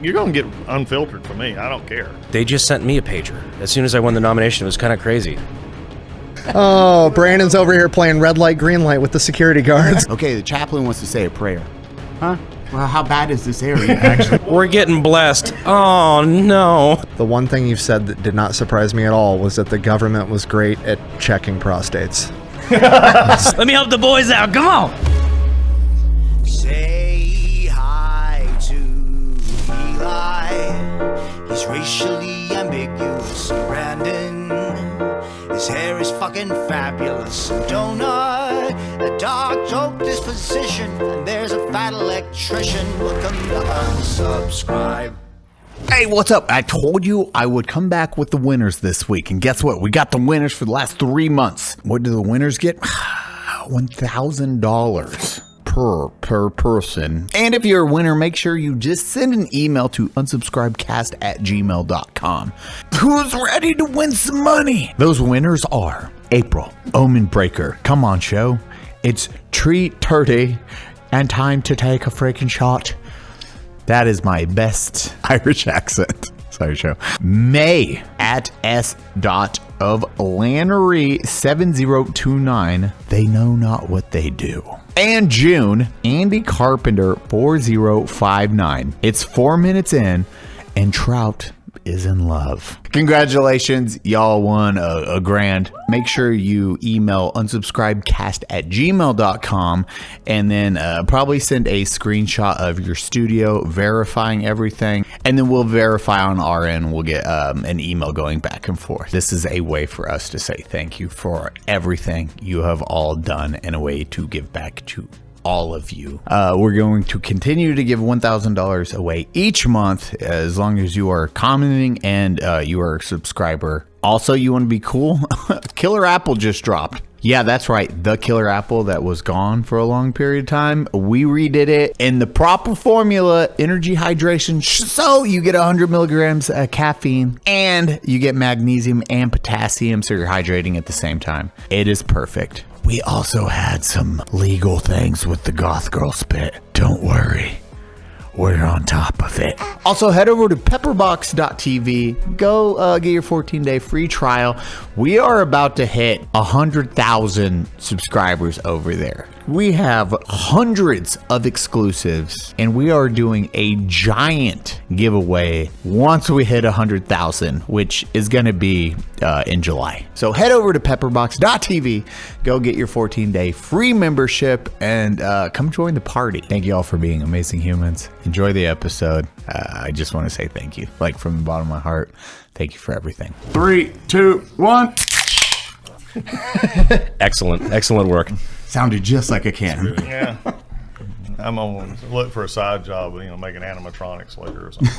You're going to get unfiltered from me. I don't care. They just sent me a pager. As soon as I won the nomination, it was kind of crazy. Oh, Brandon's over here playing red light, green light with the security guards. Okay, the chaplain wants to say a prayer. Huh? Well, how bad is this area, actually? We're getting blessed. Oh, no. The one thing you've said that did not surprise me at all was that the government was great at checking prostates. Let me help the boys out. Come on. Say hi to Eli. He's racially ambiguous. And Brandon, his hair is fucking fabulous. And Donut, a dark joke disposition. And there's a fat electrician. Welcome to Unsubscribe. Hey, what's up? I told you I would come back with the winners this week. And guess what? We got the winners for the last 3 months. What do the winners get? $1,000 per person. And if you're a winner, make sure you just send an email to unsubscribecast@gmail.com. Who's ready to win some money? Those winners are April, Omen Breaker, Come On Show, It's Tree Turdy, and Time to Take a Freaking Shot. That is my best Irish accent. Sorry, show. May at s.of.lannery7029. They know not what they do. And June, Andy Carpenter 4059. It's 4 minutes in, and Trout is in love. Congratulations, y'all won a grand. Make sure you email unsubscribecast@gmail.com and then probably send a screenshot of your studio verifying everything, and then we'll verify on our end. We'll get an email going back and forth. This is a way for us to say thank you for everything you have all done and a way to give back to all of you. We're going to continue to give $1,000 away each month as long as you are commenting and you are a subscriber. Also, you want to be cool? Killer Apple just dropped. Yeah, that's right. The Killer Apple that was gone for a long period of time. We redid it in the proper formula, energy hydration. So you get 100 milligrams of caffeine and you get magnesium and potassium. So you're hydrating at the same time. It is perfect. We also had some legal things with the Goth Girl spit. Don't worry. We're on top of it. Also, head over to pepperbox.tv. Go get your 14-day free trial. We are about to hit 100,000 subscribers over there. We have hundreds of exclusives, and we are doing a giant giveaway once we hit 100,000, which is going to be in July. So head over to pepperbox.tv. Go get your 14-day free membership and come join the party. Thank you all for being amazing humans. Enjoy the episode. I just want to say thank you, like from the bottom of my heart. Thank you for everything. 3, 2, 1. Excellent work. Sounded just like a cannon. Yeah. I'm on look for a side job, making animatronics later or something.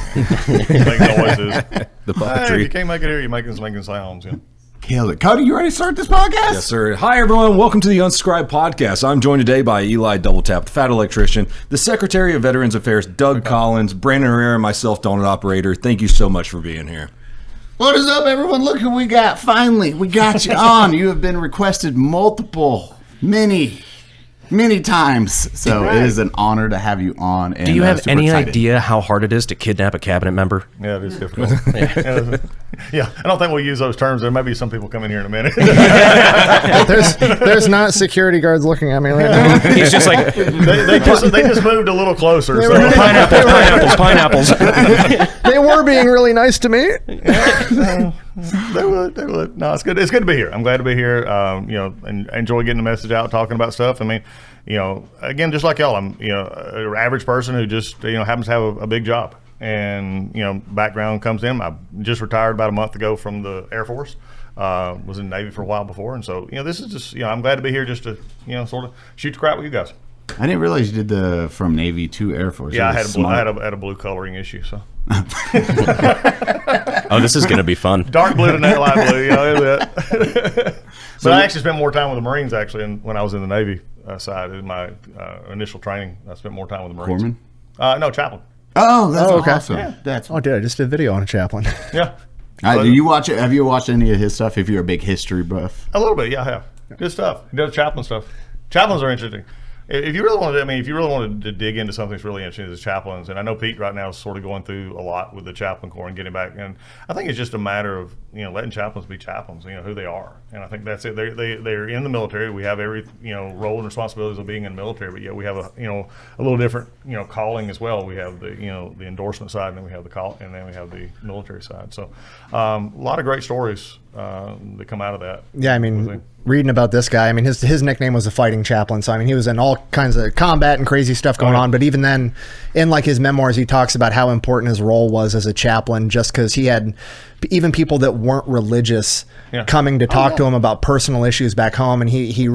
Make noises. The puppetry. Hey, if you can't make it here, you're making sounds. Yeah. Killed it. Cody, you ready to start this podcast? Yes, sir. Hi, everyone. Welcome to the Unsubscribed Podcast. I'm joined today by Eli Doubletap, the Fat Electrician, the Secretary of Veterans Affairs, Doug Collins, Brandon Herrera, and myself, Donut Operator. Thank you so much for being here. What is up, everyone? Look who we got. Finally, we got you on. You have been requested many times. So It is an honor to have you on. And, do you have any idea how hard it is to kidnap a cabinet member? Yeah, it is difficult. Yeah, I don't think we'll use those terms. There may be some people coming here in a minute. There's not security guards looking at me right now. He's just like, they just moved a little closer. So. Pineapples. They were being really nice to me. Yeah, they would. No, it's good. It's good to be here. I'm glad to be here. And enjoy getting the message out, talking about stuff. I mean, again, just like y'all, I'm an average person who just happens to have a big job, and background comes in. I just retired about a month ago from the Air Force. Was in the Navy for a while before, and so this is just I'm glad to be here just to sort of shoot the crap with you guys. I didn't realize you did the from Navy to Air Force. Yeah, I had a blue coloring issue, so. Oh, this is gonna be fun. Dark blue to light blue, But I actually spent more time with the Marines when I was in the Navy side. In my initial training, I spent more time with the Marines. Corpsman? No, Chaplain. Oh, that's okay. awesome. Yeah. Dude, I just did a video on a chaplain. Yeah. Do you watch it? Have you watched any of his stuff? If you're a big history buff, A little bit, yeah, I have. Good stuff. He does Chaplain stuff. Chaplains are interesting. if you really wanted to dig into something that's really interesting, is chaplains. And I know Pete right now is sort of going through a lot with the chaplain corps and getting back. And I think it's just a matter of, letting chaplains be chaplains, who they are. And I think that's it. They're in the military. We have every, role and responsibilities of being in the military, but yet we have a little different, calling as well. We have the, the endorsement side, and then we have the call, and then we have the military side. So a lot of great stories that come out of that. Yeah, I mean, reading about this guy, I mean, his nickname was the Fighting Chaplain. So I mean, he was in all kinds of combat and crazy stuff going on. But even then, in like his memoirs, he talks about how important his role was as a chaplain, just because he had even people that weren't religious coming to talk to him about personal issues back home. And he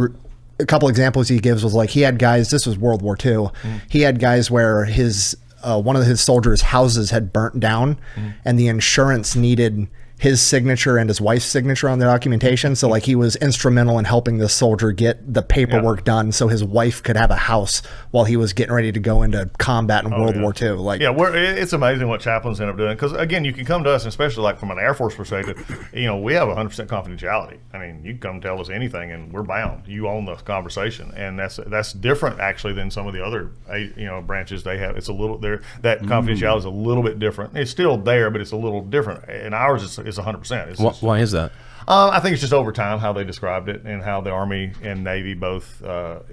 a couple examples he gives was like, he had guys, this was World War II. He had guys where his one of his soldiers' houses had burnt down, and the insurance needed his signature and his wife's signature on the documentation. So like, he was instrumental in helping the soldier get the paperwork done so his wife could have a house while he was getting ready to go into combat in World War II. Like, it's amazing what chaplains end up doing. Because again, you can come to us, especially like from an Air Force perspective, we have 100% confidentiality. I mean, you can come tell us anything and we're bound. You own the conversation. And that's different actually than some of the other, branches they have. It's a little there, that confidentiality is a little bit different. It's still there, but it's a little different. And ours is 100%. Why is that? I think it's just over time how they described it and how the Army and Navy both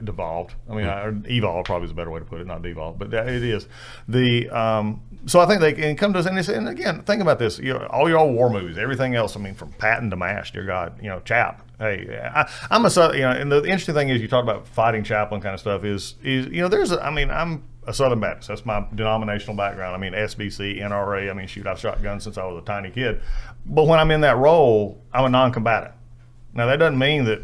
devolved. I mean, evolved probably is a better way to put it, not devolved, but it is. So I think they can come to us and again, think about this. All your old war movies, everything else. I mean, from Patton to MASH, dear God, Chap. Hey, I'm and the interesting thing is you talk about fighting chaplain kind of stuff is I'm a Southern Baptist. That's my denominational background. I mean, SBC, NRA. I mean, shoot, I've shot guns since I was a tiny kid. But when I'm in that role, I'm a non-combatant. Now, that doesn't mean that,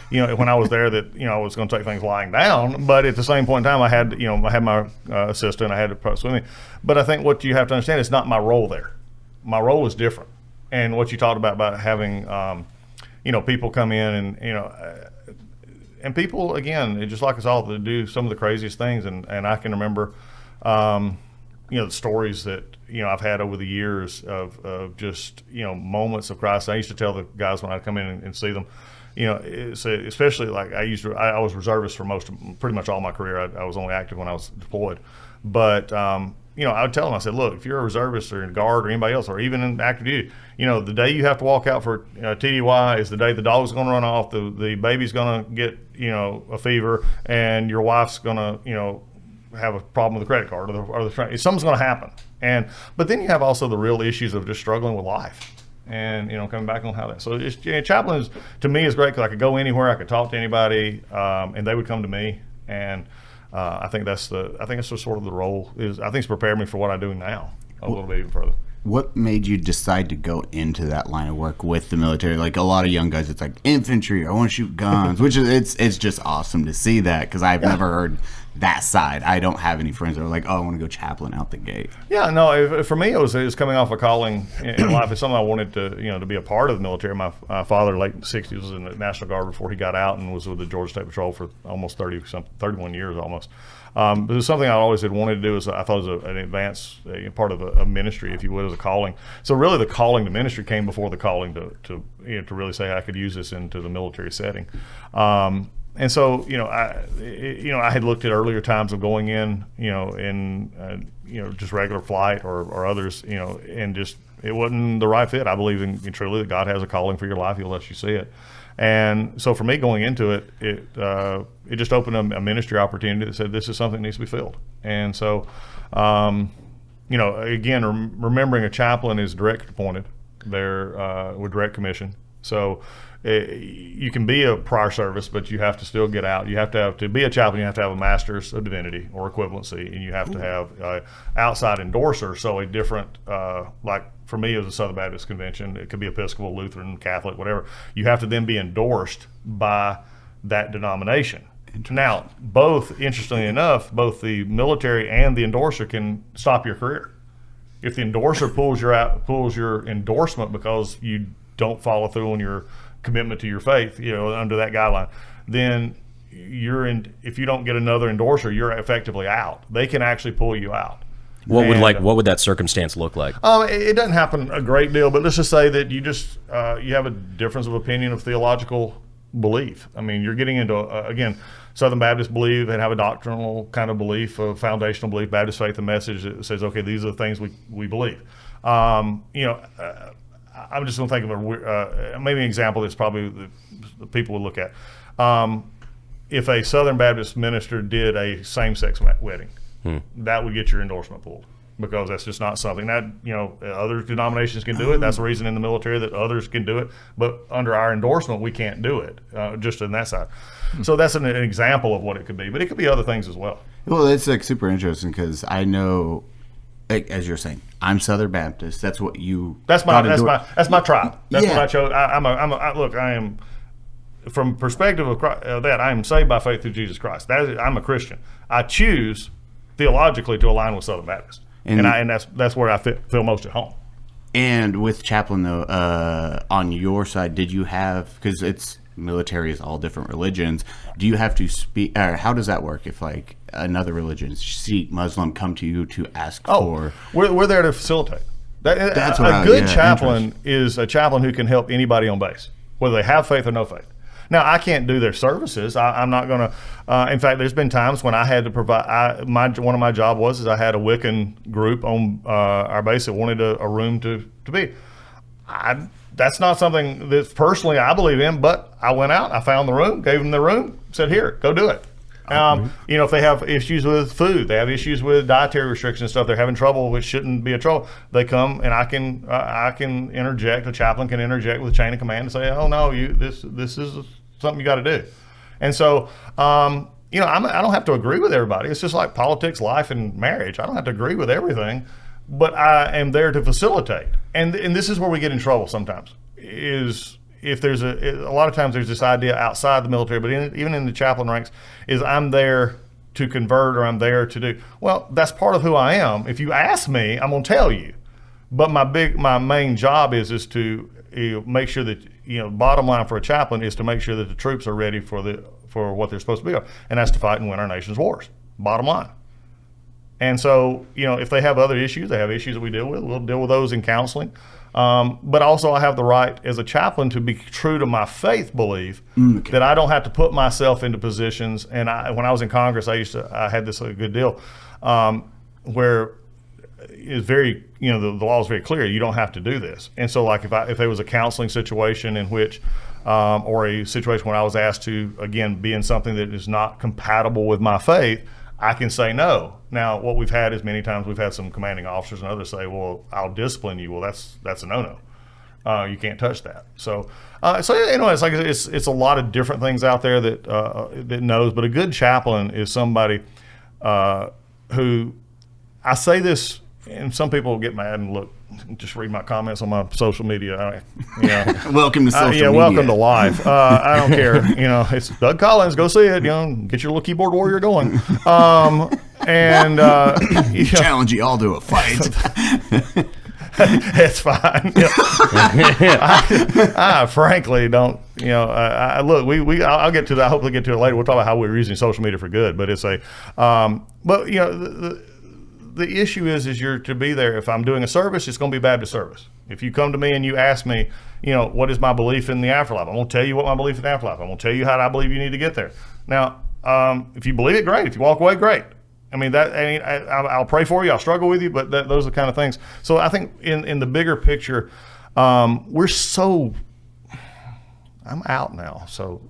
when I was there that, I was going to take things lying down. But at the same point in time, I had my assistant. I had to press with me. But I think what you have to understand is not my role there. My role is different. And what you talked about having, people come in and people, again, just like us all, to do some of the craziest things. And I can remember, the stories that, I've had over the years of just, moments of crisis. I used to tell the guys when I come in and see them, especially like I was reservist for pretty much all my career. I was only active when I was deployed. But, I would tell them, I said, look, if you're a reservist or a guard or anybody else, or even in active duty, the day you have to walk out for TDY is the day the dog's going to run off, the baby's going to get, a fever, and your wife's going to, have a problem with the credit card or the something's going to happen. But then you have also the real issues of just struggling with life. And coming back on how that. So chaplain to me is great because I could go anywhere, I could talk to anybody, and they would come to me. And I think that's just sort of the role is. I think it's prepared me for what I'm doing now a little bit even further. What made you decide to go into that line of work with the military? Like a lot of young guys, it's like infantry. I want to shoot guns, which is it's just awesome to see that because I've never heard that side. I don't have any friends that are like, oh, I want to go chaplain out the gate. Yeah, no. For me, it was coming off a calling in life. It's something I wanted to be a part of the military. My father, late in the '60s, was in the National Guard before he got out and was with the Georgia State Patrol for almost 31 years almost. But it was something I always had wanted to do. I thought it was an advanced part of a ministry, if you would, as a calling. So really, the calling to ministry came before the calling to really say I could use this into the military setting. And so, I had looked at earlier times of going in, just regular flight or others, and just it wasn't the right fit. I believe in truly that God has a calling for your life. He'll let you see it. And so for me going into it, it just opened a ministry opportunity that said this is something that needs to be filled. And so, again, remembering a chaplain is direct appointed. They're with direct commission. So you can be a prior service, but you have to still get out. You have to be a chaplain. You have to have a master's of divinity or equivalency, and you have to have outside endorser. So a different, like for me, it was a Southern Baptist convention. It could be Episcopal, Lutheran, Catholic, whatever. You have to then be endorsed by that denomination. Now, interestingly enough, both the military and the endorser can stop your career. If the endorser pulls your endorsement because you don't follow through on your commitment to your faith, under that guideline, then if you don't get another endorser, you're effectively out. They can actually pull you out. What would that circumstance look like? It doesn't happen a great deal, but let's just say that you have a difference of opinion of theological belief. I mean, you're getting into again, Southern Baptists believe and have a doctrinal kind of belief, a foundational belief, Baptist faith and message that says, okay, these are the things we believe. I'm just going to think of maybe an example that's probably the people would look at. If a Southern Baptist minister did a same-sex wedding, that would get your endorsement pulled, because that's just not something that, other denominations can do it. That's the reason in the military that others can do it, but under our endorsement, we can't do it, just on that side. So that's an example of what it could be, but it could be other things as well. Well, it's like super interesting because I know, like, as you're saying, I'm Southern Baptist. That's what you. That's my tribe. That's Yeah. what I chose. I am from perspective of that. I am saved by faith through Jesus Christ. I'm a Christian. I choose theologically to align with Southern Baptist, and that's where I feel most at home. And with Chaplain, though, on your side, did you have, because it's military is all different religions, do you have to speak, or how does that work if like another religion, Sikh, Muslim, come to you to ask for? We're there to facilitate. That's a good chaplain is a chaplain who can help anybody on base, whether they have faith or no faith. Now, I can't do their services. I'm not going to. In fact, there's been times when I had to provide. One of my job was I had a Wiccan group on our base that wanted a room to be. That's not something that personally I believe in, but I went out, I found the room, gave them the room, said, "Here, go do it." If they have issues with food, they have issues with dietary restrictions and stuff, they're having trouble, which shouldn't be a trouble. They come and I can interject. A chaplain can interject with a chain of command and say, "Oh no, this is something you got to do." And so, I don't have to agree with everybody. It's just like politics, life, and marriage. I don't have to agree with everything, but I am there to facilitate. And this is where we get in trouble sometimes. Is if there's a lot of times there's this idea outside the military, but even in the chaplain ranks, is I'm there to convert or I'm there to do. Well, that's part of who I am. If you ask me, I'm gonna tell you. But my main job is to make sure that, bottom line for a chaplain is to make sure that the troops are ready for what they're supposed to be, and that's to fight and win our nation's wars. Bottom line. And so, if they have other issues, they have issues that we deal with, we'll deal with those in counseling. But also I have the right as a chaplain to be true to my faith belief, that I don't have to put myself into positions. And when I was in Congress, I had this a good deal where it's very, the law is very clear. You don't have to do this. And so like if there was a counseling situation in which, or a situation when I was asked to, again, be in something that is not compatible with my faith, I can say no. Now, what we've had is many times we've had some commanding officers and others say, "Well, I'll discipline you." Well, that's a no-no. You can't touch that. So anyways, like it's a lot of different things out there that knows. But a good chaplain is somebody who, I say this, and some people will get mad and look, just read my comments on my social media. Welcome to social media. Welcome to life. I don't care. It's Doug Collins. Go see it. Get your little keyboard warrior going. Challenge you all to a fight. It's fine. I frankly don't. Look. I'll get to that. I hopefully get to it later. We'll talk about how we're using social media for good. But it's the issue is you're to be there. If I'm doing a service, it's going to be Baptist service. If you come to me and you ask me, what is my belief in the afterlife? I'm going to tell you what my belief in the afterlife. I'm going to tell you how I believe you need to get there. Now, if you believe it, great. If you walk away, great. I'll pray for you. I'll struggle with you, but those are the kind of things. So I think in the bigger picture, I'm out now. So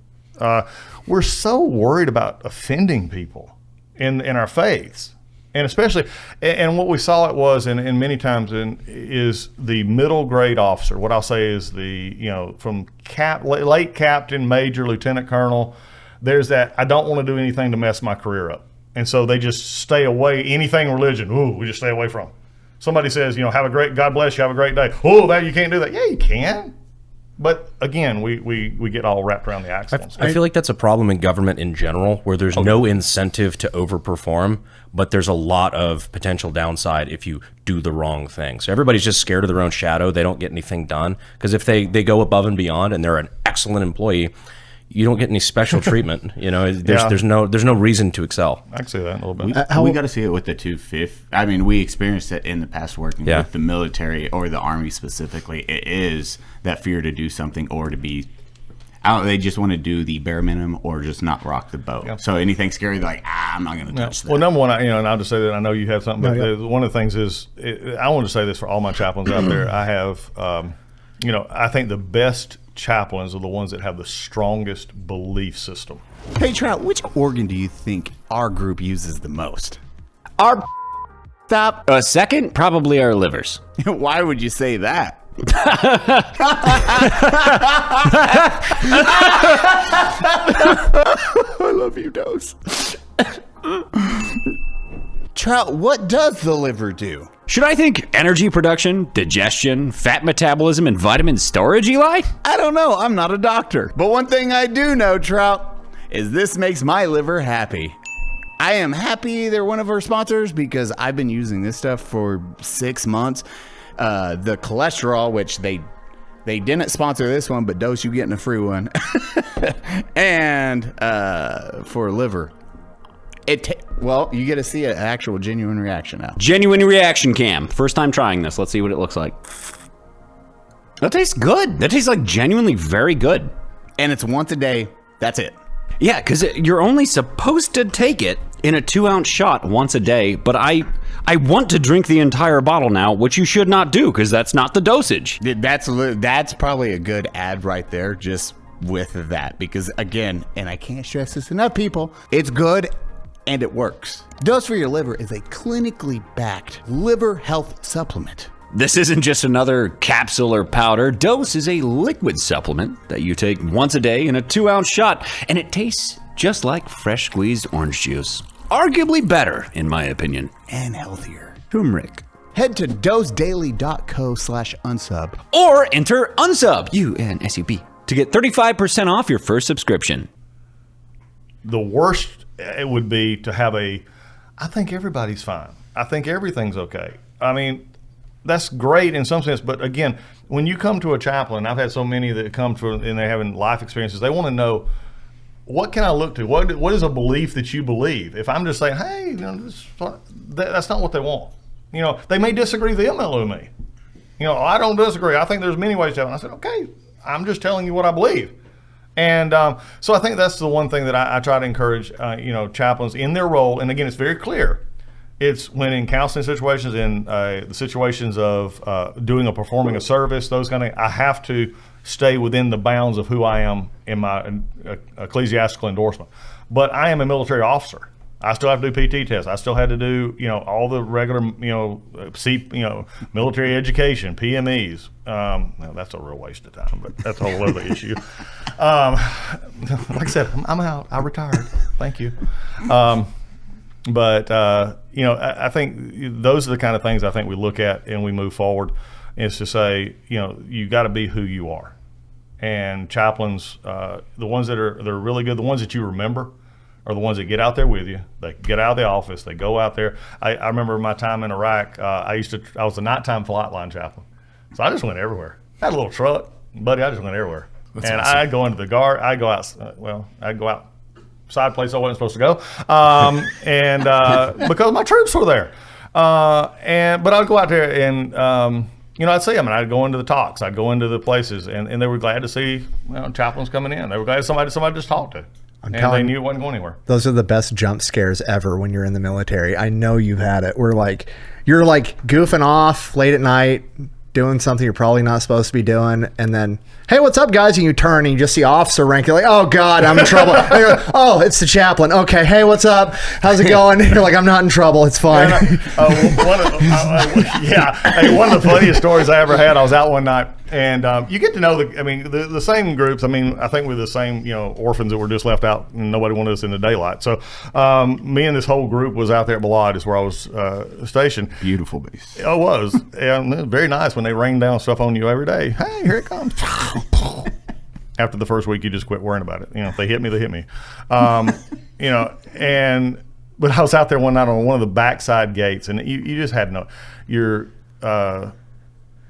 we're so worried about offending people in our faiths. And especially, and what we saw it was, and many times is the middle grade officer. What I'll say is from late captain, major, lieutenant colonel, there's that, I don't want to do anything to mess my career up. And so they just stay away, anything religion, we just stay away from. Somebody says, God bless you, have a great day. Oh, that you can't do that. Yeah, you can. But again, we get all wrapped around the axles. I feel like that's a problem in government in general, where there's no incentive to overperform, but there's a lot of potential downside if you do the wrong thing. So everybody's just scared of their own shadow. They don't get anything done, because if they go above and beyond and they're an excellent employee, you don't get any special treatment. There's no reason to excel. I can see that a little bit. We got to see it with the 2/5. I mean, we experienced it in the past working with the military or the Army specifically. It is that fear to do something or to be They just want to do the bare minimum or just not rock the boat. Yeah. So anything scary, they're like, I'm not going to touch that. Well, number one, and I'll just say that I know you have something, but one of the things is, I want to say this for all my chaplains out there. I have, I think the best chaplains are the ones that have the strongest belief system. Hey, Trout, which organ do you think our group uses the most? Our Stop. second, probably our livers. Why would you say that? I love you, Dose. Trout, what does the liver do? Should I think energy production, digestion, fat metabolism, and vitamin storage, Eli? I don't know. I'm not a doctor. But one thing I do know, Trout, is this makes my liver happy. I am happy they're one of our sponsors because I've been using this stuff for 6 months. The cholesterol, which they didn't sponsor this one, but Dose, you getting a free one. And for liver, you get to see an actual genuine reaction now. Genuine reaction cam. First time trying this. Let's see what it looks like. That tastes good. That tastes like genuinely very good. And it's once a day. That's it. Yeah, because you're only supposed to take it in a 2-ounce shot once a day, but I want to drink the entire bottle now, which you should not do because that's not the dosage. That's probably a good ad right there, just with that, because again, and I can't stress this enough, people, it's good and it works. Dose for Your Liver is a clinically backed liver health supplement. This isn't just another capsule or powder. Dose is a liquid supplement that you take once a day in a 2-ounce shot, and it tastes just like fresh squeezed orange juice. Arguably better, in my opinion. And healthier. Turmeric. Head to dosedaily.co/unsub. Or enter unsub, UNSUB, to get 35% off your first subscription. The worst it would be to have I think everybody's fine. I think everything's okay. I mean, that's great in some sense, but again, when you come to a chaplain, I've had so many that come to and they're having life experiences, they want to know, what can I look to? What is a belief that you believe? If I'm just saying, hey, that's not what they want. They may disagree vehemently with me. I don't disagree. I think there's many ways to have it. I said, okay, I'm just telling you what I believe. And so I think that's the one thing that I try to encourage, chaplains in their role. And again, it's very clear. It's when in counseling situations, in the situations of performing a service, those kind of things, I have to stay within the bounds of who I am in my ecclesiastical endorsement. But I am a military officer. I still have to do PT tests. I still had to do, all the regular, military education, PMEs. That's a real waste of time, but that's a whole other issue. Like I said, I'm out. I retired. Thank you. But I think those are the kind of things I think we look at and we move forward. Is to say, you got to be who you are. And chaplains, the ones they're really good, the ones that you remember, are the ones that get out there with you. They get out of the office. They go out there. I remember my time in Iraq. I was a nighttime flight line chaplain, so I just went everywhere. I had a little truck, buddy. I just went everywhere. That's and awesome. I'd go into the guard. I'd go out. I'd go out side place I wasn't supposed to go, because my troops were there. But I'd go out there and I'd see them, and I'd go into the talks. I'd go into the places, and they were glad to see chaplains coming in. They were glad somebody just talked to. And they knew it wasn't going anywhere. Those are the best jump scares ever when you're in the military. I know you've had it. Where you're goofing off late at night, doing something you're probably not supposed to be doing, and then, hey, what's up, guys? And you turn and you just see officer rank. You're like, oh God, I'm in trouble. And you're like, oh, it's the chaplain. Okay, hey, what's up? How's it going? You're like, I'm not in trouble. It's fine. One of the funniest stories I ever had. I was out one night, and you get to know the same groups. I think we're the same orphans that were just left out, and nobody wanted us in the daylight. So me and this whole group was out there at Balad, is where I was stationed. Beautiful base. It was, and it was very nice when they rain down stuff on you every day. Hey, here it comes. After the first week, you just quit worrying about it. If they hit me, they hit me. But I was out there one night on one of the backside gates, and you just had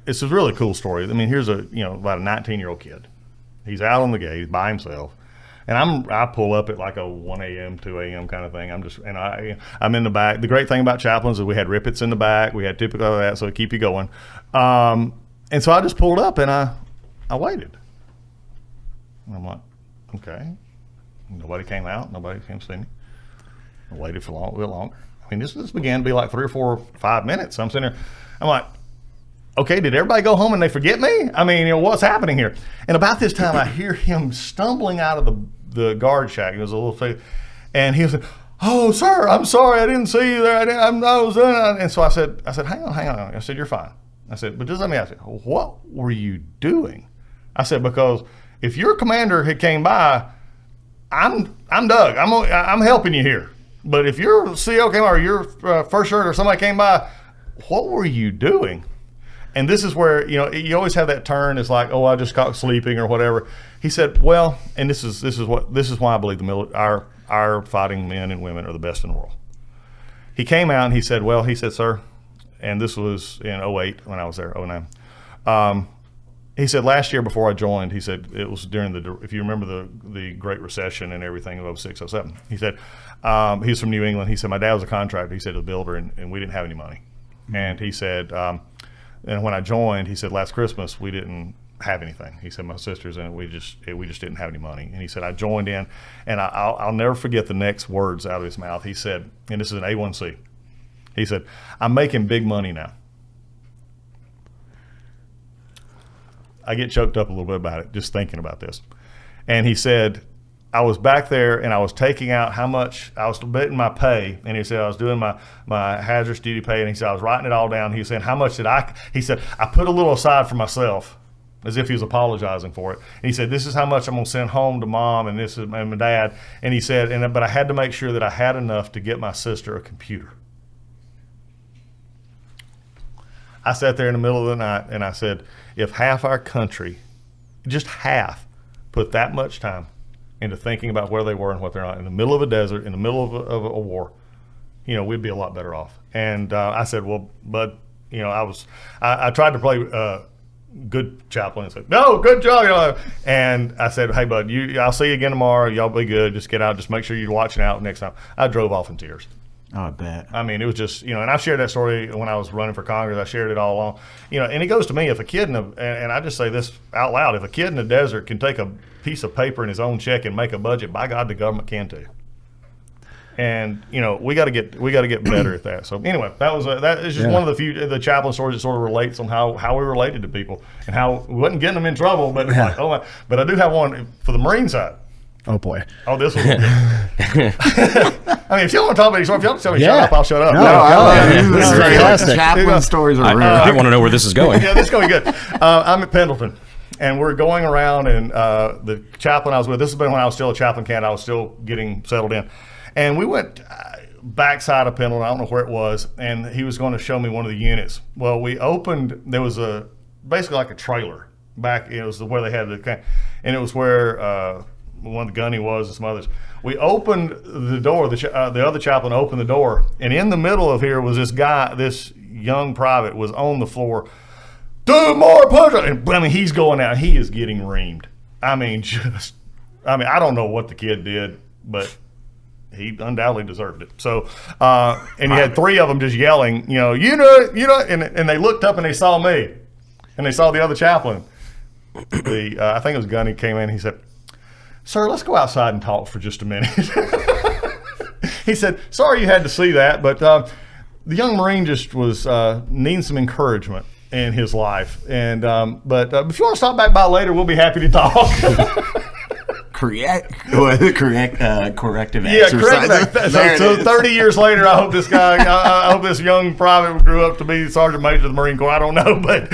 it's a really cool story. Here's about a 19-year-old kid. He's out on the gate by himself, and I pull up at like a 1 a.m., 2 a.m. kind of thing. I'm in the back. The great thing about chaplains is we had rippets in the back. We had typical of that, so it keep you going. And so I just pulled up and I waited. And I'm like, okay. Nobody came out. Nobody came to see me. I waited for a bit longer. I mean, this began to be like 3 or 4 or 5 minutes. I'm sitting there. I'm like, okay, did everybody go home and they forget me? I mean, what's happening here? And about this time, I hear him stumbling out of the guard shack. It was a little thing. And he was like, oh, sir, I'm sorry. I didn't see you there. I was done. And so I said, hang on. I said, you're fine. I said, but just let me ask you, what were you doing? I said, because if your commander had came by, I'm Doug. I'm helping you here. But if your CO came by or your first shirt or somebody came by, what were you doing? And this is where, you always have that turn. It's like, oh, I just caught sleeping or whatever. He said, well, and this is why I believe our fighting men and women are the best in the world. He came out and he said, sir, and this was in 2008 when I was there, 2009. He said, last year before I joined, he said, it was during if you remember the Great Recession and everything of 06, 07. He said, he was from New England. He said, my dad was a contractor. He said, a builder, and we didn't have any money. Mm-hmm. And he said, and when I joined, he said, last Christmas, we didn't have anything. He said, my sisters and we just didn't have any money. And he said, I joined in, and I'll never forget the next words out of his mouth. He said, and this is an A1C. He said, I'm making big money now. I get choked up a little bit about it, just thinking about this. And he said, I was back there and I was taking out how much I was betting my pay. And he said, I was doing my hazardous duty pay. And he said, I was writing it all down. He said, how much did he said, I put a little aside for myself, as if he was apologizing for it. And he said, this is how much I'm going to send home to mom and my dad. And he said, but I had to make sure that I had enough to get my sister a computer. I sat there in the middle of the night and I said, if half our country, just half, put that much time into thinking about where they were and what they're not, in the middle of a desert, in the middle of a war, we'd be a lot better off. And I said, well, but, I tried to play good chaplain and said, no, good job. And I said, hey, bud, I'll see you again tomorrow. Y'all be good. Just get out. Just make sure you're watching out next time. I drove off in tears. Oh, I bet. I mean, it was just, and I've shared that story when I was running for Congress. I shared it all along. And it goes to me, if a kid, and I just say this out loud, if a kid in the desert can take a piece of paper in his own check and make a budget, by God, the government can too. And, we got to get better at that. So anyway, that is just one of the chaplain stories that sort of relates on how we related to people and how we wasn't getting them in trouble. But but I do have one for the Marine side. Oh boy. Oh, this was good. I mean, if you don't want to talk about your story, if you don't tell me shut up, I'll shut up. No, this is fantastic. Chaplain stories are real. I want to know where this is going. Yeah, this is going to be good. I'm at Pendleton, and we're going around, and the chaplain I was with, this has been when I was still a chaplain candidate, I was still getting settled in. And we went backside of Pendleton, I don't know where it was, and he was going to show me one of the units. Well, we opened, there was basically like a trailer back, it was where they had and it was where one of the gunny was and some others. We opened the door, the other chaplain opened the door, and in the middle of here was this guy, this young private was on the floor, 2 more punch, and I mean, he's going out, he is getting reamed. I mean, I don't know what the kid did, but he undoubtedly deserved it. So, and you had 3 of them just yelling, and they looked up and they saw me, and they saw the other chaplain. I think it was Gunny came in, he said, sir, let's go outside and talk for just a minute. He said, sorry you had to see that, but the young Marine just was needing some encouragement in his life. And but if you want to stop back by later, we'll be happy to talk. Corrective exercise. So 30 years later, I hope I hope this young private grew up to be Sergeant Major of the Marine Corps. I don't know, but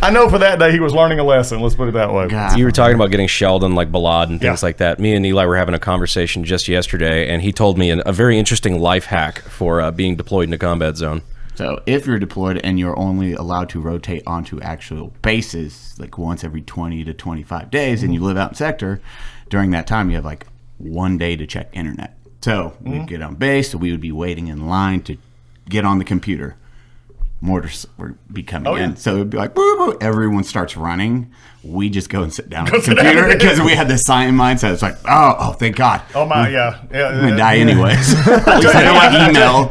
I know for that day he was learning a lesson. Let's put it that way. God. You were talking about getting shelled in like Balad and things like that. Me and Eli were having a conversation just yesterday, and he told me a very interesting life hack for being deployed in a combat zone. So if you're deployed and you're only allowed to rotate onto actual bases like once every 20 to 25 days, and you live out in sector, during that time you have like 1 day to check internet. So we'd get on base, so we would be waiting in line to get on the computer. Mortars would be coming in. So it would be like, boo, boo. Everyone starts running. We just go and sit down on the computer because we had this silent mindset. It's like, oh, thank God. Oh, my, yeah. I'm going to die anyways. At least I know my email.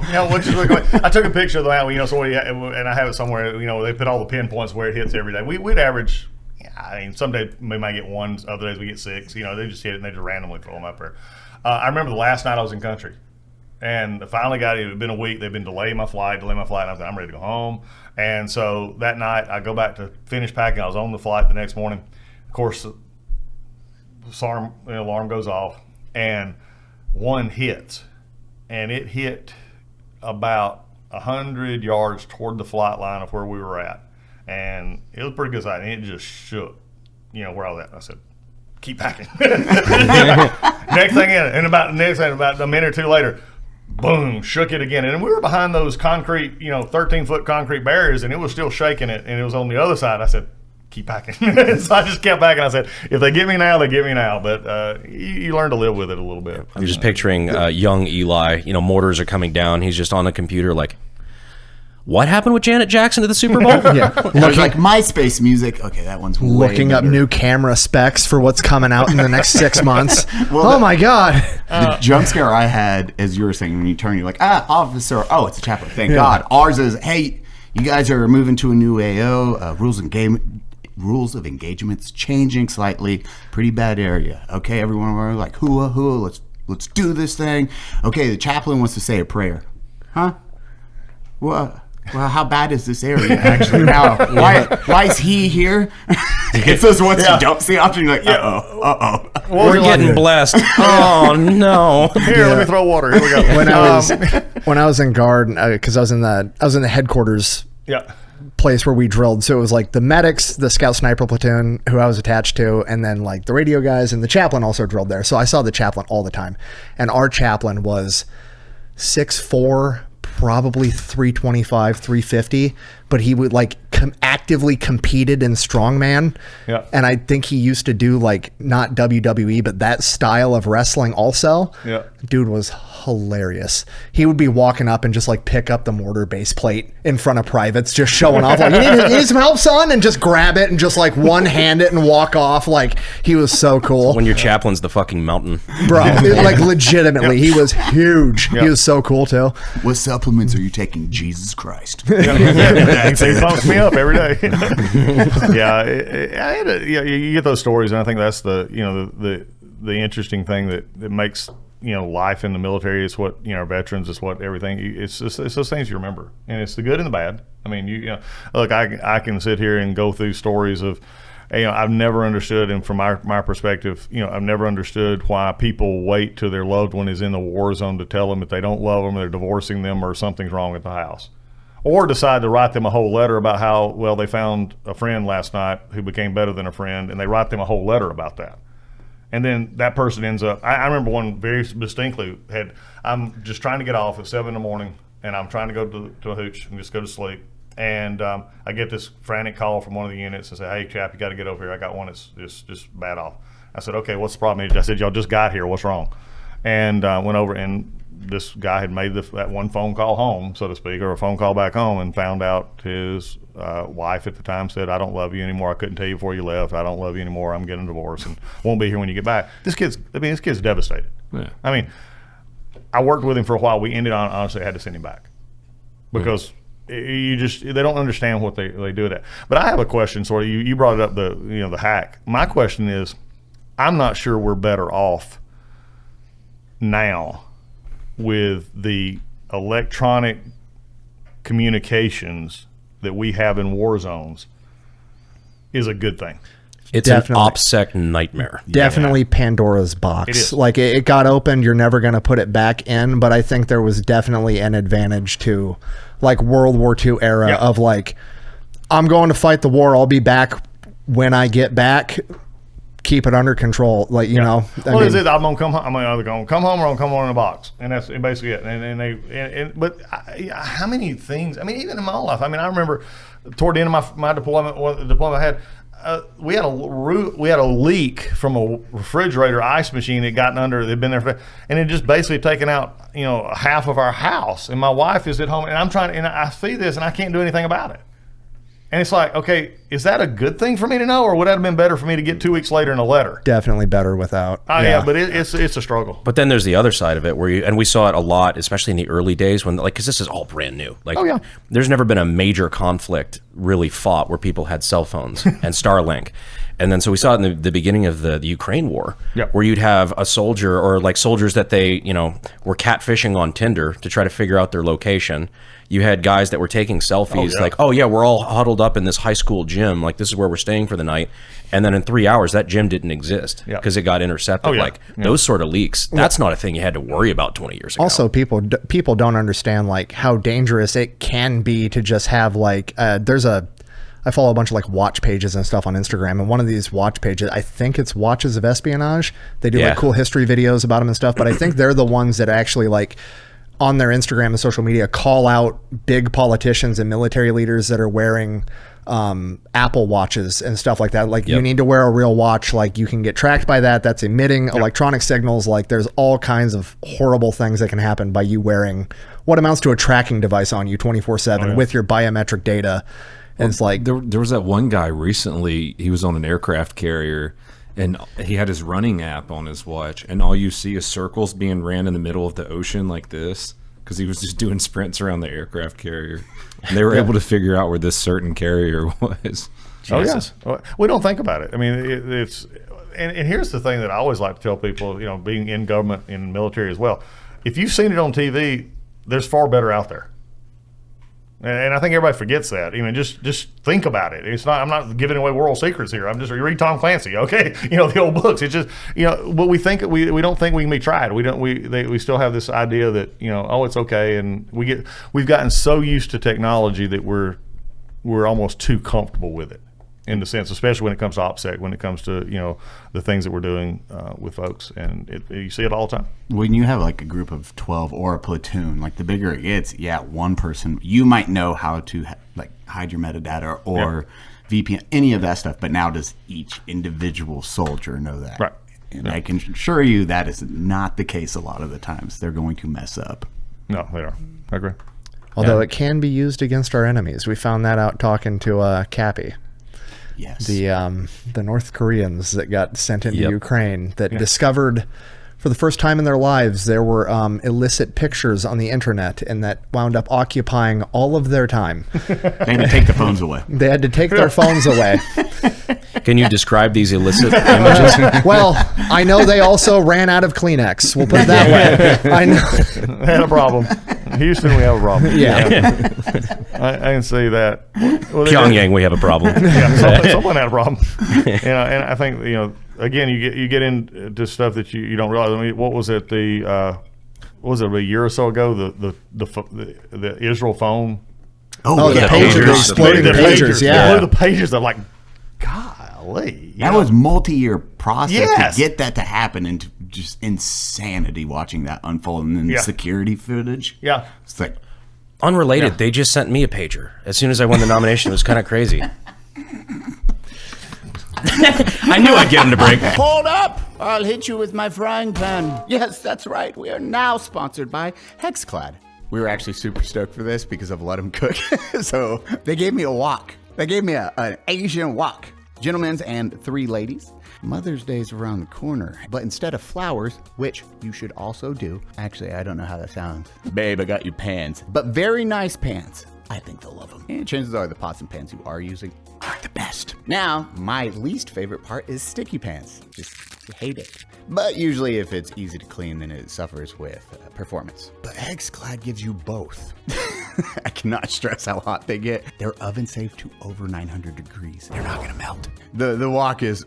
I took a picture of that, and I have it somewhere, they put all the pinpoints where it hits every day. We'd average, I mean, some days we might get 1, other days we get 6. You know, they just hit it and they just randomly throw them up there. I remember the last night I was in country, and I finally got it. It had been a week. They've been delaying my flight, and I was like, I'm ready to go home. And so that night I go back to finish packing. I was on the flight the next morning. Of course, the alarm goes off, and one hits, and it hit about 100 yards toward the flight line of where we were at. And it was a pretty good sight, and it just shook, you know, where I was at. I said, keep packing. Next thing about a minute or two later, boom, shook it again. And we were behind those concrete, 13-foot concrete barriers, and it was still shaking it, and it was on the other side. I said, keep packing. So I just kept packing. I said, if they get me now, they get me now. But you learn to live with it a little bit. I'm just picturing young Eli, mortars are coming down. He's just on the computer like, what happened with Janet Jackson to the Super Bowl? Yeah. There's like MySpace music. Okay, that one's way looking better. up new camera specs for what's coming out in the next 6 months. Well, my God. The jump scare I had, as you were saying, when you turn, you're like, officer. Oh, it's a chaplain. Thank God. Ours is, hey, you guys are moving to a new AO. Rules of engagement's changing slightly. Pretty bad area. Okay, everyone, we're like, hoo-ah, let's do this thing. Okay, the chaplain wants to say a prayer. Huh? Well, how bad is this area actually now? Why is he here? It's those ones you don't see often. You're like, uh-oh. We're getting blessed. Oh, no. Here, let me throw water. Here we go. When I was in guard, because I was in the headquarters place where we drilled. So it was like the medics, the scout sniper platoon who I was attached to, and then like the radio guys, and the chaplain also drilled there. So I saw the chaplain all the time. And our chaplain was 6'4", probably 325, 350, but he would like actively competed in strongman. Yeah. And I think he used to do like not WWE, but that style of wrestling also. Yeah. Dude was hilarious. He would be walking up and just like pick up the mortar base plate in front of privates, just showing off like, you need some help, son? And just grab it and just like one hand it and walk off. Like he was so cool. When your chaplain's the fucking mountain. Bro, like legitimately, he was huge. He was so cool too. What supplements are you taking? Jesus Christ. He pumps me up every day. You get those stories, and I think that's the interesting thing that makes life in the military. Is what veterans. It's what everything. It's those things you remember, and it's the good and the bad. I mean, look, I can sit here and go through stories of. I've never understood, and from my perspective, I've never understood why people wait till their loved one is in the war zone to tell them if they don't love them, they're divorcing them, or something's wrong at the house. Or decide to write them a whole letter about how, well, they found a friend last night who became better than a friend, and they write them a whole letter about that. And then that person ends up, I remember one very distinctly I'm just trying to get off at 7 in the morning, and I'm trying to go to a hooch and just go to sleep. And I get this frantic call from one of the units and say, hey, chap, you got to get over here. I got one that's just bad off. I said, okay, what's the problem? I said, y'all just got here. What's wrong? And went over, and this guy had made that one phone call home, so to speak, or a phone call back home, and found out his wife at the time said, I don't love you anymore. I couldn't tell you before you left. I don't love you anymore. I'm getting a divorce and won't be here when you get back. This kid's devastated. Yeah. I mean, I worked with him for a while. We ended on, honestly, I had to send him back because they don't understand what they do that. But I have a question. Sort of, you brought it up, the hack. My question is, I'm not sure we're better off now with the electronic communications that we have in war zones is a good thing. It's definitely an OPSEC nightmare. Definitely Pandora's box. Like it got opened, you're never going to put it back in, but I think there was definitely an advantage to like World War II era of like, I'm going to fight the war, I'll be back when I get back. Keep it under control, like I'm gonna come home. I'm either gonna come home or I'm gonna come home in a box, and that's basically it. But how many things? I mean, even in my own life. I mean, I remember toward the end of my deployment, the deployment I had, we had a leak from a refrigerator ice machine that gotten under. They'd been there, and it just basically taken out half of our house. And my wife is at home, and I see this, and I can't do anything about it. And it's like, okay, is that a good thing for me to know, or would that have been better for me to get 2 weeks later in a letter? Definitely better without. Yeah, but it's a struggle. But then there's the other side of it and we saw it a lot, especially in the early days when, like, because this is all brand new. Like, there's never been a major conflict really fought where people had cell phones and Starlink. And then so we saw it in the beginning of the Ukraine war, where you'd have a soldier or like soldiers that they, were catfishing on Tinder to try to figure out their location. You had guys that were taking selfies like, oh yeah, we're all huddled up in this high school gym. Like, this is where we're staying for the night. And then in 3 hours, that gym didn't exist because it got intercepted. Those sort of leaks, that's not a thing you had to worry about 20 years ago. Also, people don't understand like how dangerous it can be to just have like, I follow a bunch of like watch pages and stuff on Instagram, and one of these watch pages, I think it's Watches of Espionage. They do like cool history videos about them and stuff, but I think they're the ones that actually like on their Instagram and social media call out big politicians and military leaders that are wearing Apple watches and stuff like that. Like you need to wear a real watch. Like you can get tracked by that. That's emitting electronic signals. Like there's all kinds of horrible things that can happen by you wearing what amounts to a tracking device on you 24/7 with your biometric data. And it's like there was that one guy recently. He was on an aircraft carrier, and he had his running app on his watch, and all you see is circles being ran in the middle of the ocean like this because he was just doing sprints around the aircraft carrier. And they were able to figure out where this certain carrier was. Jesus. Oh, yeah. We don't think about it. I mean, it's and here's the thing that I always like to tell people, being in government, in the military as well. If you've seen it on TV, there's far better out there. And I think everybody forgets that. Just think about it. It's not. I'm not giving away world secrets here. I'm just read Tom Clancy, okay? The old books. It's just what we think. We don't think we can be tried. We still have this idea that it's okay, and we've gotten so used to technology that we're almost too comfortable with it, in the sense, especially when it comes to OPSEC, when it comes to the things that we're doing with folks, and you see it all the time. When you have like a group of 12 or a platoon, like the bigger it gets, one person, you might know how to like hide your metadata or VPN, any of that stuff, but now does each individual soldier know that? Right. And I can assure you that is not the case a lot of the times. They're going to mess up. No, they are. I agree. Although it can be used against our enemies. We found that out talking to Pkwy. Yes. The North Koreans that got sent into Ukraine that discovered for the first time in their lives there were illicit pictures on the internet, and that wound up occupying all of their time. They had to take the phones away. They had to take their phones away. Can you describe these illicit images? Well, I know they also ran out of Kleenex. We'll put it that way. I know. They had a problem. Houston, we have a problem. Yeah. I can see that. Well, Pyongyang, we have a problem. Someone had a problem. And I think again, you get into stuff that you don't realize. I mean, what was it? What was it, a year or so ago? The Israel phone. Oh, the pagers, the exploding pagers. Yeah, the pagers are like, golly. That was multi-year process to get that to happen, and just insanity watching that unfold, and then the security footage. Yeah, it's like unrelated. They just sent me a pager as soon as I won the nomination. It was kind of crazy. I knew I'd get him to break. Hold up! I'll hit you with my frying pan. Yes, that's right. We are now sponsored by HEXCLAD. We were actually super stoked for this because I've let them cook. So they gave me a wok. They gave me an Asian wok. Gentlemen's and 3 ladies. Mother's Day's around the corner, but instead of flowers, which you should also do, actually, I don't know how that sounds. Babe, I got you pans, but very nice pans. I think they'll love them. And chances are the pots and pans you are using are the best. Now, my least favorite part is sticky pans. Just hate it. But usually if it's easy to clean, then it suffers with performance. But HEXCLAD gives you both. I cannot stress how hot they get. They're oven safe to over 900 degrees. They're not gonna melt. The wok is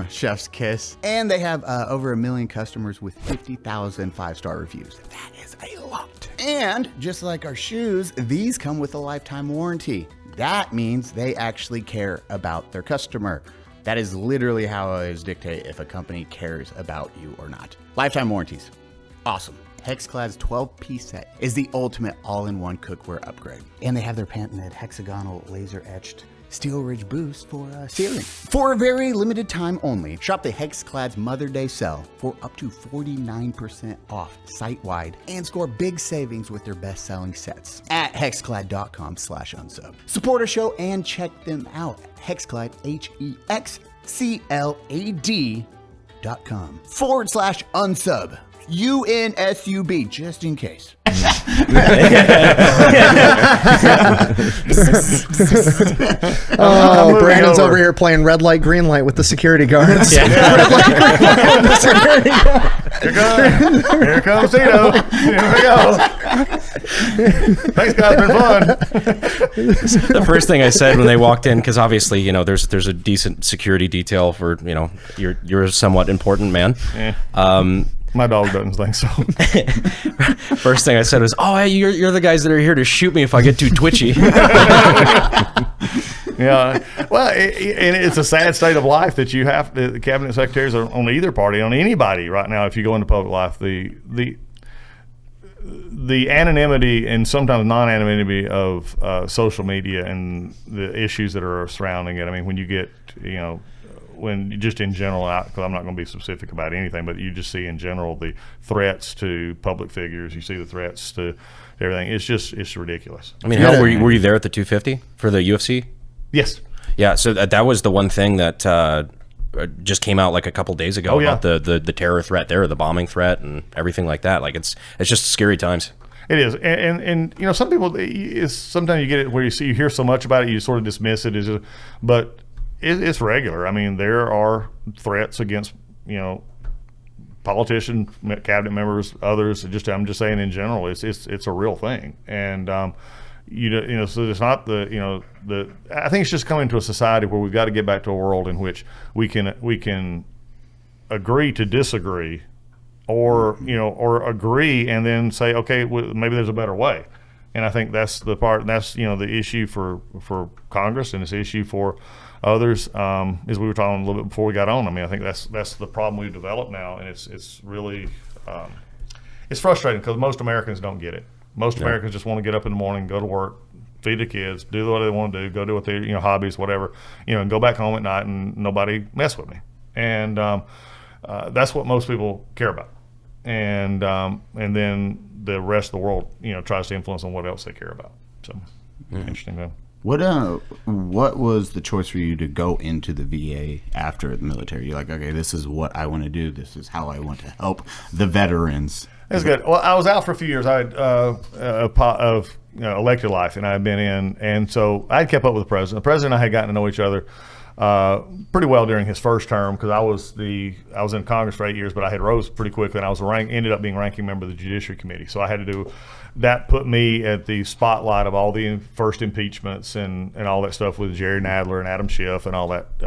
chef's kiss. And they have over 1 million customers with 50,000 5-star reviews. That is a lot. And just like our shoes, these come with a lifetime warranty. That means they actually care about their customer. That is literally how I always dictate if a company cares about you or not. Lifetime warranties. Awesome. HEXCLAD's 12-piece set is the ultimate all-in-one cookware upgrade. And they have their patented hexagonal laser-etched Steel Ridge boost for searing. For a very limited time only, shop the HEXCLAD's Mother Day sale for up to 49% off site-wide and score big savings with their best-selling sets at hexclad.com/unsub. Support our show and check them out at HEXCLAD, HEXCLAD.com/unsub. UNSUB, just in case. Oh, Brandon's over here playing red light, green light with the security guards. Here comes Tito. Here we go. Thanks, guys. Been fun. The first thing I said when they walked in, because obviously, you know, there's a decent security detail for, you know, you're a somewhat important man. Yeah. My dog doesn't think so. First thing I said was, "Oh, hey, you're the guys that are here to shoot me if I get too twitchy." Yeah, well, and it's a sad state of life that you have the cabinet secretaries are on either party, on anybody right now. If you go into public life, the anonymity and sometimes non-anonymity of social media and the issues that are surrounding it. I mean, when you get, you know, when just in general, because I'm not going to be specific about anything, but you just see in general the threats to public figures. You see the threats to everything. It's ridiculous. I mean, hell, were you there at the 250 for the UFC? Yes. Yeah. So that was the one thing that just came out like a couple days ago about the terror threat there, the bombing threat, and everything like that. Like it's just scary times. It is, and you know, some people sometimes you get it where you hear so much about it, you sort of dismiss it as, but it's regular. I mean, there are threats against, you know, politicians, cabinet members, others. I'm just saying in general, it's a real thing, and you know, so it's not I think it's just coming to a society where we've got to get back to a world in which we can agree to disagree, or agree and then say, okay, maybe there's a better way. And I think that's the part, and that's, you know, the issue for Congress, and it's the issue for others, as we were talking a little bit before we got on. I mean, I think that's the problem we've developed now, and it's really it's frustrating because most Americans don't get it. Most Americans just want to get up in the morning, go to work, feed the kids, do what they want to do, go do what their, you know, hobbies, whatever, you know, and go back home at night and nobody mess with me. And that's what most people care about. And then the rest of the world, you know, tries to influence on what else they care about. So interesting, man. What was the choice for you to go into the VA after the military? You're like, okay, this is what I want to do. This is how I want to help the veterans. That's good. Well, I was out for a few years. I had a pot of elected life, and I had been in, and so I had kept up with the president. The president and I had gotten to know each other pretty well during his first term, because I was in Congress for 8 years, but I had rose pretty quickly, and I was ended up being ranking member of the Judiciary Committee. So I had to do that, put me at the spotlight of all the first impeachments and all that stuff with Jerry Nadler and Adam Schiff and all that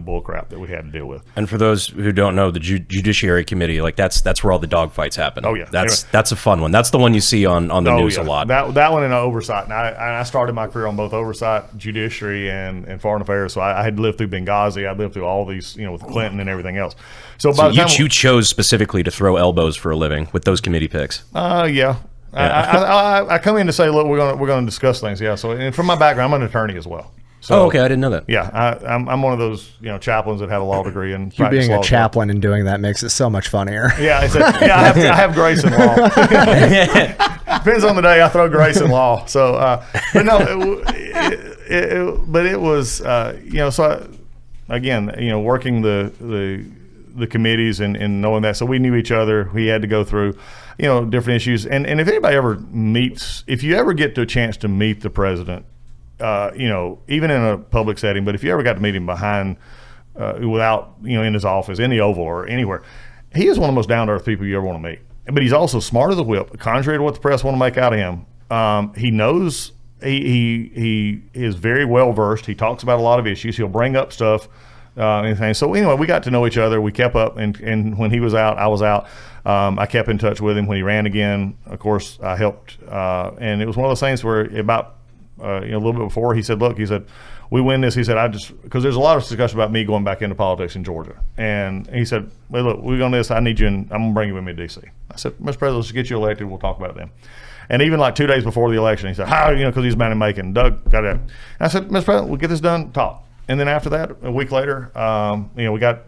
bull crap that we had to deal with. And for those who don't know, the Judiciary Committee, like that's where all the dogfights happen. Oh yeah, that's a fun one. That's the one you see on the news a lot. That one and oversight. And I started my career on both oversight, judiciary, and foreign affairs. So I had lived through Benghazi. I lived through all these, with Clinton and everything else. So by the time you chose specifically to throw elbows for a living with those committee picks. Yeah. I come in to say, look, we're going to discuss things. Yeah. So, and from my background, I'm an attorney as well. So, okay, I didn't know that. Yeah, I'm one of those chaplains that have a law degree and you being a chaplain and doing that makes it so much funnier. Yeah, I have grace in law. Depends on the day. I throw grace in law. So, but no, it was so again, working the committees and knowing that, so we knew each other. We had to go through different issues, and if anybody ever if you ever get to a chance to meet the president, even in a public setting, but if you ever got to meet him behind, without, in his office, in the Oval or anywhere, he is one of the most down-to-earth people you ever want to meet. But he's also smart as a whip, contrary to what the press want to make out of him. He knows, he is very well-versed. He talks about a lot of issues. He'll bring up stuff, and so anyway, we got to know each other. We kept up, and when he was out, I was out. I kept in touch with him when he ran again. Of course, I helped, and it was one of those things where about a little bit before. He said, look, he said, we win this. He said, because there's a lot of discussion about me going back into politics in Georgia. And he said, hey, look, we're going to this. I need you, and I'm going to bring you with me to D.C. I said, Mr. President, let's get you elected. We'll talk about it then. And even like 2 days before the election, he said, how, because he's man in Macon. Doug, got it. And I said, Mr. President, we'll get this done, talk. And then after that, a week later, we got,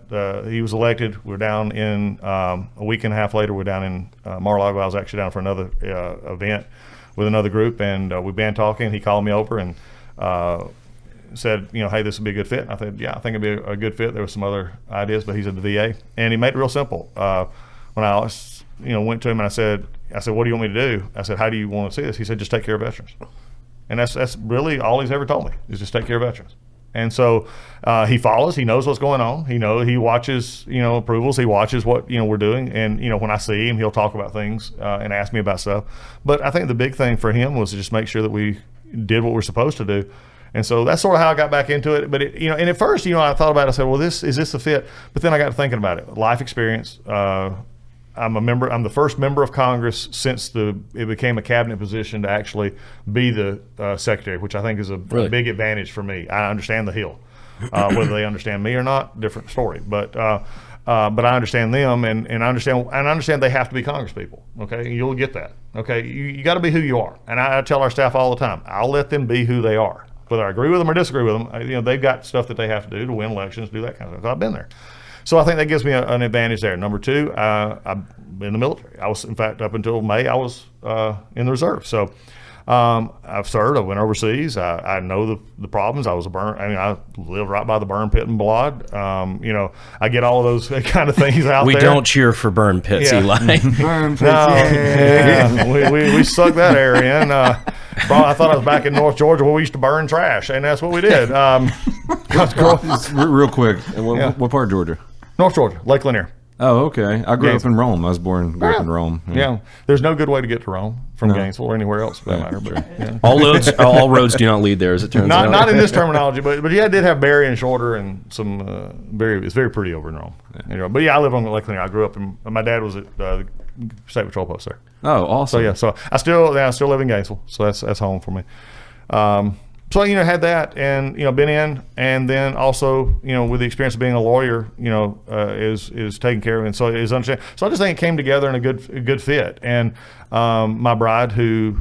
he was elected. We're down in, a week and a half later, we're down in Mar-a-Lago. I was actually down for another event with another group, and we've been talking. He called me over and said, hey, this would be a good fit. And I said, yeah, I think it'd be a good fit. There were some other ideas, but he's at the VA. And he made it real simple. When I went to him and I said, what do you want me to do? I said, how do you want to see this? He said, just take care of veterans. And that's really all he's ever told me, is just take care of veterans. And so he follows. He knows what's going on. He watches, approvals. He watches what we're doing. And when I see him, he'll talk about things and ask me about stuff. But I think the big thing for him was to just make sure that we did what we're supposed to do. And so that's sort of how I got back into it. But and at first, I thought about it. I said, well, is this a fit? But then I got to thinking about it. Life experience. I'm a member. I'm the first member of Congress since it became a cabinet position to actually be the secretary, which I think is a big advantage for me. I understand the Hill, whether they understand me or not, different story. But I understand them, and I understand they have to be Congress people. Okay, you'll get that. Okay, you got to be who you are. And I tell our staff all the time, I'll let them be who they are, whether I agree with them or disagree with them. They've got stuff that they have to do to win elections, do that kind of stuff. So I've been there. So I think that gives me an advantage there. Number two, I'm in the military. I was, in fact, up until May, I was in the reserve. So I've served. I went overseas. I know the problems. I was I lived right by the burn pit in Blod. I get all of those kind of things out there. We don't cheer for burn pits, Eli. Burn pits. No, we sucked that air in. I thought I was back in North Georgia where we used to burn trash, and that's what we did. Real quick, what part of Georgia? North Georgia, Lake Lanier. Oh, okay. I grew up in Rome. I was grew up in Rome. Yeah. There's no good way to get to Rome from Gainesville or anywhere else for that matter. But all roads do not lead there, as it turns out. Not in this terminology, but it did have Barry and Shorter and some it's very pretty over in Rome. Yeah. But I live on Lake Lanier. I grew up my dad was at the State Patrol post there. Oh, awesome. So I still live in Gainesville, so that's home for me. So had that, and been in, and then also with the experience of being a lawyer, is taken care of, and so is understand. So I just think it came together in a good fit. And my bride, who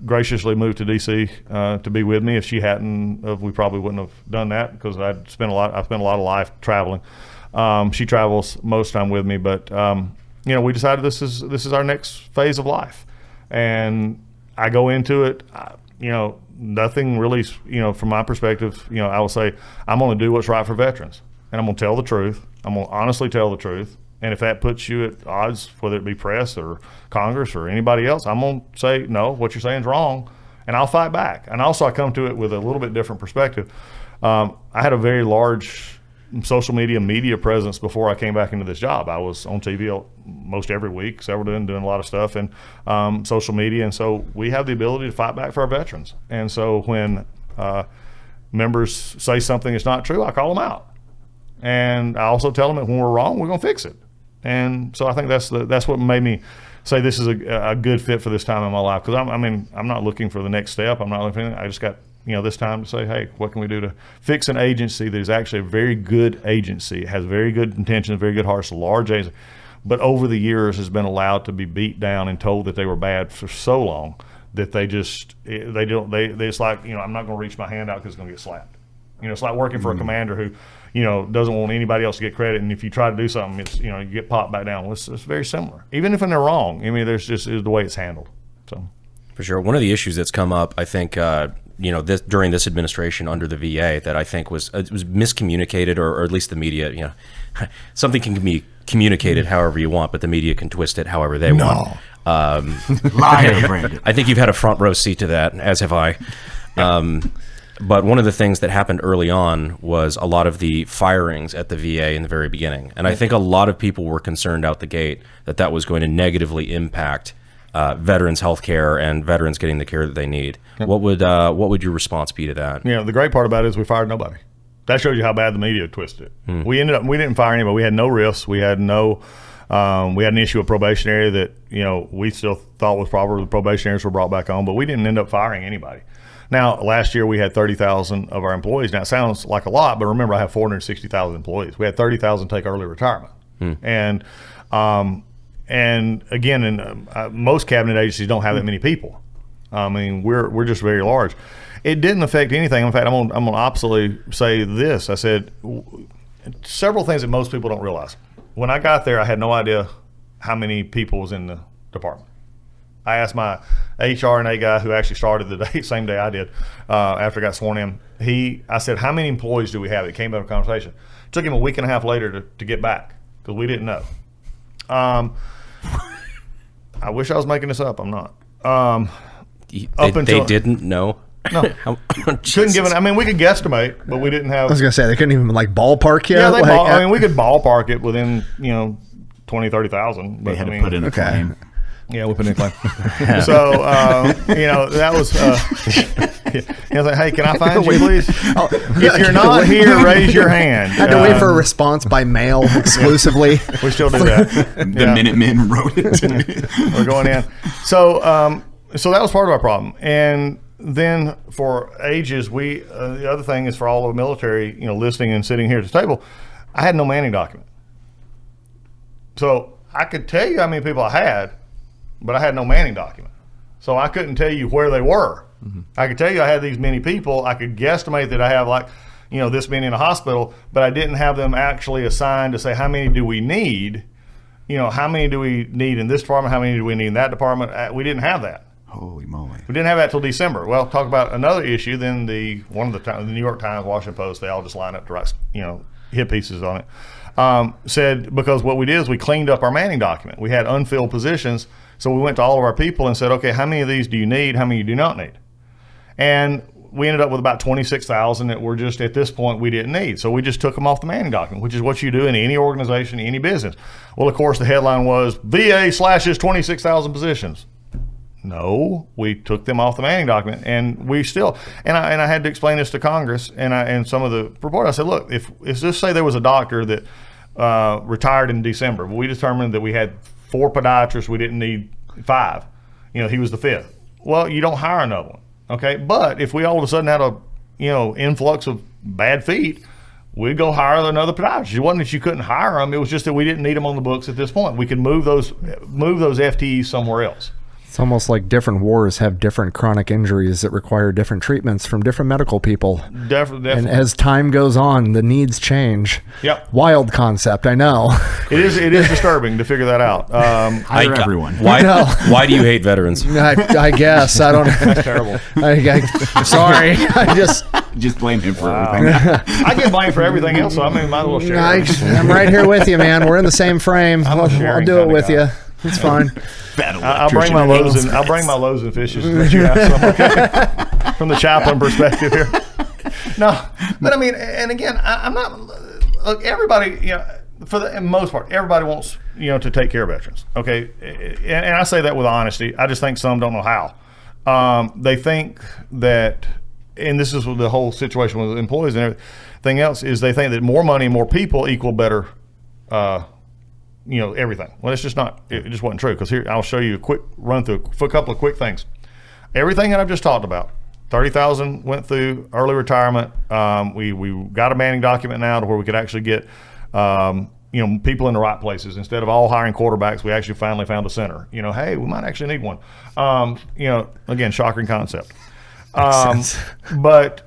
graciously moved to DC to be with me, if she hadn't, we probably wouldn't have done that, because I spent a lot of life traveling. She travels most of the time with me, but we decided this is our next phase of life, and I go into it, nothing really, from my perspective, I will say, I'm going to do what's right for veterans, and I'm going to tell the truth. I'm going to honestly tell the truth. And if that puts you at odds, whether it be press or Congress or anybody else, I'm going to say, no, what you're saying is wrong, and I'll fight back. And also I come to it with a little bit different perspective. I had a very large social media presence before I came back into this job. I was on TV most every week, doing a lot of stuff, and social media. And so we have the ability to fight back for our veterans. And so when members say something that's not true, I call them out. And I also tell them that when we're wrong, we're going to fix it. And so I think that's what made me say this is a good fit for this time in my life. Because I'm not looking for the next step. I'm not looking for anything. I just got this time to say, hey, what can we do to fix an agency that is actually a very good agency? It has very good intentions, very good hearts, a large agency, but over the years has been allowed to be beat down and told that they were bad for so long that it's like, I'm not going to reach my hand out because it's going to get slapped. It's like working for a commander who, doesn't want anybody else to get credit, and if you try to do something, it's, you get popped back down. Well, it's very similar. Even if they're wrong, there's just is the way it's handled. So, for sure, one of the issues that's come up, I think, during this administration under the VA that I think was miscommunicated, or at least the media, something can be communicated however you want, but the media can twist it however they want. Liar, Brandon. I think you've had a front row seat to that, as have I. But one of the things that happened early on was a lot of the firings at the VA in the very beginning. And I think a lot of people were concerned out the gate that was going to negatively impact veterans' health care and veterans getting the care that they need. Yep. What would your response be to that? The great part about it is we fired nobody. That shows you how bad the media twisted it. We didn't fire anybody. We had no risks. We had an issue of probationary that we still thought was proper. The probationaries were brought back on, but we didn't end up firing anybody. Now, last year we had 30,000 of our employees. Now, it sounds like a lot, but remember, I have 460,000 employees. We had 30,000 take early retirement. And again, in most cabinet agencies don't have that many people. I mean, we're just very large. It didn't affect anything. In fact, I'm gonna oppositely say this. I said several things that most people don't realize. When I got there, I had no idea how many people was in the department. I asked my HR&A guy, who actually started the same day I did, after I got sworn in. I said, how many employees do we have? It came up in a conversation. It took him a week and a half later to get back, because we didn't know. I wish I was making this up. I'm not. They didn't know. No, couldn't give it. I mean, we could guesstimate, but we didn't have. I was gonna say they couldn't even like ballpark yet. Yeah, I mean, we could ballpark it within 20, 30,000. They had to put in a claim. Yeah, we put in a claim. So that was. He was like, "Hey, can I find you, please? If you're not here, raise your hand." Had to wait for a response by mail exclusively. We still do that. The Minutemen wrote it to me. We're going in. So that was part of our problem. And then for ages, the other thing is for all of the military, listening and sitting here at the table, I had no manning document. So I could tell you how many people I had, but I had no manning document. So I couldn't tell you where they were. Mm-hmm. I could tell you I had these many people. I could guesstimate that I have this many in a hospital, but I didn't have them actually assigned to say, how many do we need? How many do we need in this department? How many do we need in that department? We didn't have that. Holy moly. We didn't have that till December. Well, talk about another issue. Then the New York Times, Washington Post, they all just line up to write, hit pieces on it. Said, because what we did is we cleaned up our manning document. We had unfilled positions. So we went to all of our people and said, okay, how many of these do you need? How many do you not need? And we ended up with about 26,000 that were just, at this point, we didn't need. So we just took them off the manning document, which is what you do in any organization, any business. Well, of course, the headline was, VA slashes 26,000 positions. No, we took them off the manning document, and we still, and I had to explain this to Congress and some of the reporters. I said, look, if just say there was a doctor that retired in December, we determined that we had 4 podiatrists, we didn't need 5. He was the 5th. Well, you don't hire another one, okay? But if we all of a sudden had a influx of bad feet, we'd go hire another podiatrist. It wasn't that you couldn't hire them; it was just that we didn't need them on the books at this point. We could move those FTEs somewhere else. It's almost like different wars have different chronic injuries that require different treatments from different medical people. Definitely. And as time goes on, the needs change. Yep. Wild concept, I know. It is disturbing to figure that out. Hire everyone. Why do you hate veterans? I guess. I don't know. That's terrible. Sorry. I just blame him for everything. I get blamed for everything else, so I might as well share. I'm right here with you, man. We're in the same frame. I'll do it with you. It's fine. I'll bring my loaves and fishes and let you have some, okay? From the chaplain perspective here. No, but I mean, and again, I'm not. Look, everybody, for the most part, everybody wants to take care of veterans. Okay, and I say that with honesty. I just think some don't know how. They think that, and this is the whole situation with employees and everything else, is they think that more money, more people equal better. Everything. Well, it's just not. It just wasn't true. Because here, I'll show you a quick run through a couple of quick things. Everything that I've just talked about. 30,000 went through early retirement. We got a manning document now to where we could actually get people in the right places. Instead of all hiring quarterbacks, we actually finally found a center. Hey, we might actually need one. Again, shocking concept. But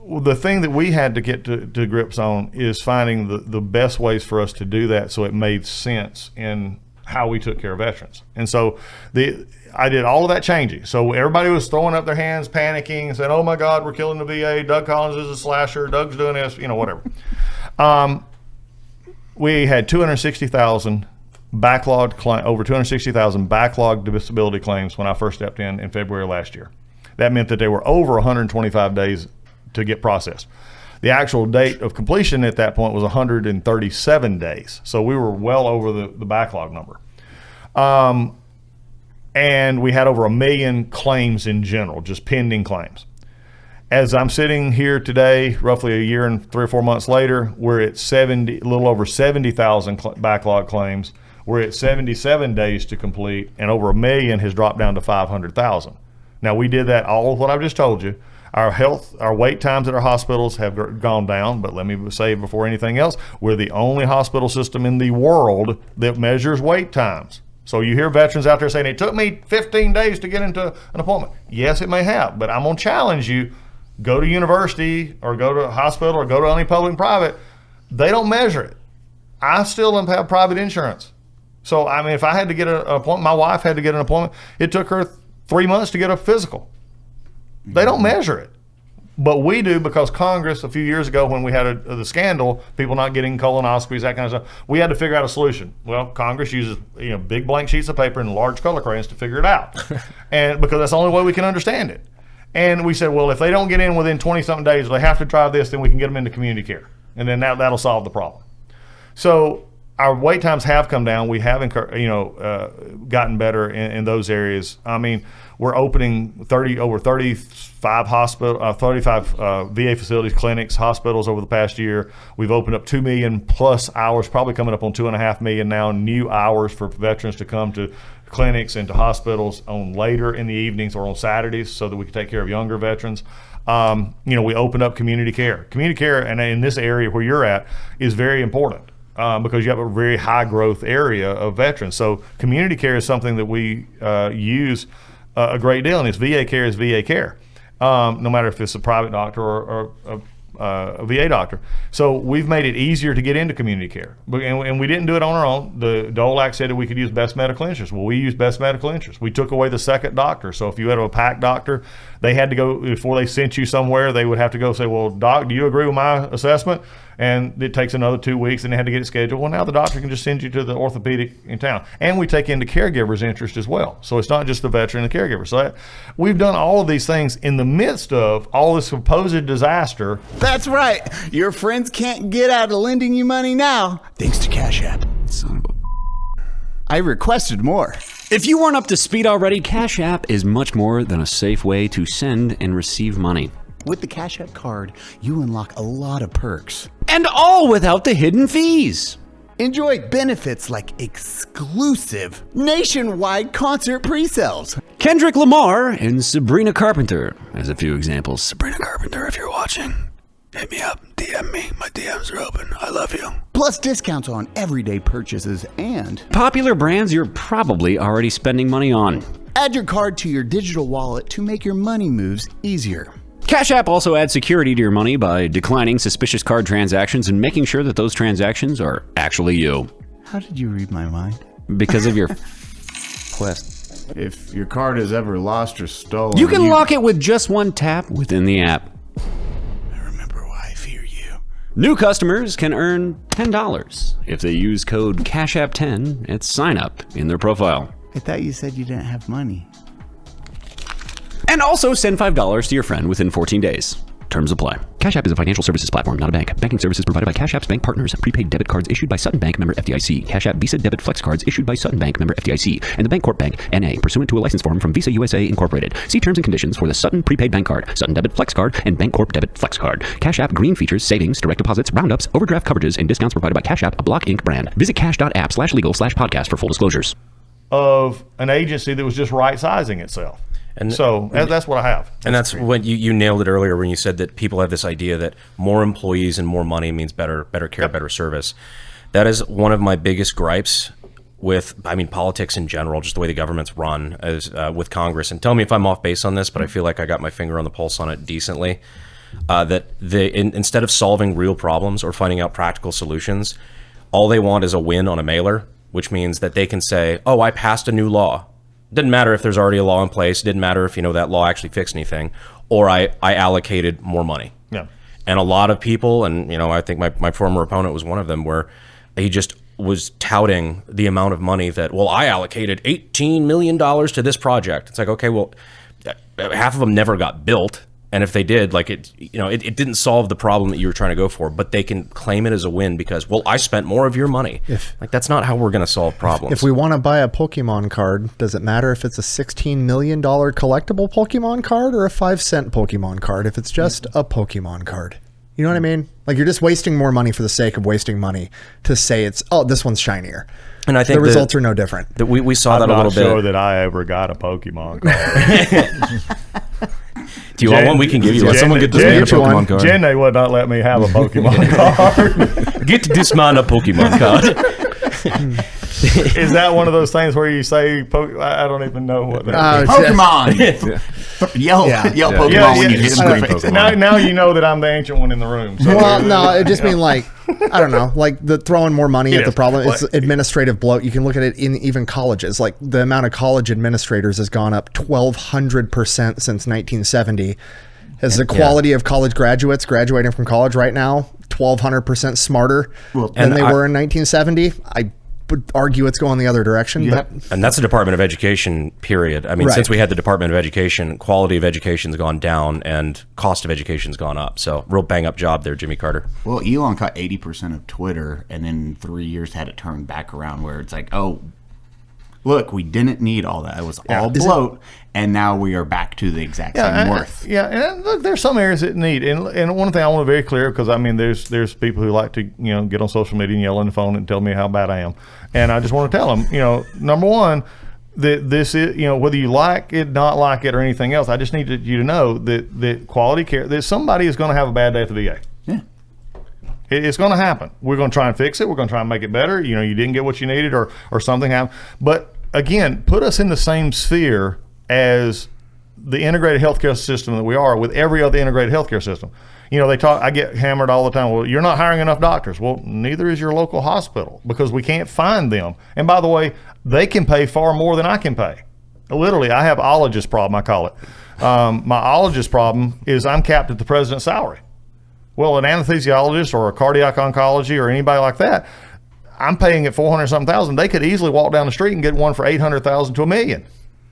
the thing that we had to get to grips on is finding the best ways for us to do that so it made sense in how we took care of veterans. And so I did all of that changing. So everybody was throwing up their hands, panicking, and saying, oh my God, we're killing the VA. Doug Collins is a slasher. Doug's doing this, whatever. We had 260,000 over 260,000 backlogged disability claims when I first stepped in February last year. That meant that they were over 125 days to get processed. The actual date of completion at that point was 137 days. So we were well over the backlog number. And we had over 1 million claims in general, just pending claims. As I'm sitting here today, roughly a year and 3 or 4 months later, we're at a little over 70,000 backlog claims. We're at 77 days to complete, and over 1 million has dropped down to 500,000. Now, we did that all of what I've just told you. Our wait times at our hospitals have gone down, but let me say before anything else, we're the only hospital system in the world that measures wait times. So you hear veterans out there saying, it took me 15 days to get into an appointment. Yes, it may have, but I'm going to challenge you. Go to university or go to a hospital or go to any public and private. They don't measure it. I still have private insurance. So, I mean, if I had to get an appointment, my wife had to get an appointment, it took her 3 months to get a physical. They don't measure it. But we do, because Congress, a few years ago when we had the scandal, people not getting colonoscopies, that kind of stuff, we had to figure out a solution. Well, Congress uses big blank sheets of paper and large color crayons to figure it out. And because that's the only way we can understand it. And we said, well, if they don't get in within 20-something days, they have to try this, then we can get them into community care. And then that'll solve the problem. So our wait times have come down. We have gotten better in those areas. I mean, we're opening 35 VA facilities, clinics, hospitals over the past year. We've opened up 2 million plus hours, probably coming up on 2.5 million now, new hours for veterans to come to clinics and to hospitals on later in the evenings or on Saturdays so that we can take care of younger veterans. We opened up community care. Community care, and in this area where you're at, is very important. Because you have a very high growth area of veterans. So community care is something that we use a great deal, and it's VA care is VA care, no matter if it's a private doctor or a VA doctor. So we've made it easier to get into community care. And we didn't do it on our own. The Dole Act said that we could use best medical interest. Well, we use best medical interest. We took away the second doctor. So if you had a PAC doctor, they had to go, before they sent you somewhere, they would have to go say, well, doc, do you agree with my assessment? And it takes another 2 weeks, and they had to get it scheduled. Well, now the doctor can just send you to the orthopedic in town. And we take into caregivers' interest as well. So it's not just the veteran and the caregiver. So we've done all of these things in the midst of all this supposed disaster. That's right. Your friends can't get out of lending you money now, thanks to Cash App. Son of a... I requested more. If you weren't up to speed already, Cash App is much more than a safe way to send and receive money. With the Cash App card, you unlock a lot of perks. And all without the hidden fees. Enjoy benefits like exclusive nationwide concert pre-sales. Kendrick Lamar and Sabrina Carpenter as a few examples. Sabrina Carpenter, if you're watching, hit me up, DM me. My DMs are open. I love you. Plus discounts on everyday purchases and popular brands you're probably already spending money on. Add your card to your digital wallet to make your money moves easier. Cash App also adds security to your money by declining suspicious card transactions and making sure that those transactions are actually you. How did you read my mind? Because of your quest. If your card is ever lost or stolen, you can lock it with just one tap within the app. I remember why I fear you. New customers can earn $10 if they use code CashApp10 at sign up in their profile. I thought you said you didn't have money. And also send $5 to your friend within 14 days. Terms apply. Cash App is a financial services platform, not a bank. Banking services provided by Cash App's bank partners. Prepaid debit cards issued by Sutton Bank, member FDIC. Cash App Visa Debit Flex cards issued by Sutton Bank, member FDIC. And the Bancorp Bank, N.A., pursuant to a license form from Visa USA Incorporated. See terms and conditions for the Sutton Prepaid Bank Card, Sutton Debit Flex Card, and Bancorp Debit Flex Card. Cash App green features, savings, direct deposits, roundups, overdraft coverages, and discounts provided by Cash App, a Block Inc. brand. Visit cash.app/legal/podcast for full disclosures. Of an agency that was just right-sizing itself. And so that's what I have. And that's when you nailed it earlier when you said that people have this idea that more employees and more money means better care, better service. That is one of my biggest gripes with, politics in general, just the way the government's run as with Congress. And tell me if I'm off base on this, but I feel like I got my finger on the pulse on it decently. That instead of solving real problems or finding out practical solutions, all they want is a win on a mailer, which means that they can say, oh, I passed a new law. Didn't matter if there's already a law in place. Didn't matter if that law actually fixed anything, or I allocated more money. Yeah. And a lot of people, and I think my former opponent was one of them, where he just was touting the amount of money that, well, I allocated $18 million to this project. It's like, okay, well, half of them never got built. And if they did, it didn't solve the problem that you were trying to go for, but they can claim it as a win because, well, I spent more of your money. That's not how we're going to solve problems. If we want to buy a Pokemon card, does it matter if it's a $16 million collectible Pokemon card or a 5-cent Pokemon card if it's just a Pokemon card? You know what I mean? Like, you're just wasting more money for the sake of wasting money to say this one's shinier. And I think the results are no different. That we saw that a little bit. I'm not sure that I ever got a Pokemon card. Do you want one? We can give you one. Someone get this man a Pokemon card. Jenny would not let me have a Pokemon card. Get this man a Pokemon card. Is that one of those things where you say, I don't even know what that is. Pokemon! Yell Pokemon when you hit him. Pokemon. Now you know that I'm the ancient one in the room. So Well, no, it just mean like, I don't know, like the throwing more money at the problem. It's administrative bloat. You can look at it in even colleges. Like the amount of college administrators has gone up 1,200% since 1970. Has the quality of college graduates graduating from college right now 1,200% smarter than they were in 1970? I would argue it's going the other direction. But And that's the Department of Education, period. I mean, since we had the Department of Education, quality of education's gone down and cost of education's gone up. So real bang-up job there, Jimmy Carter. Well, Elon caught 80% of Twitter, and then in 3 years had it turned back around where it's like, oh, look, we didn't need all that. It was all bloat, and now we are back to the exact same worth. And look, there's some areas that need, and one thing I want to be very clear, because I mean, there's people who like to get on social media and yell on the phone and tell me how bad I am, and I just want to tell them, number one, that this is, whether you like it, not like it, or anything else, I just need you to know that quality care, that somebody is going to have a bad day at the VA. Yeah. It's going to happen. We're going to try and fix it. We're going to try and make it better. You didn't get what you needed, or something happened. But again, put us in the same sphere as the integrated healthcare system that we are with every other integrated healthcare system. They talk. I get hammered all the time. Well, you're not hiring enough doctors. Well, neither is your local hospital, because we can't find them. And by the way, they can pay far more than I can pay. Literally, I have ologist problem, I call it. My ologist problem is I'm capped at the president's salary. Well, an anesthesiologist or a cardiac oncology or anybody like that, I'm paying at $400,000. They could easily walk down the street and get one for $800,000 to $1 million.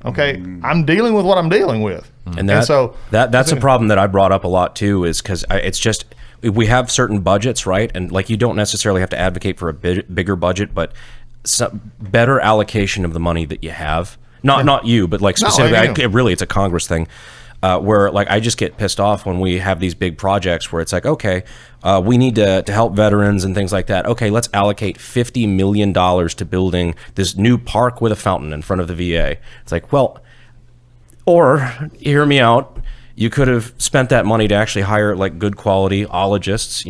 Okay, I'm dealing with what I'm dealing with, and so that's a problem that I brought up a lot too. Is because it's just we have certain budgets, right? And like you don't necessarily have to advocate for a bigger budget, but some better allocation of the money that you have. Not you, but like specifically, really, it's a Congress thing. Where like I just get pissed off when we have these big projects where it's like, okay, we need to help veterans and things like that. Okay, let's allocate $50 million to building this new park with a fountain in front of the VA. It's like, well, or hear me out. You could have spent that money to actually hire like good quality ologists,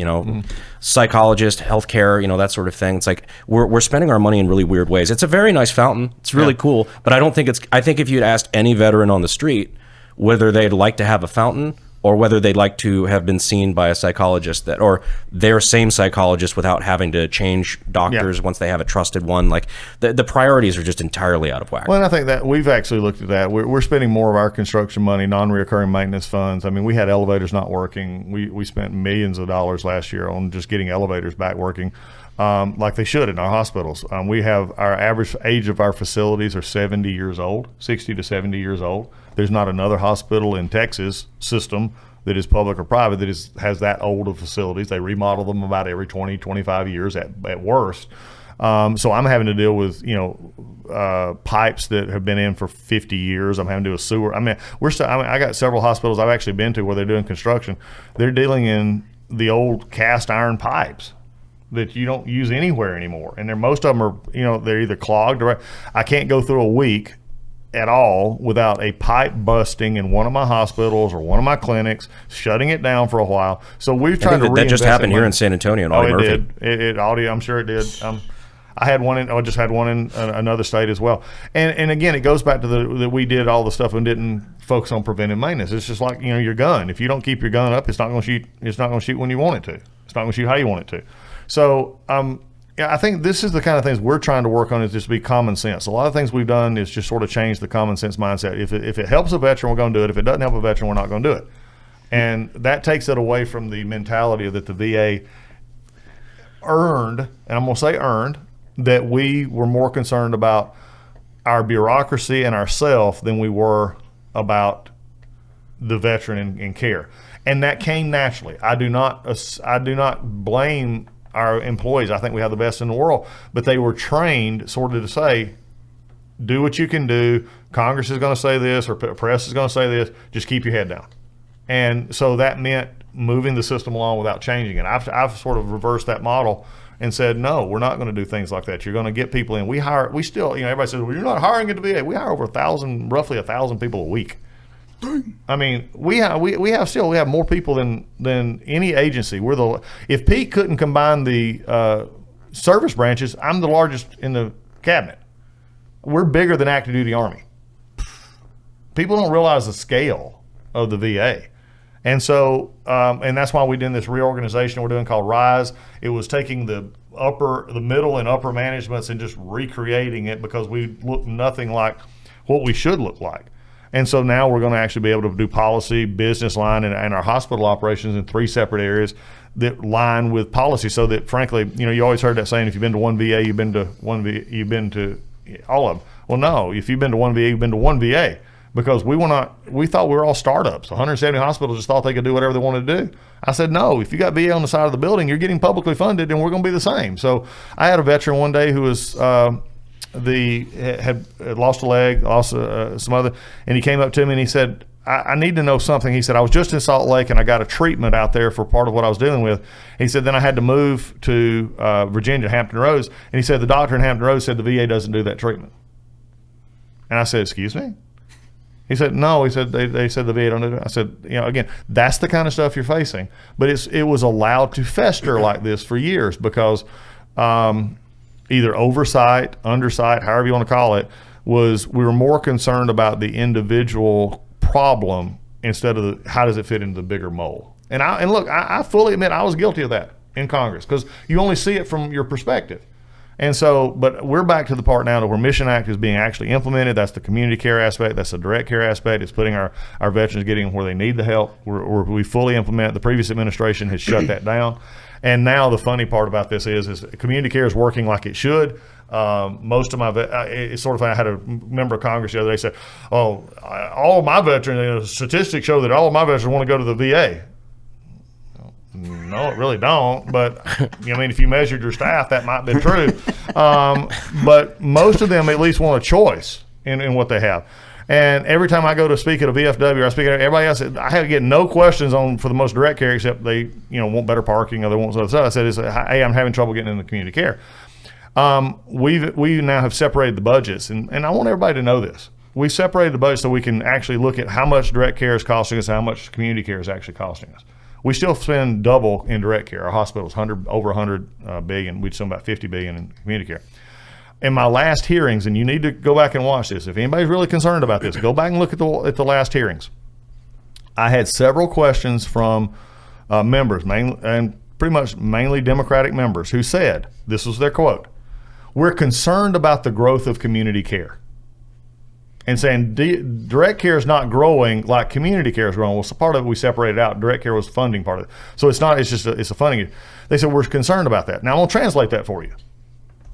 psychologists, healthcare, that sort of thing. It's like we're spending our money in really weird ways. It's a very nice fountain. It's really cool, but I think if you'd asked any veteran on the street whether they'd like to have a fountain or whether they'd like to have been seen by a psychologist or their same psychologist without having to change doctors once they have a trusted one. Like the priorities are just entirely out of whack. Well, and I think that we've actually looked at that. We're spending more of our construction money, non-reoccurring maintenance funds. I mean, we had elevators not working. We spent millions of dollars last year on just getting elevators back working. Like they should in our hospitals. We have our average age of our facilities are 70 years old, 60 to 70 years old. There's not another hospital in Texas system that is public or private that has that old of facilities. They remodel them about every 20, 25 years at worst. So I'm having to deal with, pipes that have been in for 50 years. I'm having to do a sewer. I mean, I got several hospitals I've actually been to where they're doing construction. They're dealing in the old cast iron pipes that you don't use anywhere anymore. And most of them are, they're either clogged or I can't go through a week at all without a pipe busting in one of my hospitals or one of my clinics, shutting it down for a while. So we've tried to that just happened here in San Antonio. I'm sure it did. I just had one in another state as well. And again, it goes back to that we did all the stuff and didn't focus on preventive maintenance. It's just like, your gun. If you don't keep your gun up, it's not going to shoot. It's not going to shoot when you want it to. It's not going to shoot how you want it to. So, I think this is the kind of things we're trying to work on, is just be common sense. A lot of things we've done is just sort of change the common sense mindset. If it helps a veteran, we're going to do it. If it doesn't help a veteran, we're not going to do it. And that takes it away from the mentality that the VA earned, and I'm going to say earned, that we were more concerned about our bureaucracy and ourself than we were about the veteran in care. And that came naturally. I do not blame our employees. I think we have the best in the world, but they were trained sort of to say, do what you can do. Congress is going to say this, or press is going to say this. Just keep your head down. And so that meant moving the system along without changing it. I've sort of reversed that model and said, no, we're not going to do things like that. You're going to get people in. We still, everybody says, well, you're not hiring at the VA. We hire over roughly 1,000 people a week. I mean, we have more people than any agency. If Pete couldn't combine the service branches, I'm the largest in the cabinet. We're bigger than active duty Army. People don't realize the scale of the VA. And so, and that's why we did this reorganization we're doing called RISE. It was taking the middle and upper managements and just recreating it, because we look nothing like what we should look like. And so now we're going to actually be able to do policy, business line, and our hospital operations in 3 separate areas that line with policy, so that, frankly, you always heard that saying, if you've been to one VA, you've been to all of them. Well, no, if you've been to one VA, you've been to one VA, because we thought we were all startups. 170 hospitals just thought they could do whatever they wanted to do. I said, no, if you got VA on the side of the building, you're getting publicly funded, and we're going to be the same. So I had a veteran one day who was had lost a leg, lost some other, and he came up to me and he said, I need to know something. He said, I was just in Salt Lake and I got a treatment out there for part of what I was dealing with. He said, then I had to move to Virginia, Hampton Roads. And he said, the doctor in Hampton Roads said the VA doesn't do that treatment. And I said, excuse me? He said, no. He said, they said the VA don't do it. I said, again, that's the kind of stuff you're facing. But it was allowed to fester like this for years, because either oversight, undersight, however you want to call it, we were more concerned about the individual problem instead of how does it fit into the bigger mole. And look, I fully admit I was guilty of that in Congress, because you only see it from your perspective. And so, but we're back to the part now where Mission Act is being actually implemented. That's the community care aspect. That's the direct care aspect. It's putting our veterans getting where they need the help. We fully implement. The previous administration has shut that down. And now the funny part about this is community care is working like it should. Most of it's sort of funny. I had a member of Congress the other day say, all of my veterans, statistics show that all of my veterans want to go to the VA. No, it really don't. But if you measured your staff, that might be true. But most of them at least want a choice in what they have. And every time I go to speak at a VFW, or I speak at everybody else, I have to get no questions for the most direct care, except they want better parking or they want some other stuff. I said, hey, I'm having trouble getting into community care. We now have separated the budgets, and I want everybody to know this. We separated the budget so we can actually look at how much direct care is costing us and how much community care is actually costing us. We still spend double in direct care. Our hospital's over 100 billion. We spend about 50 billion in community care. In my last hearings, and you need to go back and watch this. If anybody's really concerned about this, go back and look at the last hearings. I had several questions from members, mainly Democratic members, who said, this was their quote, "We're concerned about the growth of community care." And saying direct care is not growing like community care is growing. Well, so part of it we separated out. Direct care was funding part of it. So it's not, it's a funding. They said, we're concerned about that. Now I'm going to translate that for you.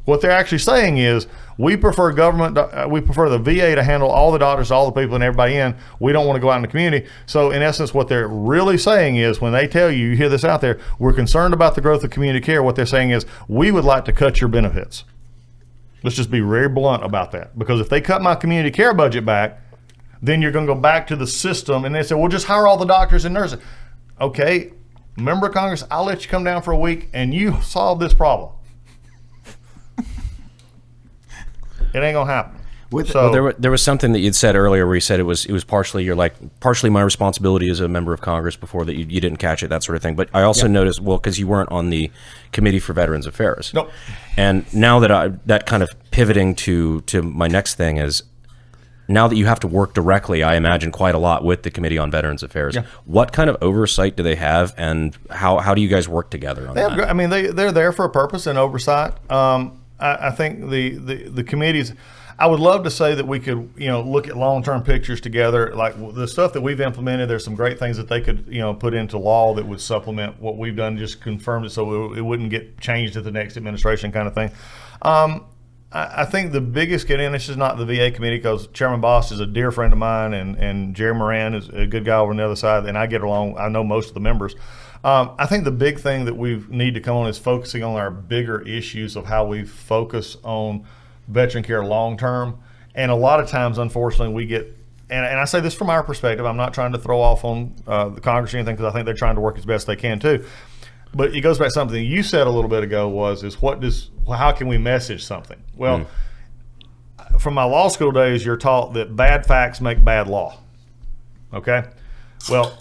What they're actually saying is, we prefer the VA to handle all the doctors, all the people, and everybody in. We don't want to go out in the community. So in essence, what they're really saying is, when they tell you hear this out there, we're concerned about the growth of community care, what they're saying is, we would like to cut your benefits. Let's just be very blunt about that. Because if they cut my community care budget back, then you're going to go back to the system, and they say, well, just hire all the doctors and nurses. Okay, member of Congress, I'll let you come down for a week and you solve this problem. It ain't gonna happen. There was something that you'd said earlier where you said it was partially partially my responsibility as a member of Congress before that you didn't catch it, that sort of thing. But I also noticed, because you weren't on the Committee for Veterans Affairs. Nope. And now that kind of pivoting to my next thing is, now that you have to work directly, I imagine, quite a lot with the Committee on Veterans Affairs. Yeah. What kind of oversight do they have, and how do you guys work together on that? I mean, they're there for a purpose and oversight. I think the committees, I would love to say that we could, look at long-term pictures together. Like the stuff that we've implemented, there's some great things that they could, put into law that would supplement what we've done, just confirmed it so it wouldn't get changed at the next administration kind of thing. I think the biggest get in, this is not the VA committee, because Chairman Boss is a dear friend of mine, and Jerry Moran is a good guy over on the other side, and I get along, I know most of the members. I think the big thing that we need to come on is focusing on our bigger issues of how we focus on veteran care long term. And a lot of times, unfortunately, we get, and I say this from our perspective, I'm not trying to throw off on the Congress or anything, because I think they're trying to work as best they can too. But it goes back to something you said a little bit ago how can we message something? Well, from my law school days, you're taught that bad facts make bad law. Okay? Well,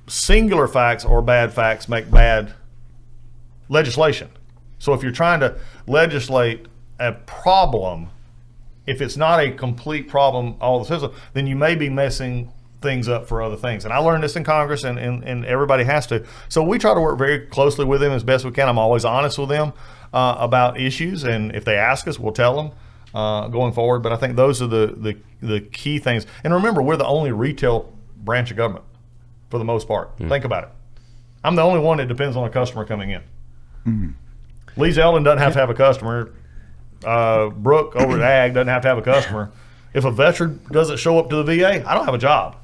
singular facts or bad facts make bad legislation. So if you're trying to legislate a problem, if it's not a complete problem all the system, then you may be messing things up for other things. And I learned this in Congress, and everybody has to. So we try to work very closely with them as best we can. I'm always honest with them about issues, and if they ask us, we'll tell them going forward. But I think those are the key things. And remember, we're the only retail branch of government for the most part. Think about it. I'm the only one that depends on a customer coming in. Lee Zeldin doesn't have to have a customer. Brooke over at Ag doesn't have to have a customer. If a veteran doesn't show up to the VA, I don't have a job.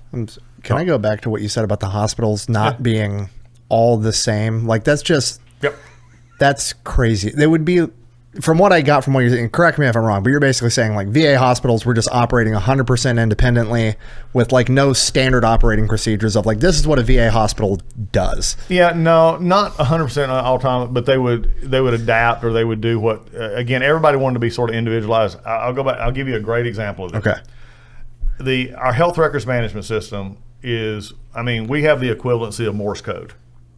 Can I go back to what you said about the hospitals not being all the same? Like, that's just, that's crazy. They would be, from what I got from what you're saying, correct me if I'm wrong, but you're basically saying like VA hospitals were just operating 100% independently with like no standard operating procedures of like, this is what a VA hospital does. Yeah, no, not 100% all the time, but they would adapt, or they would do what, again, everybody wanted to be sort of individualized. I'll go back, I'll give you a great example of this. Okay. Our health records management system is, I mean, we have the equivalency of Morse code.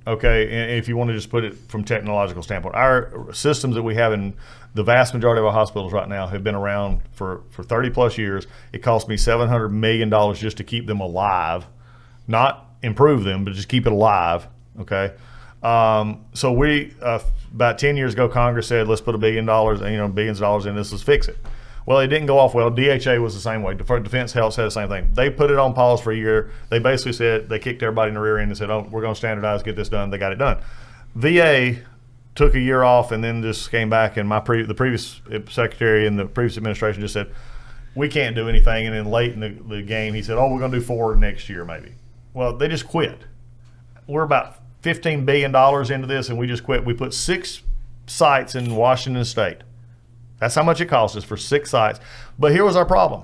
Okay, and if you want to just put it from technological standpoint, our systems that we have in the vast majority of our hospitals right now have been around for 30 plus years. It cost me $700 million just to keep them alive, not improve them, but just keep it alive. Okay, so we about 10 years ago, Congress said, let's put $1 billion, billions of dollars in this, let's fix it. Well, it didn't go off well. DHA was the same way. Defense Health said the same thing. They put it on pause for a year. They basically said, they kicked everybody in the rear end and said, oh, we're going to standardize, get this done. They got it done. VA took a year off and then just came back, and the previous secretary in the previous administration just said, we can't do anything. And then late in the game, he said, oh, we're going to do 4 next year maybe. Well, they just quit. We're about $15 billion into this, and we just quit. We put 6 sites in Washington State. That's how much it cost us for 6 sites. But here was our problem.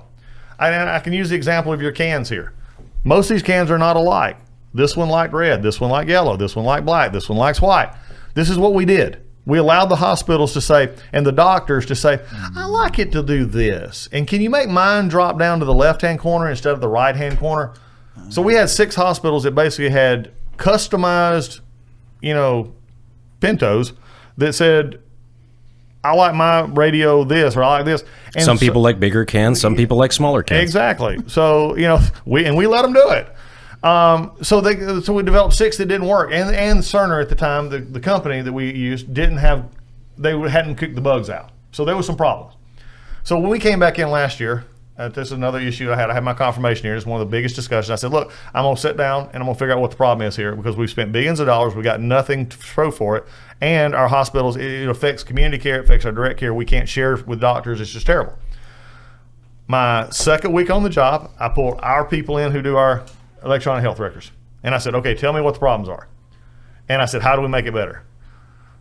I can use the example of your cans here. Most of these cans are not alike. This one liked red, this one liked yellow, this one liked black, this one likes white. This is what we did. We allowed the hospitals to say, and the doctors to say, I like it to do this. And can you make mine drop down to the left-hand corner instead of the right-hand corner? So we had 6 hospitals that basically had customized, Pintos that said, I like my radio this, or I like this. And some people like bigger cans, some people like smaller cans. Exactly. So, we let them do it. So we developed 6 that didn't work. And Cerner at the time, the company that we used, hadn't kicked the bugs out. So there was some problems. So when we came back in last year, this is another issue I had my confirmation here. It's one of the biggest discussions. I said, look, I'm going to sit down and I'm going to figure out what the problem is here, because we've spent billions of dollars. We got nothing to throw for it. And our hospitals, it affects community care, it affects our direct care. We can't share with doctors. It's just terrible. My second week on the job, I pulled our people in who do our electronic health records. And I said, okay, tell me what the problems are. And I said, how do we make it better?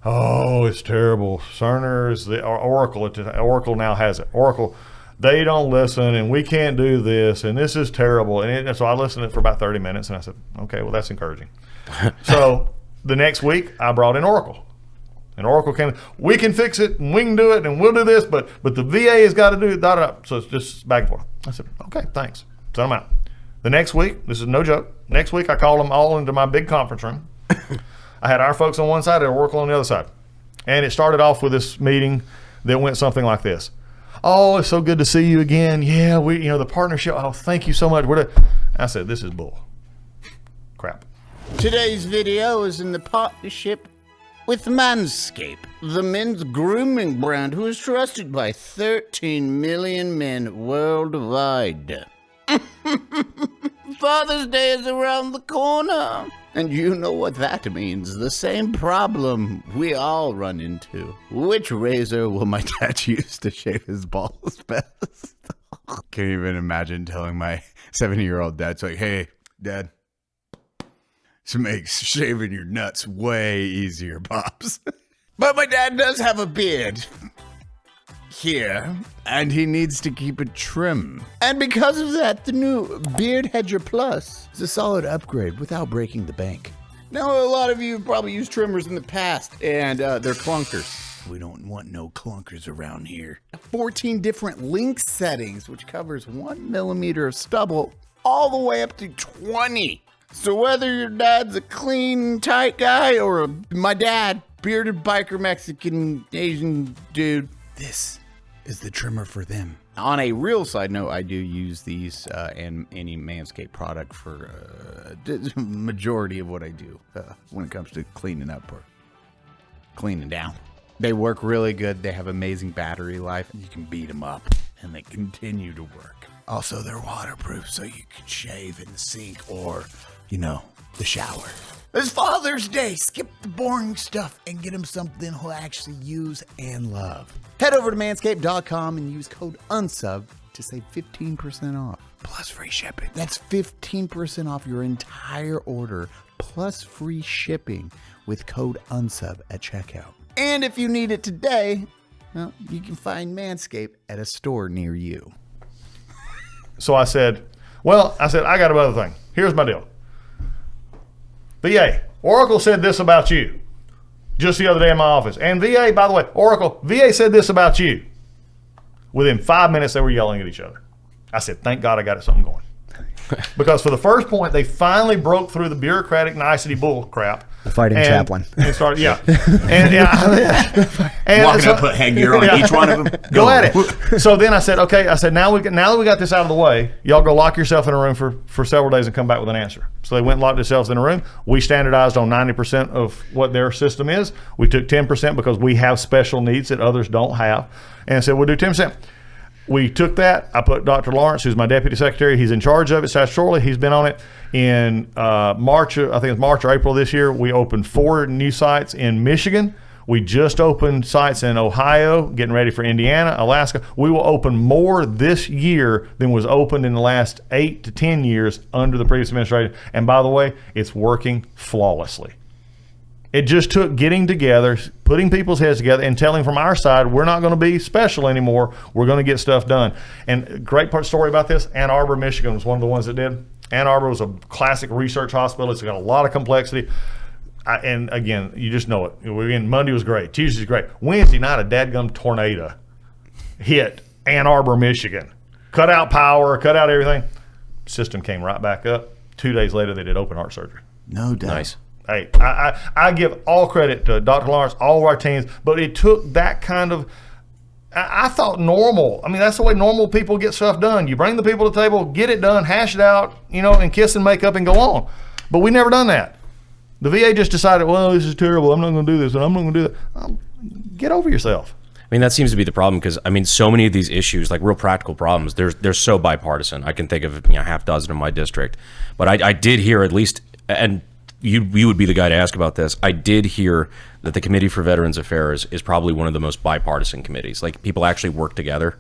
Oh, it's terrible. Cerner is Oracle now has it. Oracle, they don't listen, and we can't do this, and this is terrible. And so I listened to it for about 30 minutes, and I said, okay, well, that's encouraging. So the next week, I brought in Oracle. And Oracle came, we can fix it, and we can do it, and we'll do this, but the VA has got to do it, So it's just back and forth. I said, okay, thanks. Send them out. The next week, this is no joke, next week I called them all into my big conference room. I had our folks on one side and Oracle on the other side. And it started off with this meeting that went something like this. Oh, it's so good to see you again. Yeah, the partnership. Oh, thank you so much. I said, this is bull. Crap. Today's video is in the partnership with MANSCAPED, the men's grooming brand who is trusted by 13 million men worldwide. Father's Day is around the corner. And you know what that means. The same problem we all run into. Which razor will my dad use to shave his balls best? Can't even imagine telling my 70-year-old dad, it's like, hey, Dad, this makes shaving your nuts way easier, Pops. But my dad does have a beard. Here, and he needs to keep it trim. And because of that, the new Beard Hedger Plus is a solid upgrade without breaking the bank. Now, a lot of you have probably used trimmers in the past, and they're clunkers. We don't want no clunkers around here. 14 different length settings, which covers 1 millimeter of stubble all the way up to 20. So whether your dad's a clean, tight guy or my dad, bearded biker Mexican Asian dude, this is the trimmer for them. On a real side note, I do use these and any Manscaped product for the majority of what I do when it comes to cleaning up or cleaning down. They work really good. They have amazing battery life. You can beat them up and they continue to work. Also, they're waterproof, so you can shave in the sink or, the shower. It's Father's Day. Skip the boring stuff and get him something he'll actually use and love. Head over to manscaped.com and use code UNSUB to save 15% off. Plus free shipping. That's 15% off your entire order, plus free shipping with code UNSUB at checkout. And if you need it today, well, you can find Manscaped at a store near you. So I said, I got another thing. Here's my deal. VA, Oracle said this about you just the other day in my office. And VA, by the way, Oracle, VA said this about you. Within 5 minutes, they were yelling at each other. I said, thank God I got something going. Because for the first point, they finally broke through the bureaucratic nicety bull crap. The fighting chaplain. And started, yeah. Walking up, put headgear on each one of them. Go at it. So then I said, okay, now that we got this out of the way, y'all go lock yourself in a room for several days and come back with an answer. So they went and locked themselves in a room. We standardized on 90% of what their system is. We took 10% because we have special needs that others don't have. And I said, we'll do 10%. We took that. I put Dr. Lawrence, who's my deputy secretary. He's in charge of it statutorily. He's been on it. In March, I think it's March or April this year, we opened 4 new sites in Michigan. We just opened sites in Ohio, getting ready for Indiana, Alaska. We will open more this year than was opened in the last 8 to 10 years under the previous administration. And by the way, it's working flawlessly. It just took getting together, putting people's heads together, and telling from our side, we're not going to be special anymore. We're going to get stuff done. And a great story about this, Ann Arbor, Michigan was one of the ones that did. Ann Arbor was a classic research hospital. It's got a lot of complexity. And again, you just know it. Monday was great. Tuesday's great. Wednesday night, a dadgum tornado hit Ann Arbor, Michigan. Cut out power, cut out everything. System came right back up. 2 days later, they did open heart surgery. No doubt. Nice. Hey, I give all credit to Dr. Lawrence, all of our teams, but it took that kind of, I thought normal. I mean, that's the way normal people get stuff done. You bring the people to the table, get it done, hash it out, and kiss and make up and go on. But we never done that. The VA just decided, well, this is terrible. I'm not going to do this, and I'm not going to do that. Get over yourself. I mean, that seems to be the problem because, so many of these issues, like real practical problems, they're so bipartisan. I can think of half dozen in my district. But I did hear at least, and you would be the guy to ask about this. I did hear that the Committee for Veterans Affairs is probably one of the most bipartisan committees. Like, people actually work together.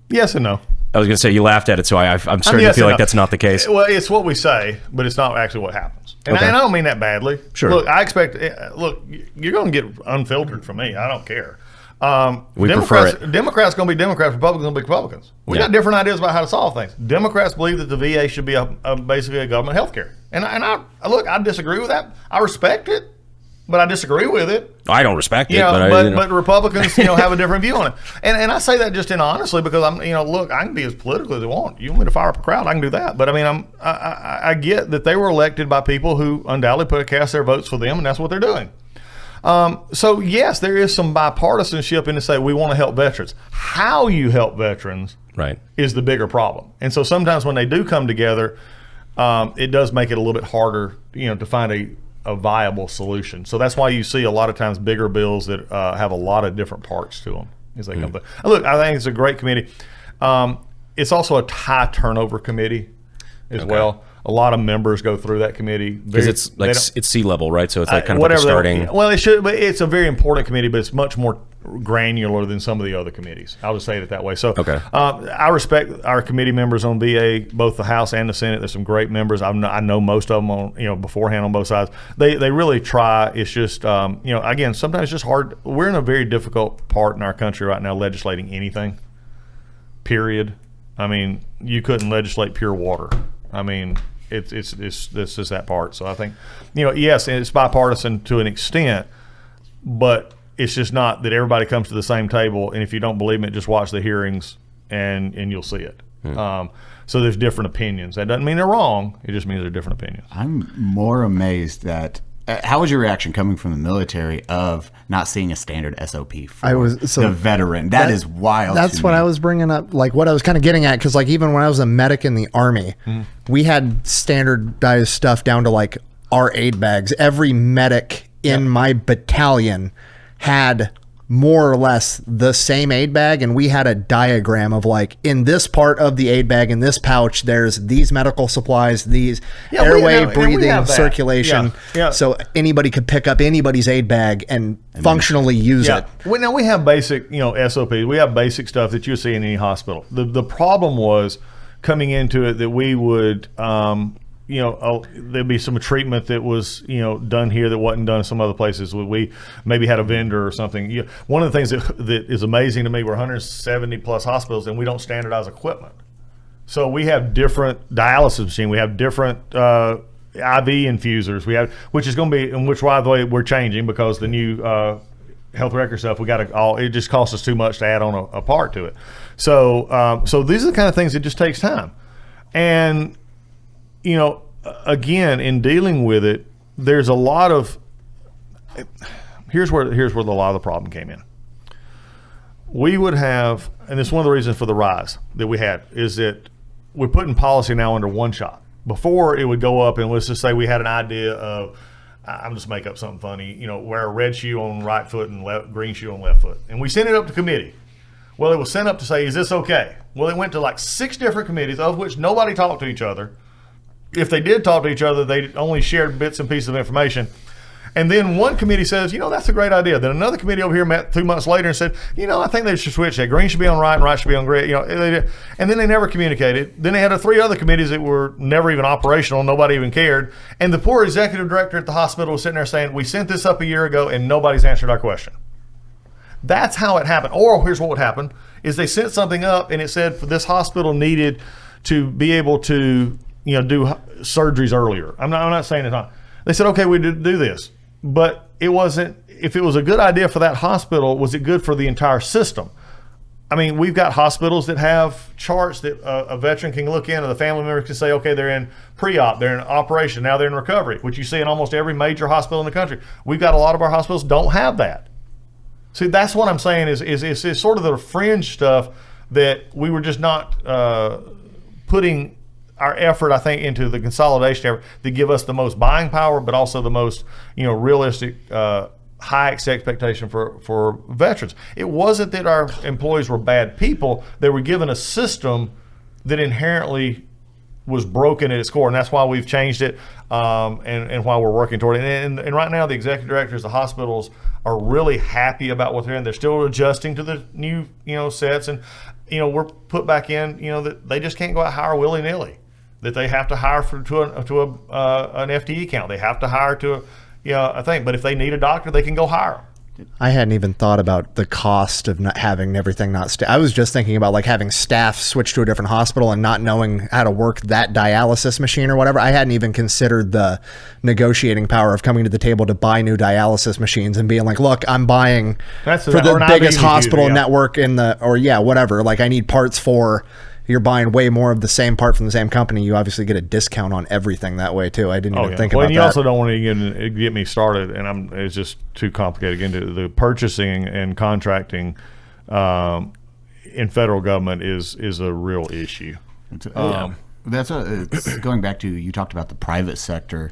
Yes and no. I was going to say, you laughed at it, so I'm starting to feel like that's not the case. Well, it's what we say, but it's not actually what happens. And, Okay. and I don't mean that badly. Sure. Look, you're going to get unfiltered from me. I don't care. We Democrats, prefer it. Democrats going to be Democrats, Republicans going to be Republicans. We got different ideas about how to solve things. Democrats believe that the VA should be basically a government health care. And I disagree with that. I respect it, but I disagree with it. I don't respect it, but Republicans, have a different view on it. And I say that just honestly because I can be as political as I want. You want me to fire up a crowd, I can do that. But I get that they were elected by people who undoubtedly cast their votes for them, and that's what they're doing. So yes, there is some bipartisanship in to say we want to help veterans. How you help veterans is the bigger problem. And so sometimes when they do come together, it does make it a little bit harder, to find a viable solution. So that's why you see a lot of times bigger bills that have a lot of different parts to them as they come through. Look, I think it's a great committee. It's also a high turnover committee as well. A lot of members go through that committee because it's C-level, right? So it's like kind of whatever like starting. Well, it should, but it's a very important committee, but it's much more granular than some of the other committees. I'll just say it that way. So, I respect our committee members on VA, both the House and the Senate. There's some great members. I know most of them on beforehand on both sides. They really try. It's just again, sometimes it's just hard. We're in a very difficult part in our country right now, legislating anything. Period. You couldn't legislate pure water. It's just that part. So I think, yes, it's bipartisan to an extent, but it's just not that everybody comes to the same table. And if you don't believe me, just watch the hearings and you'll see it. So there's different opinions. That doesn't mean they're wrong. It just means they're different opinions. I'm more amazed that. How was your reaction coming from the military of not seeing a standard SOP for the veteran? That is wild. That's what I was bringing up, like what I was kind of getting at, because like even when I was a medic in the Army, we had standardized stuff down to like our aid bags. Every medic in my battalion had more or less the same aid bag, and we had a diagram of like, in this part of the aid bag, in this pouch, there's these medical supplies, these airway, breathing, circulation. So anybody could pick up anybody's aid bag and functionally use it. Now we have basic, SOPs. We have basic stuff that you see in any hospital. The problem was coming into it that we would there'd be some treatment that was, done here that wasn't done in some other places. We maybe had a vendor or something. One of the things that is amazing to me, we're 170 plus hospitals and we don't standardize equipment. So we have different dialysis machines. We have different IV infusers. We have, which is going to be, and which, by the way, we're changing because the new health record stuff, it just costs us too much to add on a part to it. So these are the kind of things that just takes time. And again, in dealing with it, there's a lot of, here's where a lot of the problem came in. We would have, and it's one of the reasons for the rise that we had, is that we're putting policy now under one shot. Before it would go up, and let's just say we had an idea of, I'm just make up something funny, wear a red shoe on right foot and green shoe on left foot. And we sent it up to committee. Well, it was sent up to say, is this okay? Well, it went to like 6 different committees, of which nobody talked to each other. If they did talk to each other, they only shared bits and pieces of information. And then one committee says, that's a great idea. Then another committee over here met 2 months later and said, I think they should switch that. Green should be on right and right should be on gray. And then they never communicated. Then they had 3 other committees that were never even operational. Nobody even cared. And the poor executive director at the hospital was sitting there saying, we sent this up a year ago and nobody's answered our question. That's how it happened. Or here's what would happen, is they sent something up and it said this hospital needed to be able to do surgeries earlier. I'm not saying it's not. They said, okay, we did do this. But it wasn't, if it was a good idea for that hospital, was it good for the entire system? I mean, we've got hospitals that have charts that a veteran can look in and the family member can say, okay, they're in pre-op, they're in operation, now they're in recovery, which you see in almost every major hospital in the country. We've got a lot of our hospitals don't have that. See, that's what I'm saying is sort of the fringe stuff that we were just not putting our effort, I think, into the consolidation effort to give us the most buying power, but also the most, realistic, highest expectation for veterans. It wasn't that our employees were bad people. They were given a system that inherently was broken at its core, and that's why we've changed it, and why we're working toward it. And right now, the executive directors, the hospitals are really happy about what they're in. They're still adjusting to the new, sets, and we're put back in, that they just can't go out and hire willy-nilly. That they have to hire to an FTE count. They have to hire to a thing. But if they need a doctor, they can go hire them. I hadn't even thought about the cost of not having everything I was just thinking about like having staff switch to a different hospital and not knowing how to work that dialysis machine or whatever. I hadn't even considered the negotiating power of coming to the table to buy new dialysis machines and being like, look, I'm buying for the biggest hospital network in whatever. Like I need parts for. You're buying way more of the same part from the same company. You obviously get a discount on everything that way too. I didn't even think about that. Well, you also don't want to get me started, and it's just too complicated. Again, the purchasing and contracting in federal government is a real issue. It's going back to, you talked about the private sector,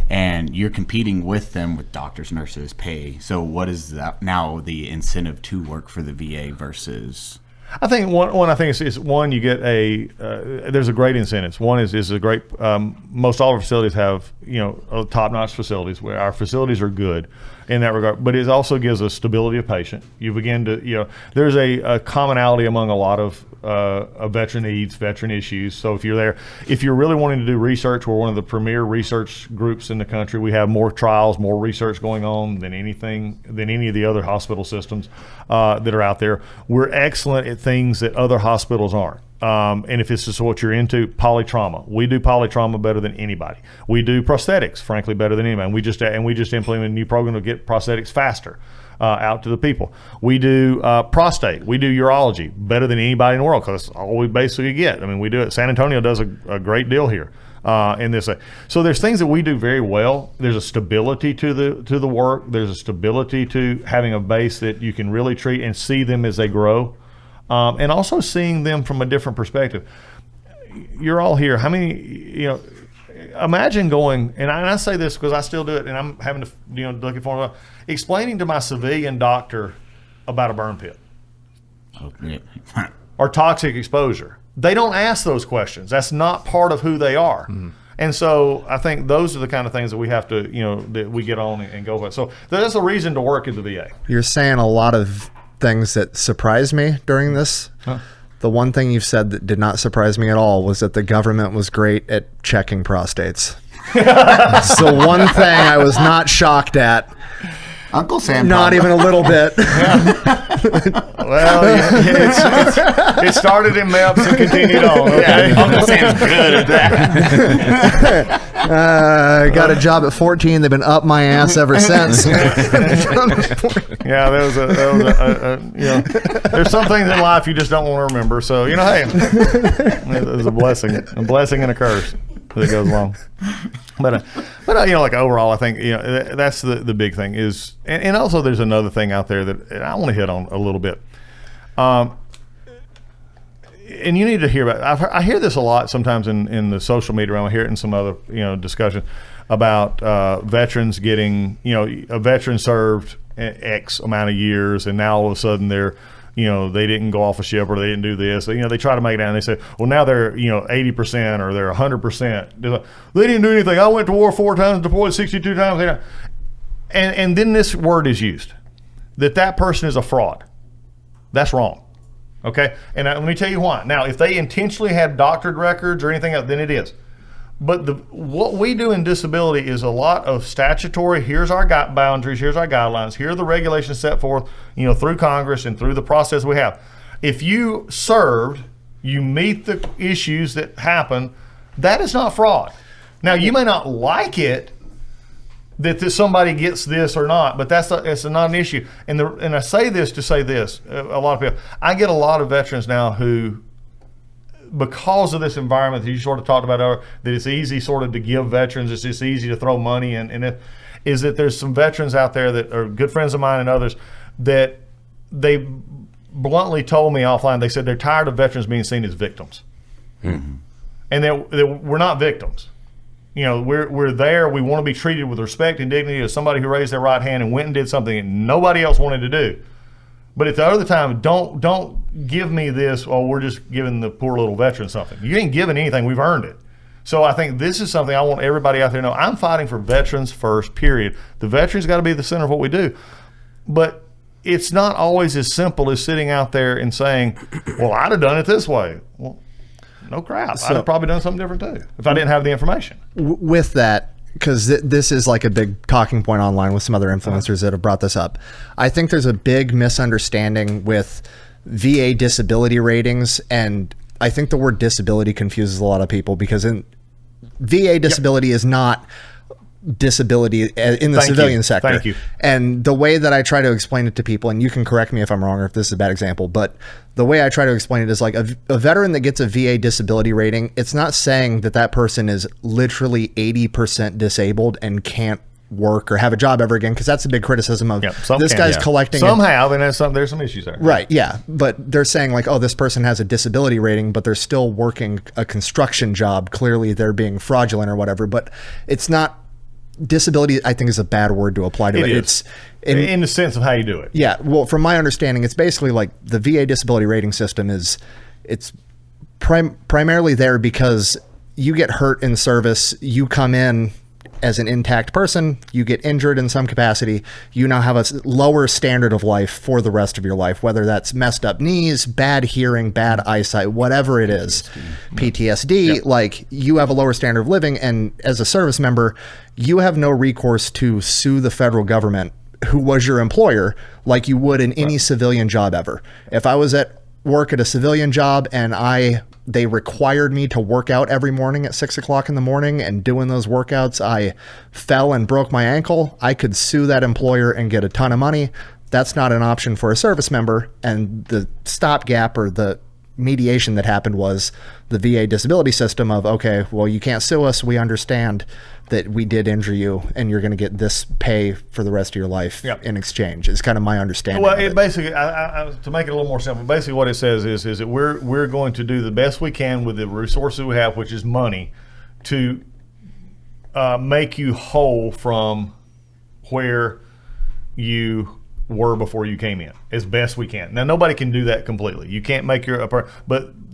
and you're competing with them with doctors, nurses, pay. So what is that now the incentive to work for the VA versus? I think one. I think is one. You get there's a great incentives. One is a great. Most all our facilities have top-notch facilities where our facilities are good in that regard. But it also gives us stability of patient. You begin to there's a commonality among a lot of veteran needs, veteran issues. So if you're really wanting to do research, we're one of the premier research groups in the country. We have more trials, more research going on than any of the other hospital systems that are out there. We're excellent at things that other hospitals aren't. And if this is what you're into, polytrauma. We do polytrauma better than anybody. We do prosthetics, frankly, better than anybody. And we just implemented a new program to get prosthetics faster. out to the people. We do prostate. We do urology better than anybody in the world because that's all we basically get. I mean, we do it. San Antonio does a great deal here in this. So there's things that we do very well. There's a stability to the work. There's a stability to having a base that you can really treat and see them as they grow, and also seeing them from a different perspective. You're all here. How many, imagine going, and I say this because I still do it, and I'm having to, looking for explaining to my civilian doctor about a burn pit or toxic exposure. They don't ask those questions. That's not part of who they are. Mm-hmm. And so I think those are the kind of things that we have to, that we get on and go with. So there's a reason to work at the VA. You're saying a lot of things that surprised me during this. Huh? The one thing you've said that did not surprise me at all was that the government was great at checking prostates. It's the one thing I was not shocked at. Uncle Sam. Not even a little bit. Well, it started in MEPS and continued on. Okay? Yeah, Uncle Sam's good at that. I got a job at 14. They've been up my ass ever since. Yeah, there's some things in life you just don't want to remember. So, hey, there's a blessing and a curse that goes along. But like overall, I think that's the big thing is, and also there's another thing out there that I want to hit on a little bit, and you need to hear about. I hear this a lot sometimes in the social media realm. I hear it in some other discussion about veterans getting a veteran served X amount of years, and now all of a sudden they're they didn't go off a ship or they didn't do this. They try to make it out and they say, well, now they're, 80% or they're 100%. They didn't do anything. I went to war 4 times, deployed 62 times. And then this word is used, that person is a fraud. That's wrong. Okay? And let me tell you why. Now, if they intentionally have doctored records or anything else, then it is. But what we do in disability is a lot of statutory, here's our boundaries, here's our guidelines, here are the regulations set forth, through Congress and through the process we have. If you served, you meet the issues that happen, that is not fraud. Now, you may not like it that somebody gets this or not, but it's not an issue. And I say this to say this, a lot of people, I get a lot of veterans now who, because of this environment that you sort of talked about earlier, that it's easy sort of to give veterans, it's just easy to throw money in, is that there's some veterans out there that are good friends of mine and others that they bluntly told me offline, they said they're tired of veterans being seen as victims. Mm-hmm. And that we're not victims. We're there, we want to be treated with respect and dignity as somebody who raised their right hand and went and did something that nobody else wanted to do. But at the other time, don't give me this, we're just giving the poor little veteran something. You ain't giving anything, we've earned it. So I think this is something I want everybody out there to know. I'm fighting for veterans first, period. The veterans got to be the center of what we do. But it's not always as simple as sitting out there and saying, well, I'd have done it this way. Well, no crap. I'd have probably done something different too if I didn't have the information. With that, because this is like a big talking point online with some other influencers that have brought this up. I think there's a big misunderstanding with VA disability ratings, and I think the word disability confuses a lot of people because VA disability is not disability in the civilian sector. Thank you. And the way that I try to explain it to people, and you can correct me if I'm wrong or if this is a bad example, but the way I try to explain it is like a veteran that gets a VA disability rating, it's not saying that person is literally 80% disabled and can't work or have a job ever again, because that's a big criticism of this guy's collecting. Some have, and there's some issues there. Right, yeah. But they're saying like, this person has a disability rating, but they're still working a construction job. Clearly they're being fraudulent or whatever, but it's not. Disability, I think, is a bad word to apply to it. It's in the sense of how you do it. Yeah. Well, from my understanding, it's basically like the VA disability rating system it's primarily there because you get hurt in service, you come in as an intact person, you get injured in some capacity, you now have a lower standard of life for the rest of your life, whether that's messed up knees, bad hearing, bad eyesight, whatever it is, PTSD, like you have a lower standard of living. And as a service member, you have no recourse to sue the federal government, who was your employer, like you would in any civilian job ever. If I was at work at a civilian job and they required me to work out every morning at 6 o'clock in the morning, and doing those workouts, I fell and broke my ankle, I could sue that employer and get a ton of money. That's not an option for a service member. And the stopgap or the mediation that happened was the VA disability system of, okay, well, you can't sue us. We understand that we did injure you and you're going to get this pay for the rest of your life in exchange. It's kind of my understanding. Well, it basically, to make it a little more simple, basically what it says is that we're going to do the best we can with the resources we have, which is money, to make you whole from where you were before you came in, as best we can. Now, nobody can do that completely. You can't make but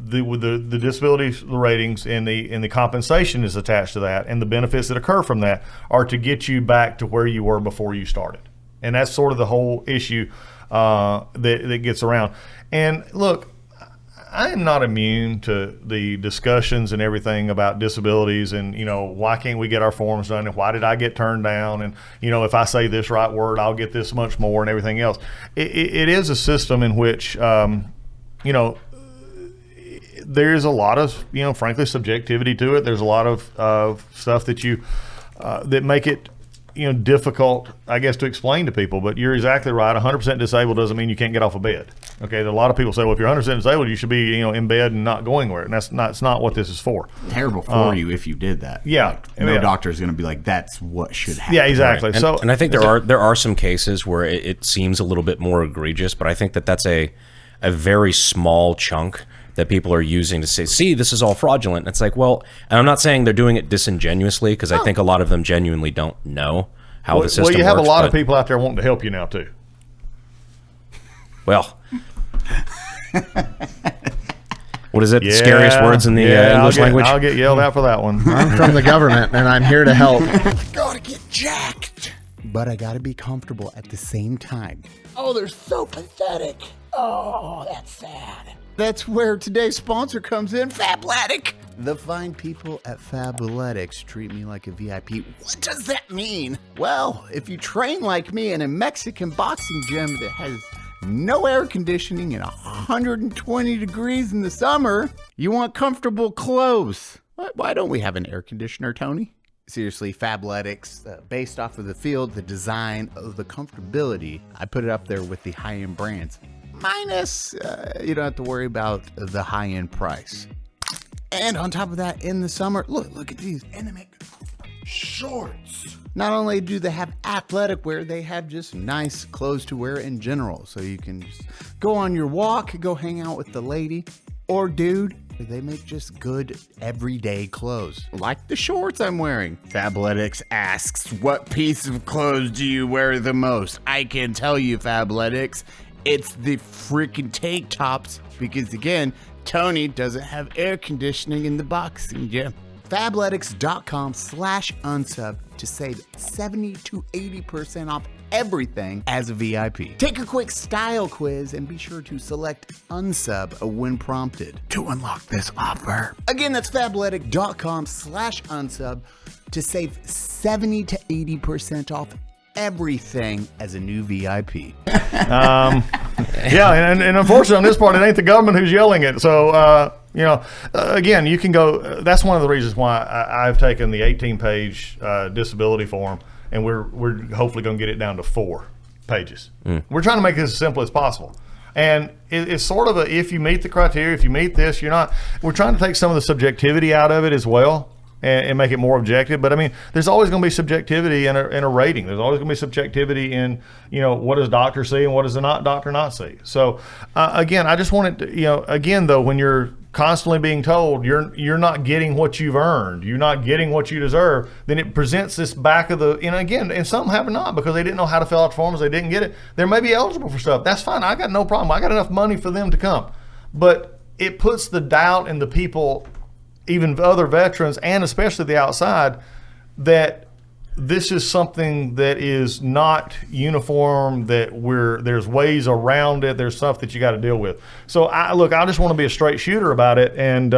the disability ratings and the compensation is attached to that, and the benefits that occur from that are to get you back to where you were before you started. And that's sort of the whole issue that gets around. And look, I am not immune to the discussions and everything about disabilities and, why can't we get our forms done and why did I get turned down? And, if I say this right word, I'll get this much more and everything else. It is a system in which, there is a lot of, frankly, subjectivity to it. There's a lot of stuff that that make it, difficult, I guess, to explain to people. But you're exactly right. 100% disabled doesn't mean you can't get off of bed. Okay, a lot of people say, well, if you're 100% disabled, you should be, in bed and not going anywhere. And that's not what this is for. Terrible for you if you did that. Yeah, no doctor is going to be like, that's what should happen. Yeah, exactly. Right. And I think there are some cases where it seems a little bit more egregious, but I think that's a very small chunk that people are using to say, see, this is all fraudulent. And it's like, well, and I'm not saying they're doing it disingenuously, because I think a lot of them genuinely don't know how the system works. Well, you have a lot of people out there wanting to help you now, too. Well, what is it? Yeah, scariest words in the English language? I'll get yelled out for that one. I'm from the government, and I'm here to help. I gotta get jacked, but I gotta be comfortable at the same time. Oh, they're so pathetic. Oh, that's sad. That's where today's sponsor comes in, Fabletic. The fine people at Fabletics treat me like a VIP. What does that mean? Well, if you train like me in a Mexican boxing gym that has no air conditioning and 120 degrees in the summer, you want comfortable clothes. Why don't we have an air conditioner, Tony? Seriously, Fabletics, based off of the field, the design, the comfortability, I put it up there with the high-end brands. Minus, you don't have to worry about the high-end price. And on top of that, in the summer, look at these intimate shorts. Not only do they have athletic wear, they have just nice clothes to wear in general. So you can just go on your walk, go hang out with the lady or dude. They make just good everyday clothes, like the shorts I'm wearing. Fabletics asks, what piece of clothes do you wear the most? I can tell you, Fabletics, it's the freaking tank tops, because again, Tony doesn't have air conditioning in the boxing gym. Fabletics.com/unsub to save 70 to 80% off everything as a VIP. Take a quick style quiz and be sure to select unsub when prompted to unlock this offer. Again, that's Fabletic.com/unsub to save 70 to 80% off everything as a new VIP. Yeah, and unfortunately on this part, it ain't the government who's yelling it. So, again, you can go. That's one of the reasons why I've taken the 18-page disability form, and we're hopefully going to get it down to 4 pages. We're trying to make this as simple as possible. And it's sort of if you meet the criteria, if you meet this, you're not. We're trying to take some of the subjectivity out of it as well. And make it more objective. But I mean, there's always going to be subjectivity in a rating. There's always going to be subjectivity in, what does doctor see and what does the doctor not see. So again, I just wanted to, again, though, when you're constantly being told you're not getting what you've earned, you're not getting what you deserve, then it presents this back of the, again, and some have not because they didn't know how to fill out the forms, they didn't get it. They may be eligible for stuff. That's fine. I got no problem. I got enough money for them to come. But it puts the doubt in the people, even other veterans and especially the outside, that this is something that is not uniform, that there's ways around it, there's stuff that you got to deal with. So I just want to be a straight shooter about it, and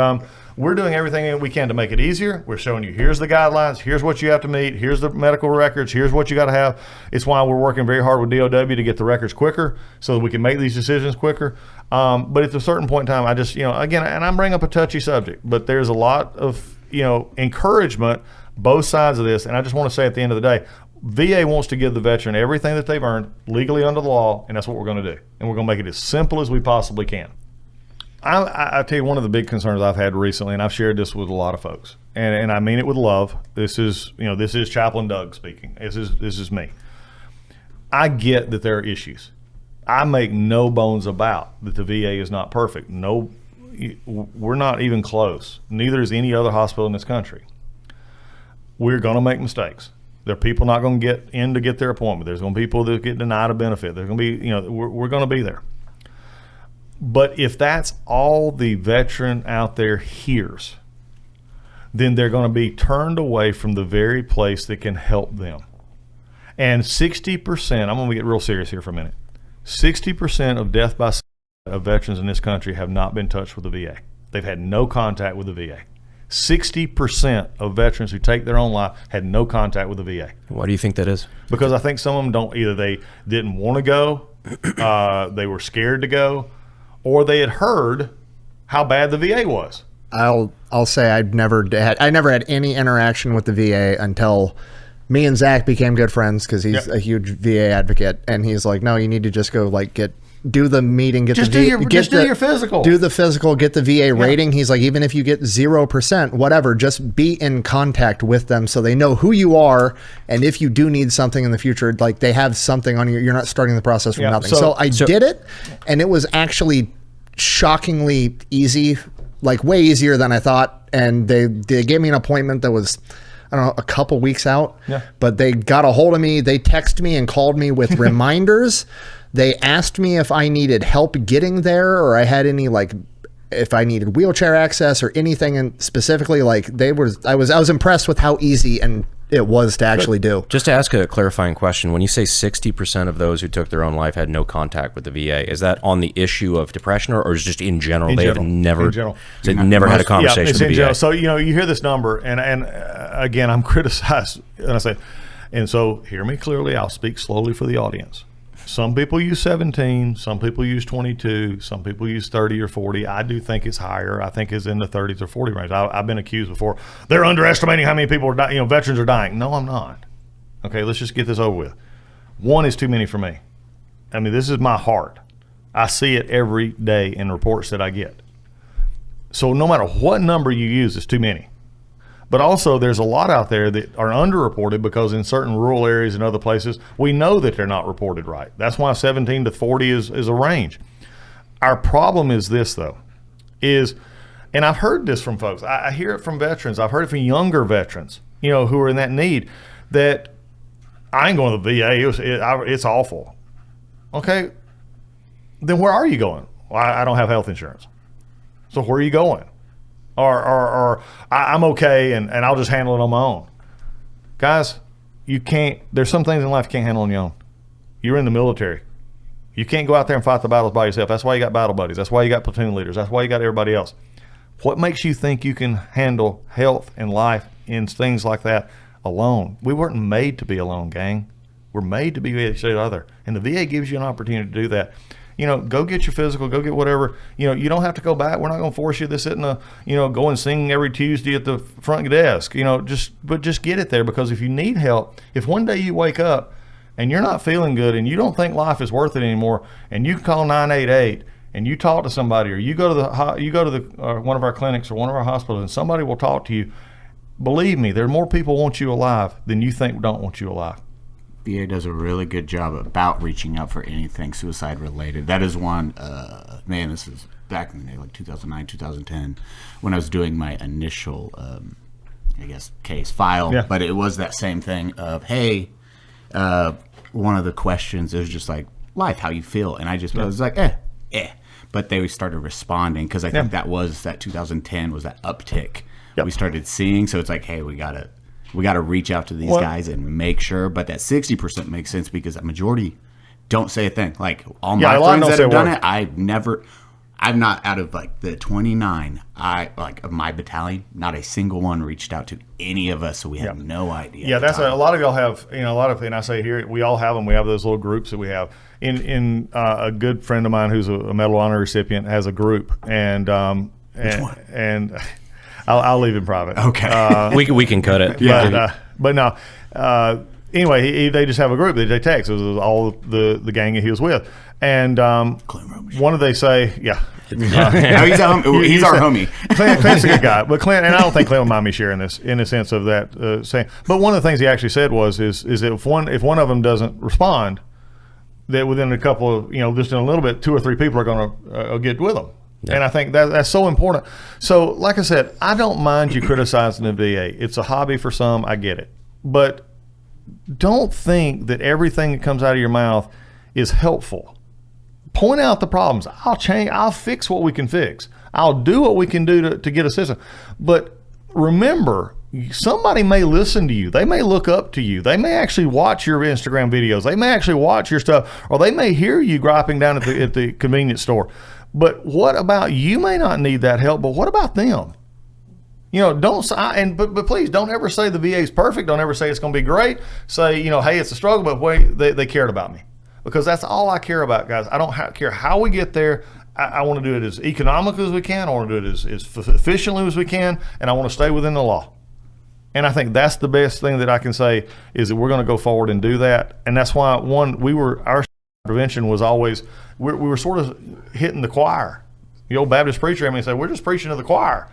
we're doing everything that we can to make it easier. We're showing you, here's the guidelines, here's what you have to meet, here's the medical records, here's what you got to have. It's why we're working very hard with DOW to get the records quicker so that we can make these decisions quicker. But at a certain point in time, I just, again, and I'm bringing up a touchy subject, but there's a lot of, encouragement, both sides of this. And I just want to say at the end of the day, VA wants to give the veteran everything that they've earned legally under the law, and that's what we're going to do. And we're going to make it as simple as we possibly can. I tell you, one of the big concerns I've had recently, and I've shared this with a lot of folks, and I mean it with love. This is Chaplain Doug speaking. This is me. I get that there are issues. I make no bones about that the VA is not perfect. No, we're not even close. Neither is any other hospital in this country. We're going to make mistakes. There are people not going to get in to get their appointment. There's going to be people that get denied a benefit. There's going to be, we're going to be there. But if that's all the veteran out there hears, then they're going to be turned away from the very place that can help them. And 60%, I'm going to get real serious here for a minute. 60% of death by suicide of veterans in this country have not been touched with the VA. They've had no contact with the VA. 60% of veterans who take their own life had no contact with the VA. Why do you think that is? Because I think some of them don't, either they didn't want to go, they were scared to go, or they had heard how bad the VA was. I'll say I never had any interaction with the VA until me and Zach became good friends, because he's a huge VA advocate, and he's like, no, you need to just go do the meeting, do your physical. Do the physical, get the VA rating. He's like, even if you get 0%, whatever, just be in contact with them so they know who you are, and if you do need something in the future, like they have something on you. You're not starting the process from nothing. So I did it, and it was actually shockingly easy, like way easier than I thought. And they gave me an appointment that was, I don't know, a couple weeks out. Yeah. But they got a hold of me. They texted me and called me with reminders. They asked me if I needed help getting there, or I had any, if I needed wheelchair access or anything, and specifically, I was impressed with how easy and it was to actually do. Just to ask a clarifying question, when you say 60% of those who took their own life had no contact with the VA, is that on the issue of depression, or is it just in general? They have never had a conversation with the VA. General. So, you hear this number, and again, I'm criticized, and I say, and so hear me clearly, I'll speak slowly for the audience. Some people use 17, some people use 22, some people use 30 or 40. I do think it's higher. I think it's in the 30s or 40 range. I've been accused before. They're underestimating how many people are dying, veterans are dying. No, I'm not. Okay, let's just get this over with. One is too many for me. I mean, this is my heart. I see it every day in reports that I get. So no matter what number you use, it's too many. But also, there's a lot out there that are underreported, because in certain rural areas and other places, we know that they're not reported right. That's why 17 to 40 is a range. Our problem is this, though, and I've heard this from folks. I hear it from veterans. I've heard it from younger veterans, who are in that need, that I ain't going to the VA. It's awful. Okay, then where are you going? Well, I don't have health insurance. So where are you going? Or I'm okay and I'll just handle it on my own. Guys, you can't. There's some things in life you can't handle on your own. You're in the military. You can't go out there and fight the battles by yourself. That's why you got battle buddies. That's why you got platoon leaders. That's why you got everybody else. What makes you think you can handle health and life and things like that alone? We weren't made to be alone, gang. We're made to be with each other. And the VA gives you an opportunity to do that. Go get your physical, go get whatever. You don't have to go back. We're not going to force you to sit in go and sing every Tuesday at the front desk. Just get it there, because if you need help, if one day you wake up and you're not feeling good and you don't think life is worth it anymore, and you call 988 and you talk to somebody, or you go to the one of our clinics or one of our hospitals, and somebody will talk to you. Believe me, there are more people want you alive than you think don't want you alive. VA does a really good job about reaching out for anything suicide related. That is one, this is back in the day, like 2009, 2010, when I was doing my initial, case file. Yeah. But it was that same thing of, hey, one of the questions is just like, life, how you feel. And I was like, But they started responding, because I think that 2010 was that uptick we started seeing. So it's like, hey, we got to reach out to these guys and make sure. But that 60% makes sense, because the majority don't say a thing. Like all my friends that have done it, I'm not, out of the 29 of my battalion, not a single one reached out to any of us, so we have no idea. Yeah, that's a lot of y'all have, a lot of, and I say here, we all have them. We have those little groups that we have. In a good friend of mine who's a Medal of Honor recipient has a group, and Which one? And I'll leave it private. Okay. We can cut it. Yeah. But no. anyway, they just have a group that they text. It was all the gang that he was with, and one of they say, yeah. No, he's our homie. Clint's a good guy, but Clint, and I don't think Clint will mind me sharing this in the sense of that saying. But one of the things he actually said is that if one of them doesn't respond, that within a couple of just in a little bit, 2 or 3 people are going to get with them. Yeah. And I think that's so important. So, like I said, I don't mind you criticizing the VA. It's a hobby for some. I get it, but don't think that everything that comes out of your mouth is helpful. Point out the problems. I'll fix what we can fix. I'll do what we can do to get assistance. But remember, somebody may listen to you. They may look up to you. They may actually watch your Instagram videos. They may actually watch your stuff, or they may hear you griping down at the convenience store. But what about you? May not need that help, but what about them? But please don't ever say the VA is perfect. Don't ever say it's going to be great. Say, hey, it's a struggle, but wait, they cared about me. Because that's all I care about, guys. I don't care how we get there. I want to do it as economically as we can. I want to do it as efficiently as we can, and I want to stay within the law. And I think that's the best thing that I can say is that we're going to go forward and do that. And that's why our prevention was always we were sort of hitting the choir. The old Baptist preacher, said we're just preaching to the choir.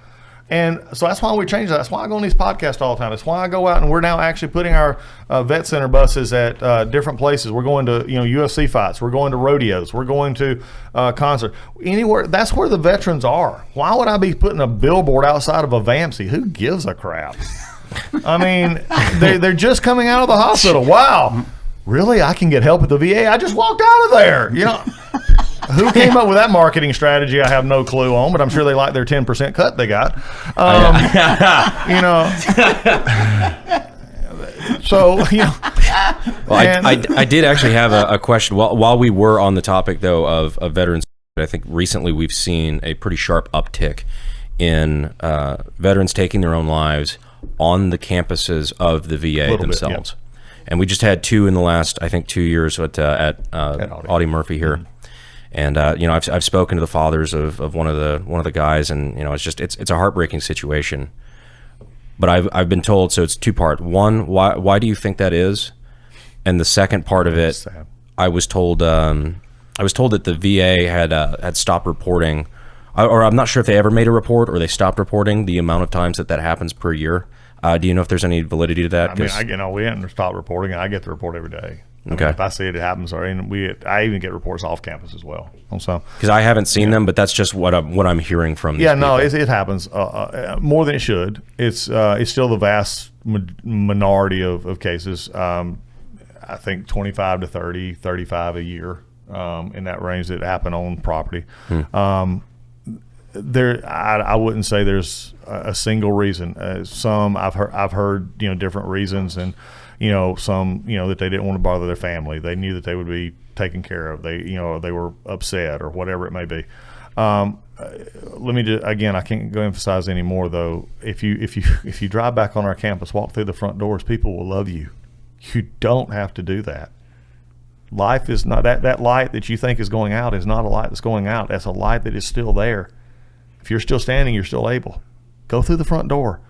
And so that's why we changed that. That's why I go on these podcasts all the time. That's why I go out, and we're now actually putting our vet center buses at different places. We're going to UFC fights. We're going to rodeos. We're going to concerts. Anywhere. That's where the veterans are. Why would I be putting a billboard outside of a VAMC? Who gives a crap? They're just coming out of the hospital. Wow. Really? I can get help at the VA? I just walked out of there. Who came up with that marketing strategy? I have no clue on, but I'm sure they like their 10% cut they got. So, Well, I did actually have a question. While we were on the topic, though, of veterans, I think recently we've seen a pretty sharp uptick in veterans taking their own lives on the campuses of the VA themselves. Bit, yeah. And we just had 2 in the last, I think, 2 years at Audie Murphy here. Mm-hmm. And I've spoken to the fathers of one of the guys, and it's a heartbreaking situation. But I've been told, so it's 2-part. One, why do you think that is? And the second part of it, I was told that the VA had stopped reporting, or I'm not sure if they ever made a report or they stopped reporting the amount of times that happens per year. Do you know if there's any validity to that? We haven't stopped reporting. I get the report every day. Okay. If I see it happens, I even get reports off campus as well. Because I haven't seen them, but that's just what I'm hearing from these people. It happens more than it should. It's still the vast minority of cases. I think 25 to 30, 35 a year in that range that happen on property. I wouldn't say there's a single reason. Some I've heard different reasons, and some that they didn't want to bother their family. They knew that they would be taken care of. They were upset or whatever it may be. Let me just, again, I can't go emphasize anymore though. If you drive back on our campus, walk through the front doors, people will love you. You don't have to do that. Life is not that light that you think is going out is not a light that's going out. That's a light that is still there. If you're still standing, you're still able. Go through the front door.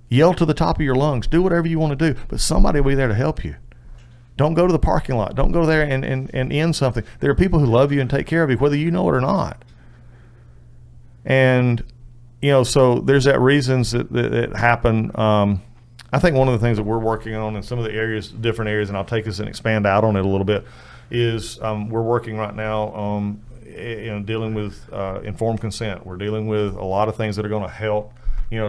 Yell to the top of your lungs. Do whatever you want to do, but somebody will be there to help you. Don't go to the parking lot. Don't go there and end something. There are people who love you and take care of you, whether you know it or not. And, so there's that reasons that happen. I think one of the things that we're working on in some of the different areas, and I'll take this and expand out on it a little bit, is we're working right now dealing with informed consent. We're dealing with a lot of things that are going to help,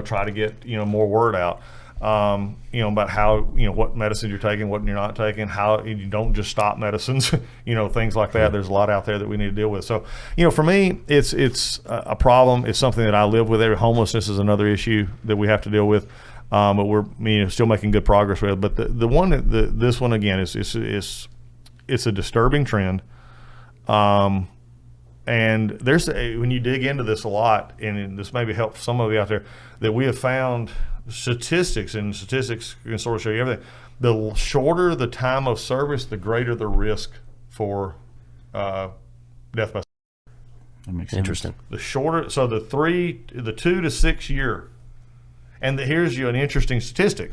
try to get, more word out, about how, what medicine you're taking, what you're not taking, how you don't just stop medicines, things like that. There's a lot out there that we need to deal with. So, for me, it's a problem. It's something that I live with. Homelessness is another issue that we have to deal with. But we're still making good progress with. But this one again is it's a disturbing trend. And there's when you dig into this a lot, and this maybe help some of you out there, that we have found statistics, and statistics can sort of show you everything. The shorter the time of service, the greater the risk for death by. That makes sense. Interesting. The shorter, so the 2 to 6 year. And here's an interesting statistic.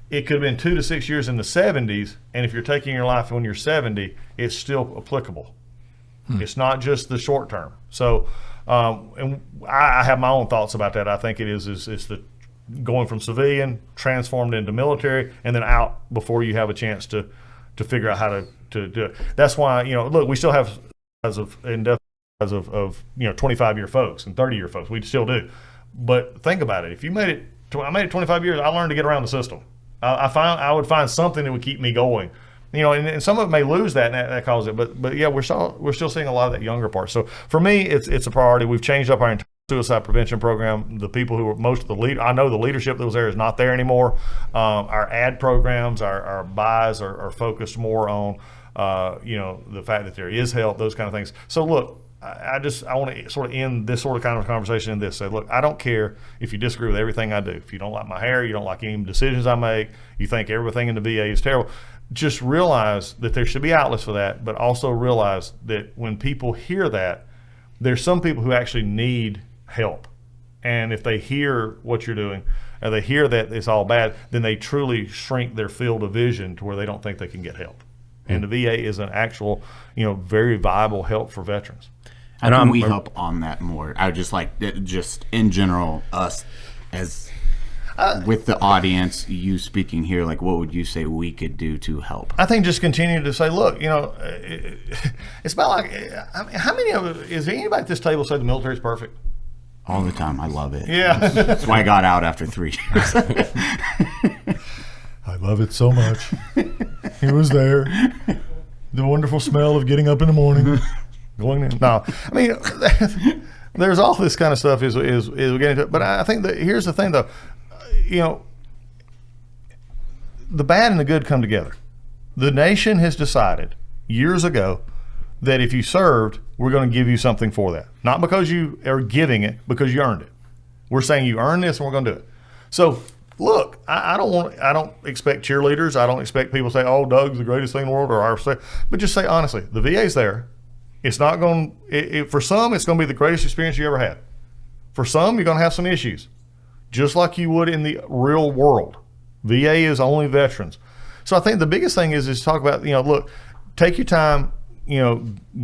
it could have been 2 to 6 years in the 70s, and if you're taking your life when you're 70, it's still applicable. It's not just the short term. So, and I have my own thoughts about that. I think it's the going from civilian, transformed into military, and then out before you have a chance to figure out how to do it. That's why, look, we still have as of 25-year folks and 30-year folks. We still do. But think about it. If you made it, I made it 25 years, I learned to get around the system. I would find something that would keep me going. And some of it may lose that, and that causes it. But yeah, we're still seeing a lot of that younger part. So for me, it's a priority. We've changed up our entire suicide prevention program. The people who were I know the leadership that was there is not there anymore. Our ad programs, our buys are focused more on the fact that there is help, those kind of things. So look, I want to sort of end this sort of kind of conversation in this. Say, look, I don't care if you disagree with everything I do. If you don't like my hair, you don't like any decisions I make, you think everything in the VA is terrible, just realize that there should be outlets for that, but also realize that when people hear that, there's some people who actually need help. And if they hear what you're doing, and they hear that it's all bad, then they truly shrink their field of vision to where they don't think they can get help. And the VA is an actual, very viable help for veterans. How can we help on that more? I would just like, just in general, us as with the audience, you speaking here, like what would you say we could do to help? I think just continue to say, look, it's about like, how many is there anybody at this table say the military is perfect? All the time. I love it. Yeah. That's why I got out after 3 years. I love it so much. He was there. The wonderful smell of getting up in the morning. Going in. No, I mean, there's all this kind of stuff is we get into it. But I think that here's the thing, though. The bad and the good come together. The nation has decided years ago that if you served, we're going to give you something for that. Not because you are giving it, because you earned it. We're saying you earned this, and we're going to do it. So look, I don't expect cheerleaders. I don't expect people to say, "Oh, Doug's the greatest thing in the world," or "our," but just say honestly, the VA's there. It's not going. For some, it's going to be the greatest experience you ever had. For some, you're going to have some issues, just like you would in the real world. VA is only veterans. So I think the biggest thing is talk about, look, take your time,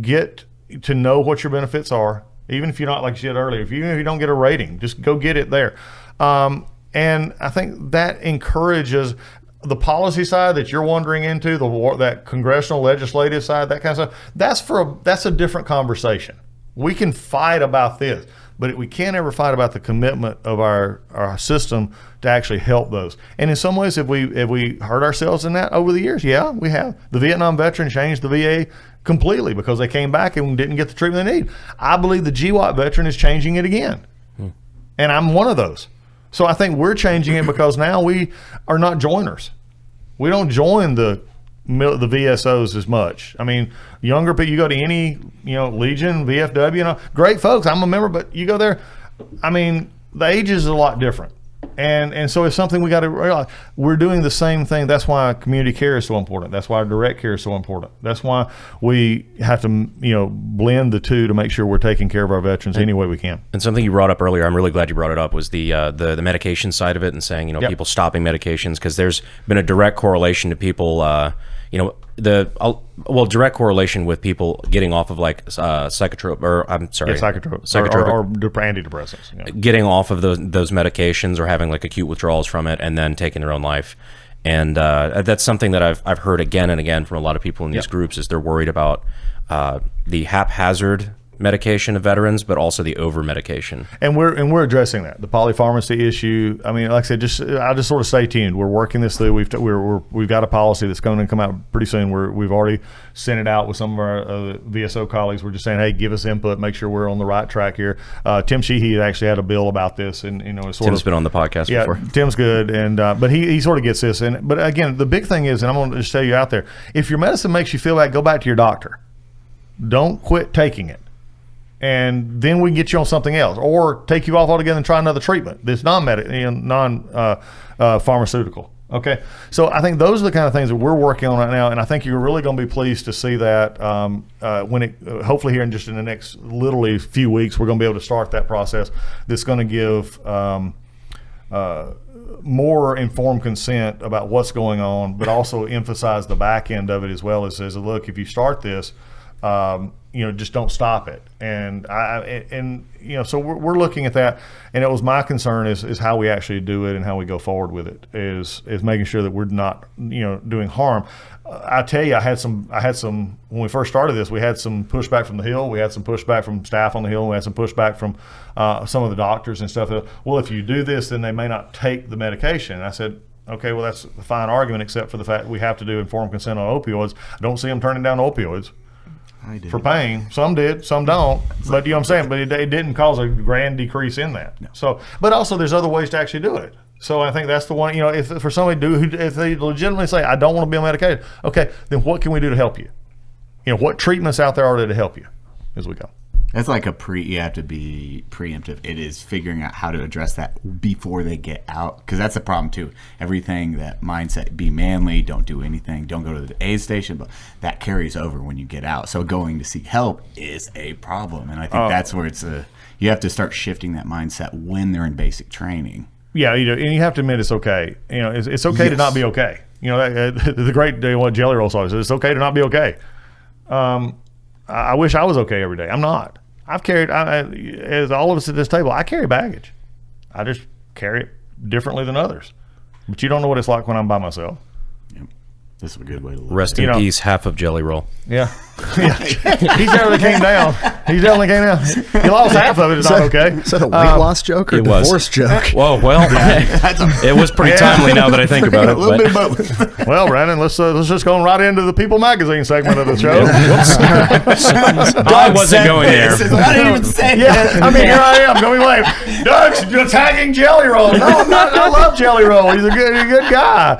get to know what your benefits are, even if you're not, like you said earlier, even if you don't get a rating, just go get it there. And I think that encourages the policy side that you're wandering into, that congressional legislative side, that kind of stuff. That's a different conversation. We can fight about this, but we can't ever fight about the commitment of our system to actually help those. And in some ways, have we hurt ourselves in that over the years? Yeah, we have. The Vietnam veteran changed the VA completely because they came back and didn't get the treatment they need. I believe the GWAT veteran is changing it again. And I'm one of those. So I think we're changing it because now we are not joiners. We don't join the VSOs as much. I mean, younger people, you go to any, Legion, VFW, great folks. I'm a member, but you go there, I mean, the age is a lot different. And so it's something we got to realize. We're doing the same thing. That's why community care is so important. That's why direct care is so important. That's why we have to, blend the two to make sure we're taking care of our veterans any way we can. And something you brought up earlier, I'm really glad you brought it up, was the medication side of it, and saying, Yep. people stopping medications, because there's been a direct correlation to people, direct correlation with people getting off of psychotropic, or I'm sorry, psychotropic or antidepressants. Yeah. Getting off of those medications or having acute withdrawals from it, and then taking their own life. And that's something that I've heard again and again from a lot of people in these groups, is they're worried about the haphazard medication of veterans, but also the over medication. And we're addressing that, the polypharmacy issue. I mean, like I said, I'll just sort of stay tuned. We're working this through. We've got a policy that's going to come out pretty soon. We've already sent it out with some of our VSO colleagues. We're just saying, hey, give us input, make sure we're on the right track here. Tim Sheehy actually had a bill about this, and Tim's been on the podcast before. Tim's good, and but he sort of gets this. But again, the big thing is, and I'm going to just tell you out there, if your medicine makes you feel bad, go back to your doctor. Don't quit taking it. And then we can get you on something else, or take you off altogether and try another treatment that's non-pharmaceutical. Okay, so I think those are the kind of things that we're working on right now, and I think you're really going to be pleased to see that when it hopefully here in the next literally few weeks, we're going to be able to start that process. That's going to give more informed consent about what's going on, but also emphasize the back end of it as well. It says, look, if you start this, just don't stop it. And so we're looking at that. And it was my concern is how we actually do it and how we go forward with it is making sure that we're not, doing harm. I tell you, I had some, when we first started this, we had some pushback from the Hill. We had some pushback from staff on the Hill. We had some pushback from some of the doctors and stuff. Well, if you do this, then they may not take the medication. And I said, okay, well, that's a fine argument, except for the fact we have to do informed consent on opioids. I don't see them turning down opioids for pain. Some did, some don't. But you know what I'm saying? But it didn't cause a grand decrease in that. No. So, but also there's other ways to actually do it. So I think that's the one, if for somebody if they legitimately say, I don't want to be on medication, okay, then what can we do to help you? What treatments out there are there to help you as we go? That's like you have to be preemptive. It is figuring out how to address that before they get out, because that's a problem too. Everything, that mindset, be manly, don't do anything, don't go to the aid station, but that carries over when you get out. So going to seek help is a problem, and I think that's where you have to start shifting that mindset when they're in basic training. Yeah, and you have to admit it's okay. It's okay to not be okay. The great what Jelly Roll song says, it's okay to not be okay. I wish I was okay every day. I'm not. I've carried, as all of us at this table, I carry baggage. I just carry it differently than others. But you don't know what it's like when I'm by myself. Yep. This is a good way to look. Rest in peace, half of Jelly Roll. Yeah. He definitely came down. He lost half of it. It's not okay. Is that a weight loss joke or a divorce joke? Whoa, well, it was pretty timely now that I think about it. A little bit of both. Well, Brandon, let's just go right into the People Magazine segment of the show. I wasn't going there. I didn't even say that. I mean, here I am going late. Doug's attacking Jelly Roll. No, I'm not. I love Jelly Roll. He's a good guy.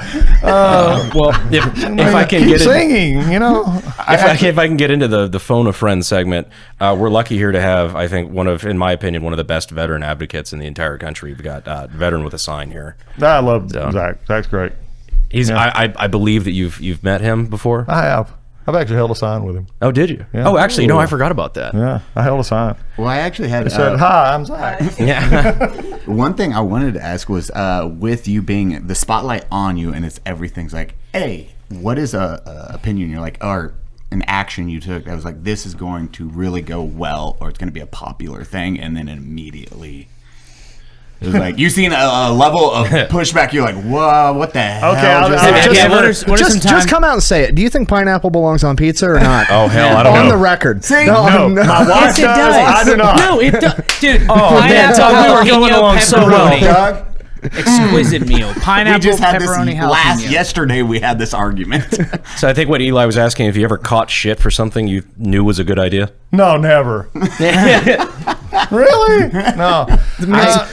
Well, if I can keep singing, if I can get into the phone a friend segment, we're lucky here to have, I think, in my opinion, one of the best veteran advocates in the entire country. We've got Veteran with a Sign here. I love Zach. Zach's great. I believe that you've met him before. I have. I've actually held a sign with him. Oh, did you? Yeah. Oh, actually, no, I forgot about that. Yeah, I held a sign. Well, I actually had. It said, "Hi, I'm Zach." Yeah. One thing I wanted to ask was, with you being the spotlight on you, and everything's like, hey, what is a opinion you're like, or an action you took that was like, this is going to really go well, or it's going to be a popular thing, and then immediately it was like, you seen a level of pushback, you're like, whoa, what the hell? Okay, just come out and say it. Do you think pineapple belongs on pizza or not? Oh, hell, I don't know. On the record. See? No. My wife does. I do not. No, it does. Dude, pineapple, we were going along so well. Exquisite meal. Pineapple, we just had pepperoni, this yesterday we had this argument. So I think what Eli was asking, if you ever caught shit for something you knew was a good idea? No, never. Really? No.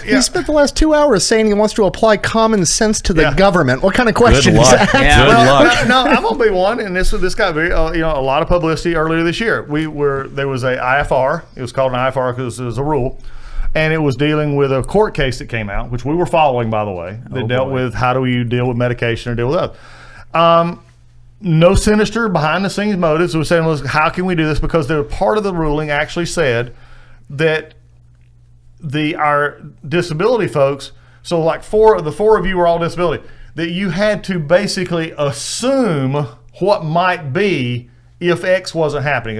He spent the last 2 hours saying he wants to apply common sense to the government. What kind of question is that? Yeah. Good luck. No, I'm gonna be one, and this got very a lot of publicity earlier this year. There was a IFR. It was called an IFR because it was a rule. And it was dealing with a court case that came out, which we were following, by the way, that dealt with how do you deal with medication or deal with other. No sinister behind-the-scenes motives. It was saying, well, how can we do this? Because part of the ruling actually said that our disability folks, so like the four of you were all disability, that you had to basically assume what might be if X wasn't happening.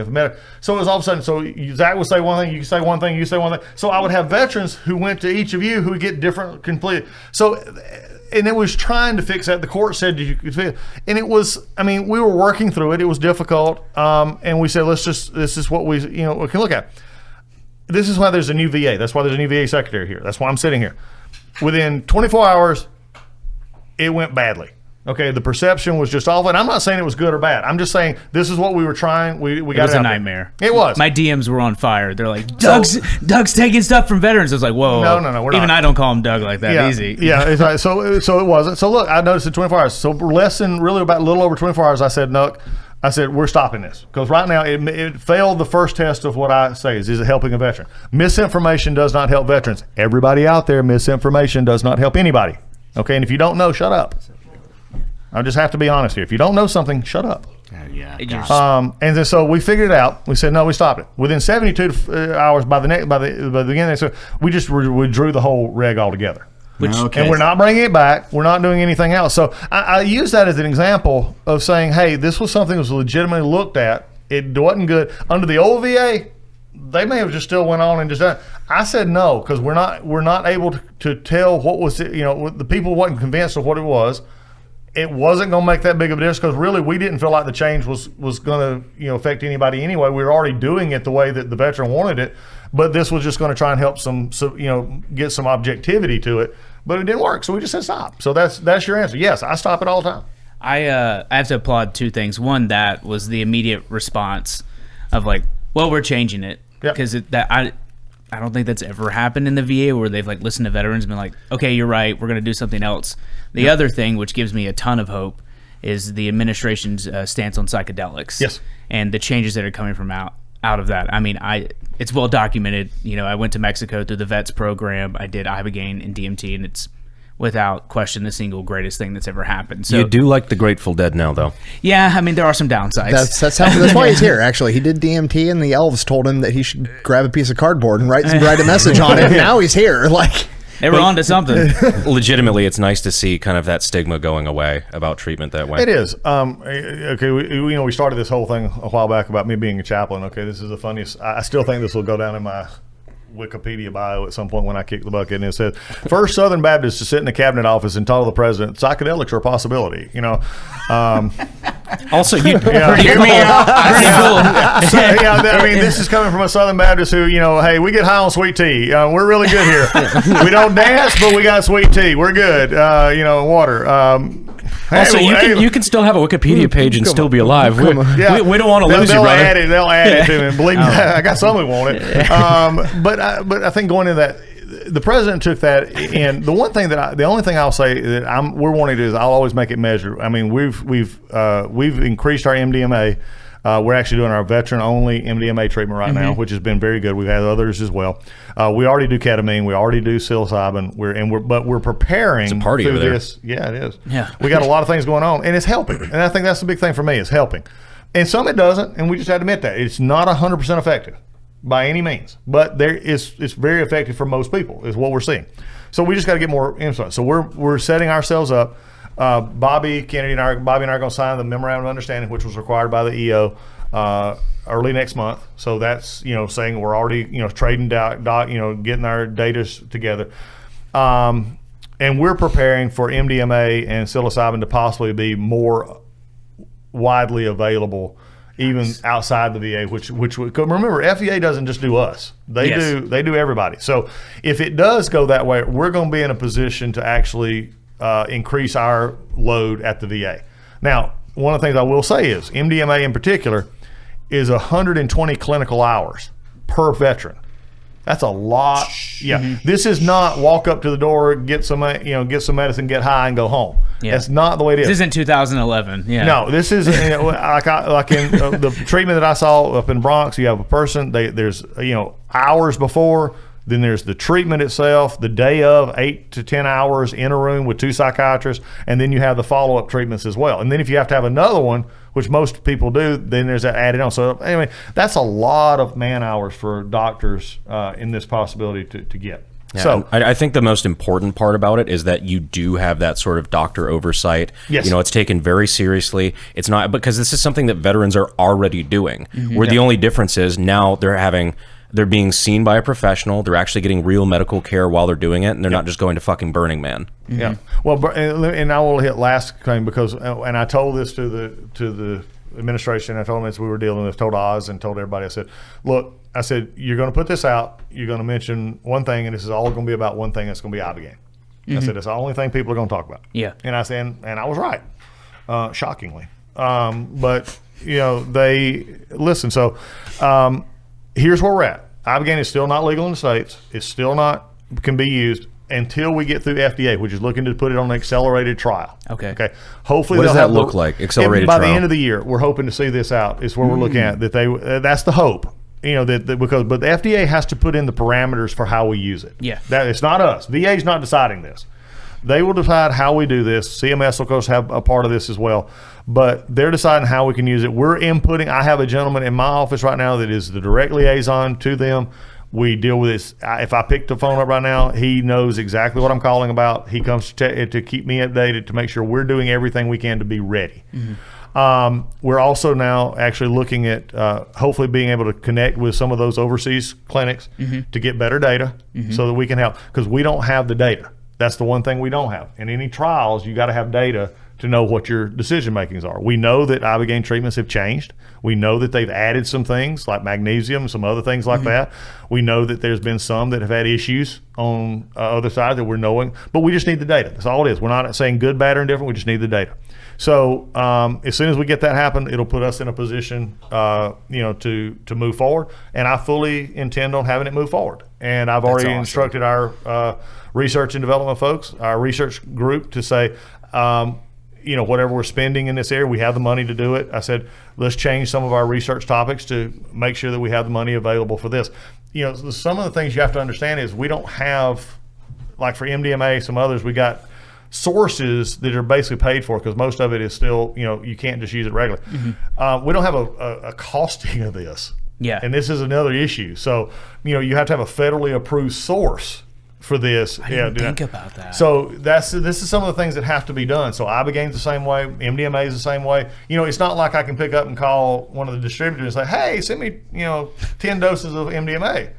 So it was all of a sudden, so Zach would say one thing, you say one thing, you say one thing. So I would have veterans who went to each of you who would get different complete. So, and it was trying to fix that. The court said you could fix it. And it was, we were working through it. It was difficult. And we said, this is what we can look at. This is why there's a new VA. That's why there's a new VA secretary here. That's why I'm sitting here. Within 24 hours, it went badly. Okay, the perception was just awful, and I'm not saying it was good or bad. I'm just saying this is what we were trying. We got it was a nightmare. It was. My DMs were on fire. They're like, Doug's taking stuff from veterans. I was like, whoa. No, we're not. Even I don't call him Doug like that. Easy. Yeah. So it wasn't. So look, I noticed in 24 hours. So less than really about a little over 24 hours. I said, we're stopping this because right now it failed the first test of what I say is it helping a veteran? Misinformation does not help veterans. Everybody out there, misinformation does not help anybody. Okay, and if you don't know, shut up. I just have to be honest here. If you don't know something, shut up. And then so we figured it out. We said no, we stopped it within 72 hours. By the beginning, so we just withdrew the whole reg altogether. Okay. And we're not bringing it back. We're not doing anything else. So I use that as an example of saying, hey, this was something that was legitimately looked at. It wasn't good. Under the old VA, they may have just still went on and just done it. I said no, because we're not able to tell what was it, the people wasn't convinced of what it was. It wasn't going to make that big of a difference because really we didn't feel like the change was going to affect anybody anyway. We were already doing it the way that the veteran wanted it, but this was just going to try and help get some objectivity to it. But it didn't work, so we just said stop. So that's your answer. Yes, I stop it all the time. I have to applaud two things. One, that was the immediate response of like, well, we're changing it, because I don't think that's ever happened in the VA where they've like listened to veterans and been like, okay, you're right, we're going to do something else. The other thing, which gives me a ton of hope, is the administration's stance on psychedelics. Yes. And the changes that are coming from out of that. I mean, it's well documented. I went to Mexico through the VETS program. I did Ibogaine and DMT, and it's without question the single greatest thing that's ever happened. So you do like the Grateful Dead now, though. Yeah, I mean, there are some downsides. That's why he's here. Actually, he did DMT, and the elves told him that he should grab a piece of cardboard and write a message on it. And now he's here. Like, they were onto something. Legitimately, it's nice to see kind of that stigma going away about treatment that way. It is. Okay, we started this whole thing a while back about me being a chaplain. Okay, this is the funniest. I still think this will go down in my Wikipedia bio at some point when I kick the bucket, and it says first Southern Baptist to sit in the cabinet office and tell the president psychedelics are a possibility. Also, you pretty cool. So, I mean, this is coming from a Southern Baptist who, hey, we get high on sweet tea. We're really good here. We don't dance, but we got sweet tea. We're good. Water. Also, you can still have a Wikipedia page and still be alive. We don't want to lose you, brother. They'll add it to me. Believe me, I got some who want it. But I think going into that, the president took that, and the only thing I'll say that we're wanting to do is I'll always make it measured. I mean, we've increased our MDMA. We're actually doing our veteran-only MDMA treatment right now, which has been very good. We've had others as well. We already do ketamine. We already do psilocybin. We're preparing. It's a party over there. Yeah, it is. Yeah, we got a lot of things going on, and it's helping. And I think that's the big thing for me is helping. And some it doesn't, and we just have to admit that it's not 100% effective by any means, but it's very effective for most people is what we're seeing. So we just got to get more influence. So we're setting ourselves up. Bobby and I are going to sign the memorandum of understanding, which was required by the EO early next month. So that's saying we're already trading getting our data together, and we're preparing for MDMA and psilocybin to possibly be more widely available, even outside the VA. Which remember, FDA doesn't just do us; they do everybody. So if it does go that way, we're going to be in a position to actually increase our load at the VA. Now, one of the things I will say is MDMA in particular is 120 clinical hours per veteran. That's a lot. Yeah, This is not walk up to the door, get some medicine, get high, and go home. Yeah. That's not the way it is. This isn't 2011. Yeah. No, this is like in the treatment that I saw up in Bronx. You have a person. There's hours before. Then there's the treatment itself, the day of 8 to 10 hours in a room with 2 psychiatrists, and then you have the follow-up treatments as well. And then if you have to have another one, which most people do, then there's that added on. So anyway, that's a lot of man hours for doctors in this possibility to get. Yeah, so I think the most important part about it is that you do have that sort of doctor oversight. Yes. It's taken very seriously. It's not because this is something that veterans are already doing. Where the only difference is now they're being seen by a professional. They're actually getting real medical care while they're doing it, and they're not just going to fucking Burning Man. Yeah. Well, and I will hit last claim because, and I told this to the administration. I told them as we were dealing with, told Oz and told everybody. I said, look, you're going to put this out. You're going to mention one thing, and this is all going to be about one thing. That's going to be Ibogaine. I said, it's the only thing people are going to talk about. Yeah. And I said, and I was right, shockingly. But they listen. So. Here's where we're at. Ibogaine is still not legal in the States. It's still not can be used until we get through FDA, which is looking to put it on an accelerated trial. Okay. Hopefully, what does that look like? Accelerated by trial? The end of the year, we're hoping to see this out. Is where we're looking at that. That's the hope. But the FDA has to put in the parameters for how we use it. Yeah. That it's not us. VA's not deciding this. They will decide how we do this. CMS will, of course, have a part of this as well. But they're deciding how we can use it. We're inputting. I have a gentleman in my office right now that is the direct liaison to them. We deal with this. If I pick the phone up right now, he knows exactly what I'm calling about. He comes to keep me updated, to make sure we're doing everything we can to be ready. We're also now actually looking at hopefully being able to connect with some of those overseas clinics to get better data so that we can help, because we don't have the data. That's the one thing we don't have. In any trials, you got to have data to know what your decision makings are. We know that ibogaine treatments have changed. We know that they've added some things like magnesium, some other things like that. We know that there's been some that have had issues on other side that we're knowing, but we just need the data. That's all it is. We're not saying good, bad, or indifferent. We just need the data. So as soon as we get that happen, it'll put us in a position, to move forward. And I fully intend on having it move forward. And I've already instructed our research and development folks, our research group, to say, whatever we're spending in this area, we have the money to do it. I said, let's change some of our research topics to make sure that we have the money available for this. Some of the things you have to understand is we don't have, like for MDMA, some others, we got sources that are basically paid for, because most of it is still, you can't just use it regularly. We don't have a costing of this. Yeah. And this is another issue. So, you have to have a federally approved source for this. I didn't think about that. So this is some of the things that have to be done. So ibogaine's the same way, MDMA is the same way. It's not like I can pick up and call one of the distributors and say, hey, send me 10 doses of MDMA.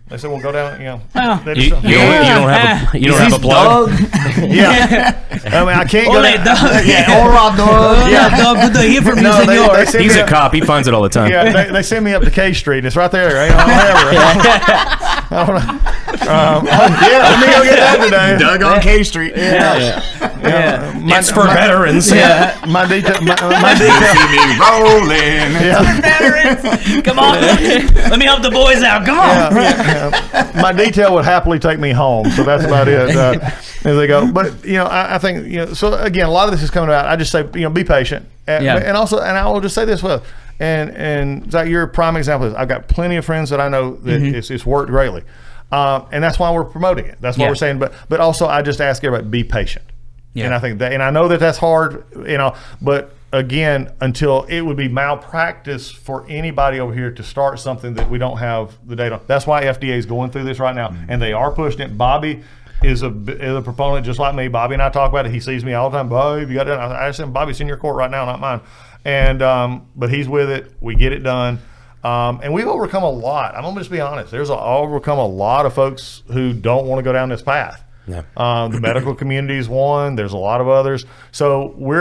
They said, "Well, go down." You don't have a plug. Yeah, I mean, I can't go down. All right, dog. Yeah, dog. Good to hear from you, senor. He's a cop. He finds it all the time. Yeah, they send me up to K Street. It's right there. Whatever. Let me go get that today. Doug on K Street. Yeah. It's for veterans. Yeah, my detail. See me rolling. Veterans, come on. Let me help the boys out. Come on. My detail would happily take me home, so that's about it. As they go, but I think So again, a lot of this is coming about. I just say, be patient, and also, and I will just say this and Zach, you're a prime example. I've got plenty of friends that I know that it's worked greatly, and that's why we're promoting it. That's why we're saying. But also, I just ask everybody, be patient. Yeah. And I think that, and I know that that's hard, but again, until it would be malpractice for anybody over here to start something that we don't have the data. That's why FDA is going through this right now, and they are pushing it. Bobby is a proponent just like me. Bobby and I talk about it. He sees me all the time. Bobby, you got that? I said, Bobby's in your court right now, not mine. And but he's with it. We get it done. And we've overcome a lot. I'm gonna just be honest. There's overcome a lot of folks who don't want to go down this path. Yeah. The medical community is one. There's a lot of others. So we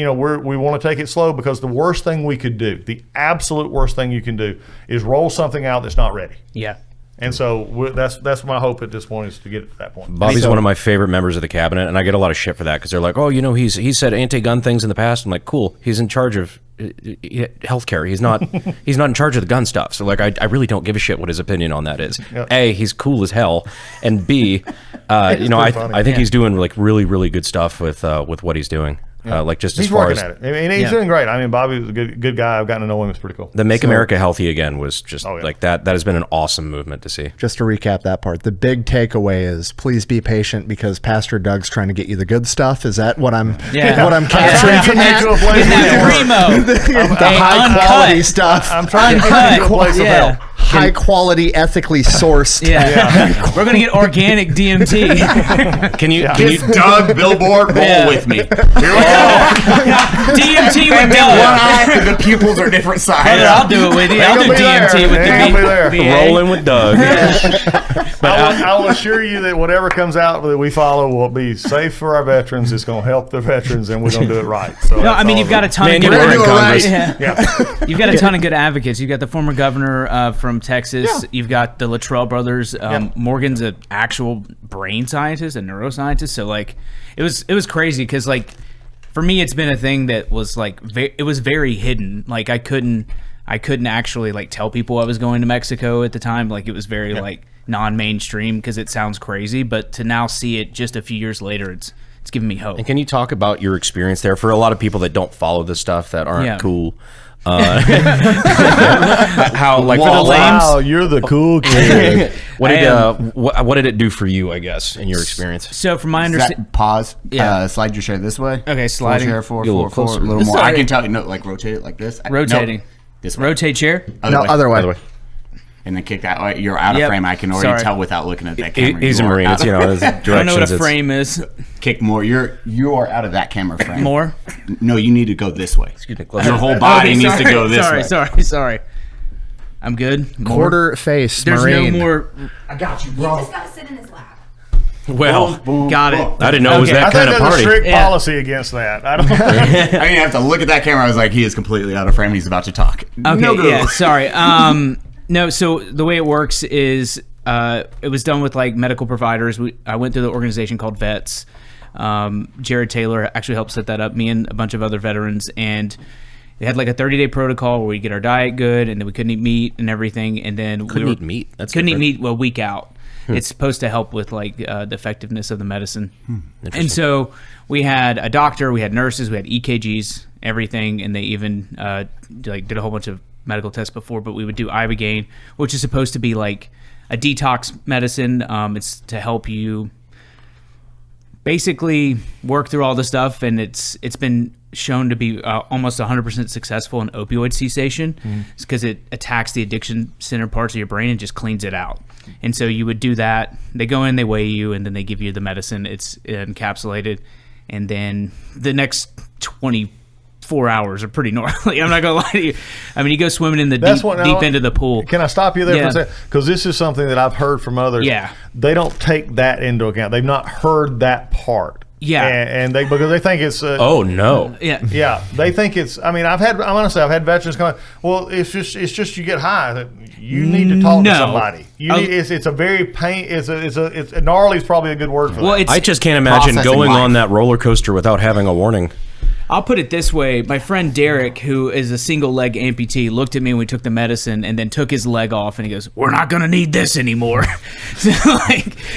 want to take it slow, because the worst thing we could do, the absolute worst thing you can do, is roll something out that's not ready. Yeah. And so that's my hope at this point, is to get to that point. Bobby's one of my favorite members of the cabinet, and I get a lot of shit for that, because they're like, oh, he said anti-gun things in the past. I'm like, cool. He's in charge of healthcare. He's not in charge of the gun stuff. So like, I really don't give a shit what his opinion on that is. Yep. A, he's cool as hell, and B, I think he's doing like really, really good stuff with what he's doing. Like just he's as far working as at it. I mean, he's doing great. I mean, Bobby was a good guy. I've gotten to know him. It's pretty cool. The Make America Healthy Again was just like that. That has been an awesome movement to see. Just to recap that part, the big takeaway is please be patient, because Pastor Doug's trying to get you the good stuff. Is that what I'm capturing from that? The high quality stuff. I'm trying to get to a place of help. High quality, ethically sourced. We're gonna get organic DMT. Can you Doug billboard roll with me? Here we go. DMT with Doug. One eye, and the pupils are different sides. I'll do it with you. I'll do DMT with the rolling with Doug. But I will assure you that whatever comes out that we follow will be safe for our veterans. It's going to help the veterans, and we're going to do it right. So no, I mean, you've got a ton of good You've got a ton of good advocates. You've got the former governor from Texas. Yeah. You've got the Luttrell brothers. Morgan's an actual brain scientist, a neuroscientist. So like, it was crazy, because like, for me, it's been a thing that was like, it was very hidden. Like I couldn't actually like tell people I was going to Mexico at the time. Like it was very like non-mainstream, because it sounds crazy, but to now see it just a few years later, it's giving me hope. And can you talk about your experience there for a lot of people that don't follow this stuff, that aren't cool? How like for the lames? Wow, you're the cool kid. What did it do for you, I guess, in your experience? So from my understanding, pause. Slide your share this way. Okay, sliding. Share a little more. I can tell you. No, like rotate it like this. Rotating. This way. Rotate chair. Other way. and then kick that. You're out of Yep. frame. I can already Sorry. tell without looking at that camera. He's a You are Marine. out It's, you of- know, his I don't know what a directions, it's- frame is. kick more. You are out of that camera frame. More? No, you need to go this way. Excuse me. Your whole body Okay, needs to sorry, go this way. Sorry. I'm good. More? Quarter face, There's Marine. no more. You just gotta sit in his lap. Well, Got it. I didn't know it was Okay. that I kind think of there's party. a strict Yeah. policy against that. I don't. I didn't have to look at that camera. I was like, he is completely out of frame. He's about to talk. Okay, No go. yeah, sorry. No, so the way it works is it was done with like medical providers. I went through the organization called Vets. Jared Taylor actually helped set that up, me and a bunch of other veterans. And they had like a 30-day protocol where we get our diet good, and then we couldn't eat meat and everything. And then Couldn't eat meat? That's couldn't eat different. meat a week out. It's supposed to help with like the effectiveness of the medicine. And so we had a doctor, we had nurses, we had EKGs, everything, and they even did a whole bunch of medical tests before. But we would do Ibogaine, which is supposed to be like a detox medicine. It's to help you basically work through all the stuff, and it's been shown to be almost 100% successful in opioid cessation. It's because it attacks the addiction center parts of your brain and just cleans it out. And so you would do that. They go in, they weigh you, and then they give you the medicine. It's encapsulated, and then the next 24 hours are pretty gnarly. I'm not gonna lie to you. I mean, you go swimming in the deep end of the pool. Can I stop you there for Yeah. a second? Because this is something that I've heard from others. Yeah. They don't take that into account. They've not heard that part. Yeah. And they because they think it's. Oh no. Yeah. Yeah, they think it's. I mean, I've had veterans come. Well, it's just you get high. That you need to talk to No. somebody. You Oh. need, it's a very pain. It's gnarly is probably a good word for Well, that. it's I just can't imagine Processing going life. on that roller coaster without having a warning. I'll put it this way. My friend Derek, who is a single leg amputee, looked at me when we took the medicine and then took his leg off, and he goes, "We're not going to need this anymore."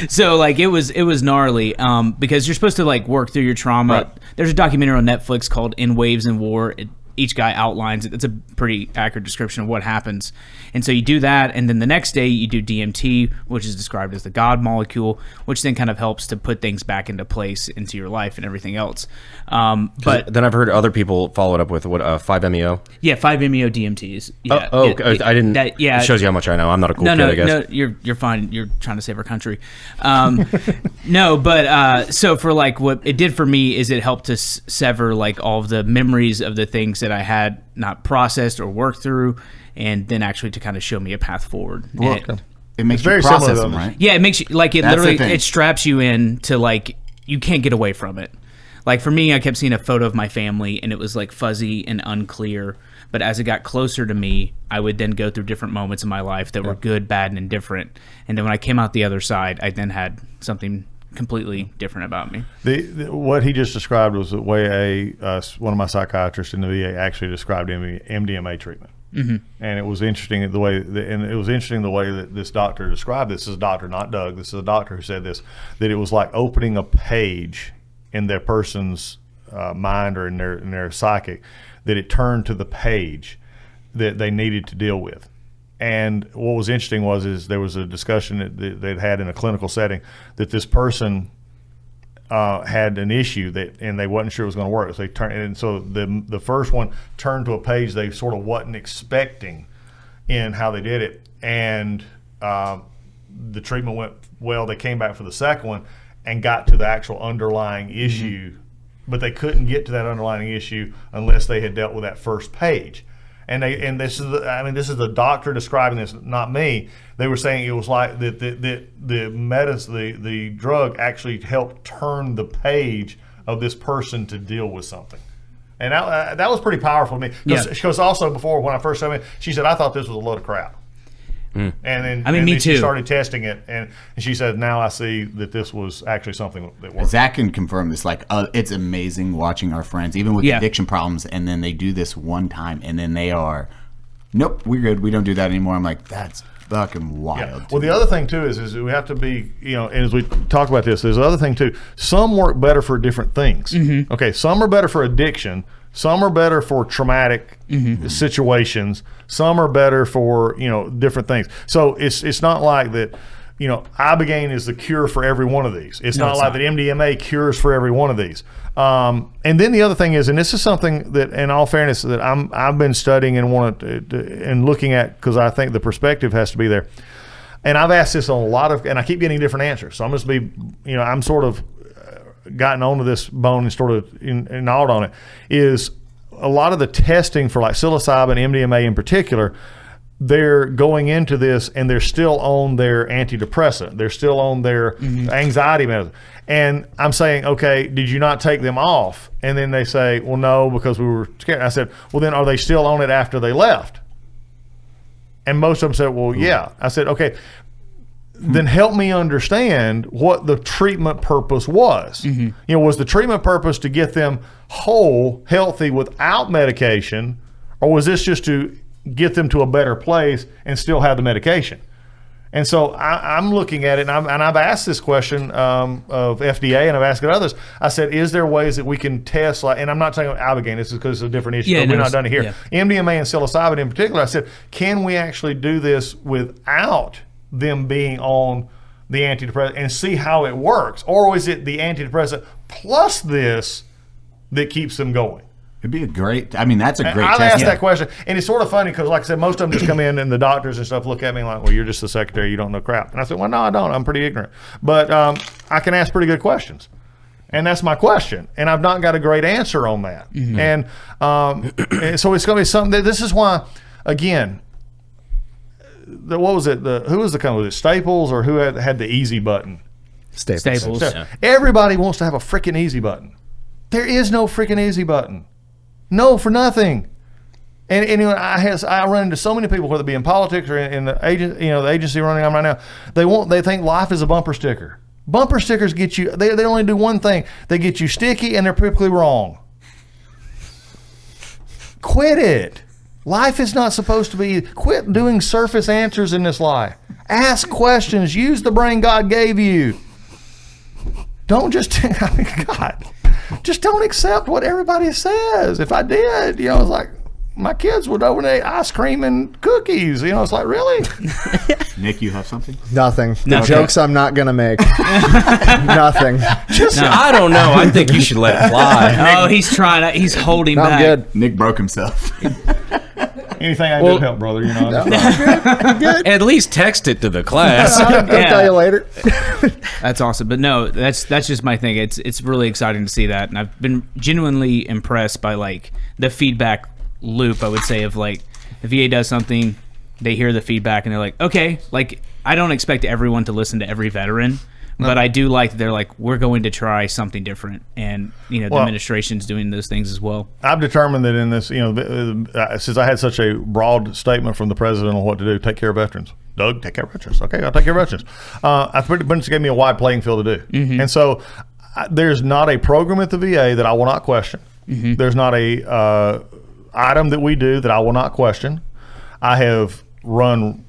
so it was gnarly because you're supposed to like work through your trauma. Right. There's a documentary on Netflix called In Waves and War. Each guy outlines it. It's a pretty accurate description of what happens. And so you do that, and then the next day you do DMT, which is described as the God molecule, which then kind of helps to put things back into place into your life and everything else. But Then I've heard other people follow it up with what 5-MeO. yeah, 5-MeO DMTs. Yeah, I didn't. yeah, It shows you how much I know. I'm not a cool kid, I guess. No, you're fine. You're trying to save our country. No, but so for like what it did for me is it helped to sever like all of the memories of the things that I had not processed or worked through, and then actually to kind of show me a path forward. And It makes It's very you similar process to them, others. right? yeah, it makes you like it That's the literally thing. it straps you in to like you can't get away from it. Like for me, I kept seeing a photo of my family and it was like fuzzy and unclear. But as it got closer to me, I would then go through different moments in my life that were good, bad, and indifferent. And then when I came out the other side, I then had something completely different about me. What he just described was the way one of my psychiatrists in the VA actually described MDMA treatment. Mm-hmm. And it was interesting the way that this doctor described this. This is a doctor, not Doug. This is a doctor who said this, that it was like opening a page in their person's mind or in their psychic, that it turned to the page that they needed to deal with. And what was interesting is there was a discussion that they'd had in a clinical setting that this person had an issue and they wasn't sure it was going to work. So so the first one turned to a page they sort of wasn't expecting in how they did it, and the treatment went well. They came back for the second one and got to the actual underlying issue, but they couldn't get to that underlying issue unless they had dealt with that first page. And this is the doctor describing this, not me. They were saying it was like the medicine, the drug actually helped turn the page of this person to deal with something. And that was pretty powerful to me. Because also before, when I first saw it, she said, I thought this was a load of crap. And then, me then too. she started testing it, and she said, now I see that this was actually something that worked. Zach can confirm this. Like, it's amazing watching our friends, even with addiction problems, and then they do this one time, and then they are, nope, we're good. We don't do that anymore. I'm like, that's fucking wild. Yeah. Well, the other thing too is we have to be, and as we talk about this, there's another thing too. Some work better for different things. Mm-hmm. Okay, some are better for addiction. Some are better for traumatic situations. Some are better for different things. So it's not like that. Ibogaine is the cure for every one of these. It's not like that MDMA cures for every one of these. And then the other thing is, and this is something that, in all fairness, that I've been studying and and looking at, because I think the perspective has to be there. And I've asked this on and I keep getting different answers. So I'm just I'm sort of gotten onto this bone and sort of gnawed on it. Is a lot of the testing for like psilocybin, MDMA in particular, they're going into this and they're still on their antidepressant. They're still on their anxiety medicine. And I'm saying, okay, did you not take them off? And then they say, well, no, because we were scared. I said, well, then are they still on it after they left? And most of them said, well, yeah. I said, okay, then help me understand what the treatment purpose was. Was the treatment purpose to get them whole, healthy, without medication, or was this just to get them to a better place and still have the medication? And so I'm looking at it, and I've asked this question of FDA, and I've asked it others. I said, is there ways that we can test, and I'm not talking about Ibogaine, this is because it's a different issue, but we're not done it here. Yeah. MDMA and psilocybin in particular, I said, can we actually do this without them being on the antidepressant and see how it works? Or is it the antidepressant plus this that keeps them going? It'd be that's a great I've test. asked that question, and it's sort of funny because, like I said, most of them just come in and the doctors and stuff look at me like, well, you're just the secretary, you don't know crap. And I said, well, no, I don't. I'm pretty ignorant. But I can ask pretty good questions. And that's my question. And I've not got a great answer on that. And so it's going to be something this is why, again, what was it? Who was the company? Was it Staples or who had the easy button? Staples. Yeah. Everybody wants to have a freaking easy button. There is no freaking easy button. No, for nothing. And I run into so many people, whether it be in politics or in the agent, the agency running on right now. They think life is a bumper sticker. Bumper stickers get you. They only do one thing. They get you sticky, and they're typically wrong. Quit it. Life is not supposed to be. Quit doing surface answers in this life. Ask questions. Use the brain God gave you. Don't just. God. Just don't accept what everybody says. If I did, it's like my kids would overnight ice cream and cookies. It's like, really? Nick, you have something? Nothing. The jokes I'm not going to make. Nothing. I don't know. I think you should let it fly. He's holding Not back. good. Nick broke himself. Anything I do to help, brother, Good. At least text it to the class. I'll tell you later. That's awesome. But no, that's just my thing. It's really exciting to see that, and I've been genuinely impressed by like the feedback loop, I would say, of like the VA does something, they hear the feedback, and they're like, okay, like I don't expect everyone to listen to every veteran. But I do like that they're like, we're going to try something different. And, the administration's doing those things as well. I've determined that in this, since I had such a broad statement from the president on what to do, take care of veterans. Doug, take care of veterans. Okay, I'll take care of veterans. I pretty much gave me a wide playing field to do. And so there's not a program at the VA that I will not question. There's not a item that we do that I will not question. I have run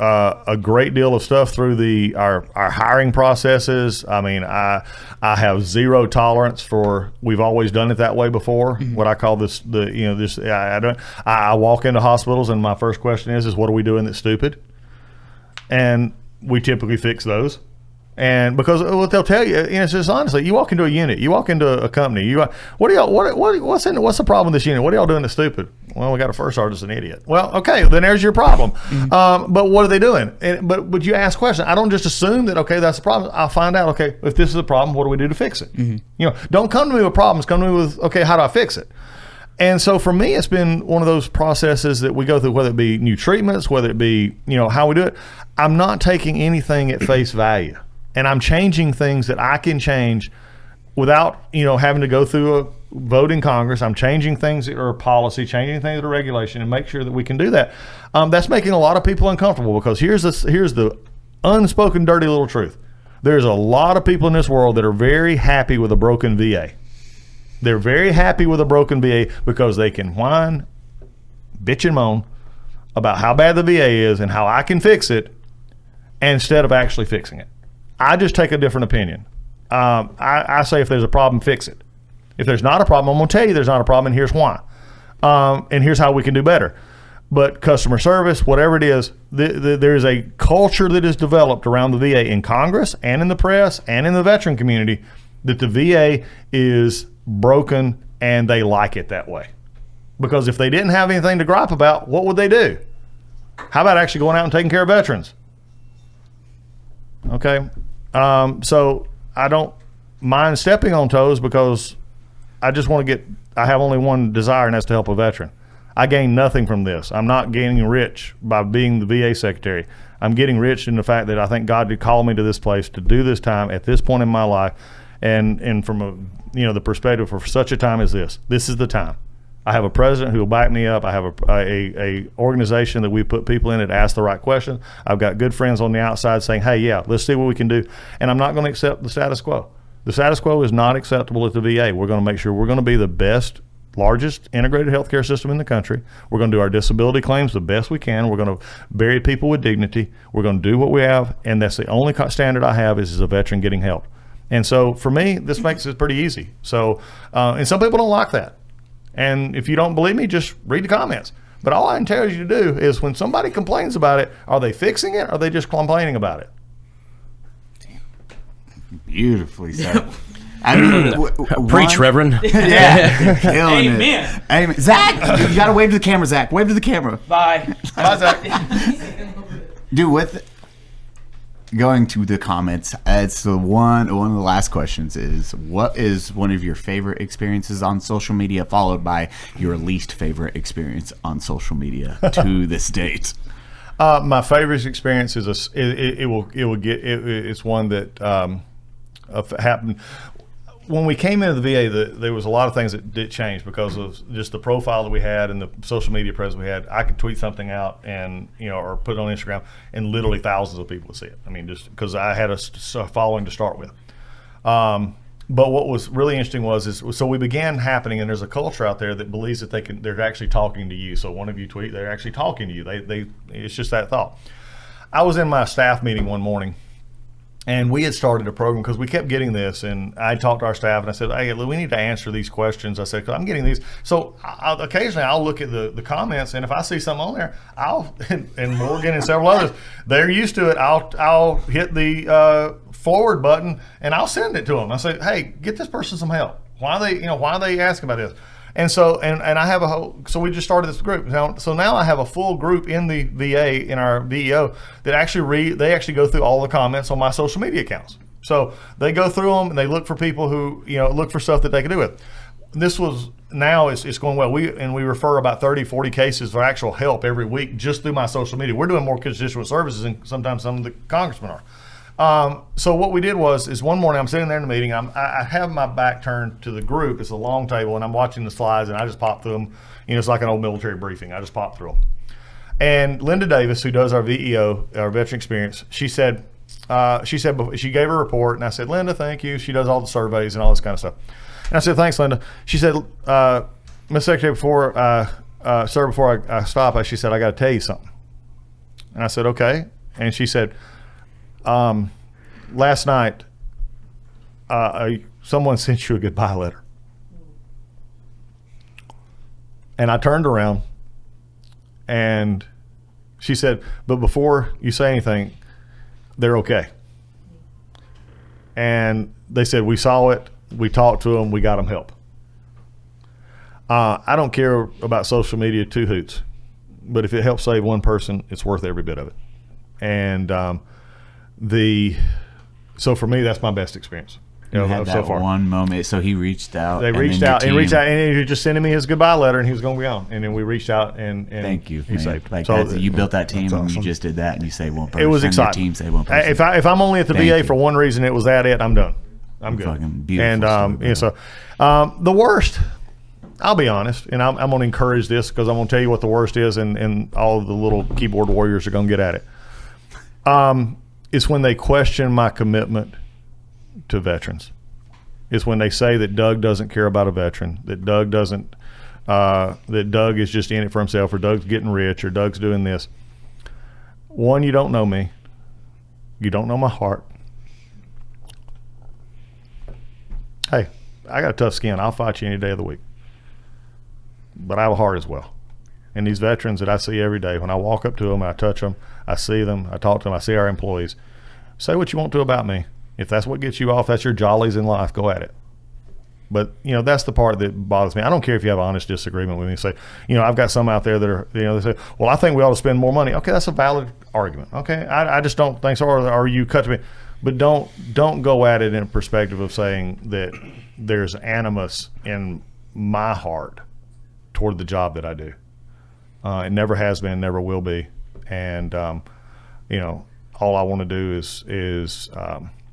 a great deal of stuff through our hiring processes. I mean, I have zero tolerance for. We've always done it that way before. What I call I walk into hospitals and my first question is what are we doing that's stupid? And we typically fix those. And because what they'll tell you, it's just honestly, you walk into a unit, you walk into a company, what's the problem with this unit? What are y'all doing that's stupid? Well, we got a first sergeant's an idiot. Well, okay, then there's your problem. But what are they doing? But you ask questions. I don't just assume that, okay, that's the problem. I'll find out, okay, if this is a problem, what do we do to fix it? Don't come to me with problems. Come to me with, okay, how do I fix it? And so for me, it's been one of those processes that we go through, whether it be new treatments, whether it be, how we do it. I'm not taking anything at face value. And I'm changing things that I can change without, having to go through a vote in Congress. I'm changing things that are policy, changing things that are regulation, and make sure that we can do that. That's making a lot of people uncomfortable because here's the unspoken dirty little truth. There's a lot of people in this world that are very happy with a broken VA. They're very happy with a broken VA because they can whine, bitch and moan about how bad the VA is and how I can fix it instead of actually fixing it. I just take a different opinion. I say if there's a problem, fix it. If there's not a problem, I'm going to tell you there's not a problem, and here's why. And here's how we can do better. But customer service, whatever it is, there's a culture that is developed around the VA in Congress and in the press and in the veteran community that the VA is broken and they like it that way. Because if they didn't have anything to gripe about, what would they do? How about actually going out and taking care of veterans? Okay. So I don't mind stepping on toes because I just want to I have only one desire, and that's to help a veteran. I gain nothing from this. I'm not gaining rich by being the VA secretary. I'm getting rich in the fact that I think God did call me to this place to do this time at this point in my life, and from the perspective for such a time as this. This is the time. I have a president who will back me up. I have a organization that we put people in that ask the right questions. I've got good friends on the outside saying, hey, yeah, let's see what we can do. And I'm not going to accept the status quo. The status quo is not acceptable at the VA. We're going to make sure we're going to be the best, largest integrated healthcare system in the country. We're going to do our disability claims the best we can. We're going to bury people with dignity. We're going to do what we have, and that's the only standard I have is a veteran getting help. And so for me, this makes it pretty easy. So, and some people don't like that. And if you don't believe me, just read the comments. But all I can tell you to do is when somebody complains about it, are they fixing it or are they just complaining about it? Beautifully said. I mean, Preach, Reverend. Yeah, killing Amen. it. Amen. Zach, you gotta wave to the camera. Zach, wave to the camera. Bye. Bye, Zach. Dude, with going to the comments, it's the one of the last questions is, what is one of your favorite experiences on social media, followed by your least favorite experience on social media to this date? My favorite experience is it's one that happened when we came into the VA. There was a lot of things that did change because of just the profile that we had and the social media presence we had. I could tweet something out and or put it on Instagram, and literally thousands of people would see it. I mean, just because I had a following to start with. But what was really interesting so we began happening, and there's a culture out there that believes that they're actually talking to you. So one of you tweet, they're actually talking to you. It's just that thought. I was in my staff meeting one morning, and we had started a program because we kept getting this, and I talked to our staff and I said, hey, we need to answer these questions. I said, because I'm getting these. So occasionally I'll look at the comments, and if I see something on there, and Morgan and several others, they're used to it. I'll hit the forward button and I'll send it to them. I say, hey, get this person some help. Why are they asking about this? And so, and I have so we just started this group. So now I have a full group in the VA, in our VEO, that actually they go through all the comments on my social media accounts. So they go through them and they look for people who, look for stuff that they can do with. Now it's going well. We refer about 30, 40 cases for actual help every week just through my social media. We're doing more constituent services than sometimes some of the congressmen are. So what we did is one morning I'm sitting there in the meeting. I have my back turned to the group. It's a long table, and I'm watching the slides, and I just pop through them. It's like an old military briefing. I just pop through them. And Linda Davis, who does our VEO, our veteran experience, she said she gave her a report, and I said, Linda, thank you. She does all the surveys and all this kind of stuff. And I said, thanks, Linda. She said, Ms. Secretary, before I stop, she said, I got to tell you something. And I said, okay. And she said, last night, someone sent you a goodbye letter. And I turned around and she said, but before you say anything, they're okay. And they said, we saw it, we talked to them, we got them help. I don't care about social media two hoots, but if it helps save one person, it's worth every bit of it. And so for me, that's my best experience. You had that so far. one moment. So he reached out. They reached out, and he was just sending me his goodbye letter, and he was going to be on. And then we reached out, and thank you. He saved. Like so you built that team, and you just did that, and you say one person. It was exciting. Your team say one person. If I'm only at the VA for one reason, it was it. I'm done. I'm good. Fucking beautiful. And so the worst. I'll be honest, and I'm going to encourage this because I'm going to tell you what the worst is, and all of the little keyboard warriors are going to get at it. It's when they question my commitment to veterans. It's when they say that Doug doesn't care about a veteran, that Doug doesn't, that Doug is just in it for himself, or Doug's getting rich, or Doug's doing this. One, you don't know me. You don't know my heart. Hey, I got a tough skin. I'll fight you any day of the week. But I have a heart as well. and these veterans that I see every day, when I walk up to them, I touch them, I see them, I talk to them, I see our employees. Say what you want to about me. If that's what gets you off, that's your jollies in life, go at it. But, that's the part that bothers me. I don't care if you have an honest disagreement with me. Say, I've got some out there that are, they say, well, I think we ought to spend more money. Okay, that's a valid argument. Okay, I just don't think so, or you cut to me. But don't go at it in a perspective of saying that there's animus in my heart toward the job that I do. It never has been, never will be. And, all I want to do is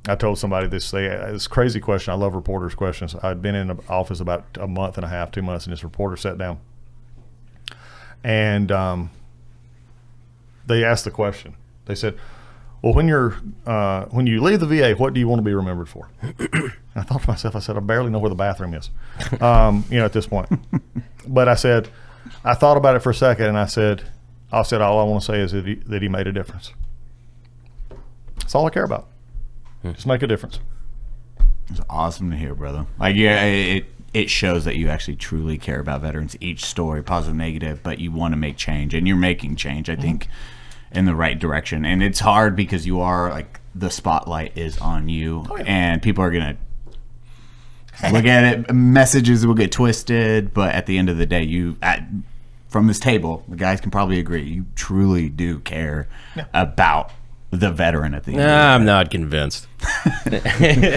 I told somebody this crazy question. I love reporters' questions. I'd been in the office about a month and a half, 2 months, and this reporter sat down. And they asked the question. They said, well, when you leave the VA, what do you want to be remembered for? I thought to myself, I said, I barely know where the bathroom is, at this point. But I thought about it for a second, and I said, all I want to say is that he made a difference. That's all I care about. Just make a difference. It's awesome to hear, brother. Like, yeah, it shows that you actually truly care about veterans. Each story, positive, negative, but you want to make change, and you're making change, I think, in the right direction. And it's hard because you are, like, the spotlight is on you, and people are going to look at it. Messages will get twisted, but at the end of the day, from this table, the guys can probably agree, you truly do care about the veteran at the end. I'm not convinced.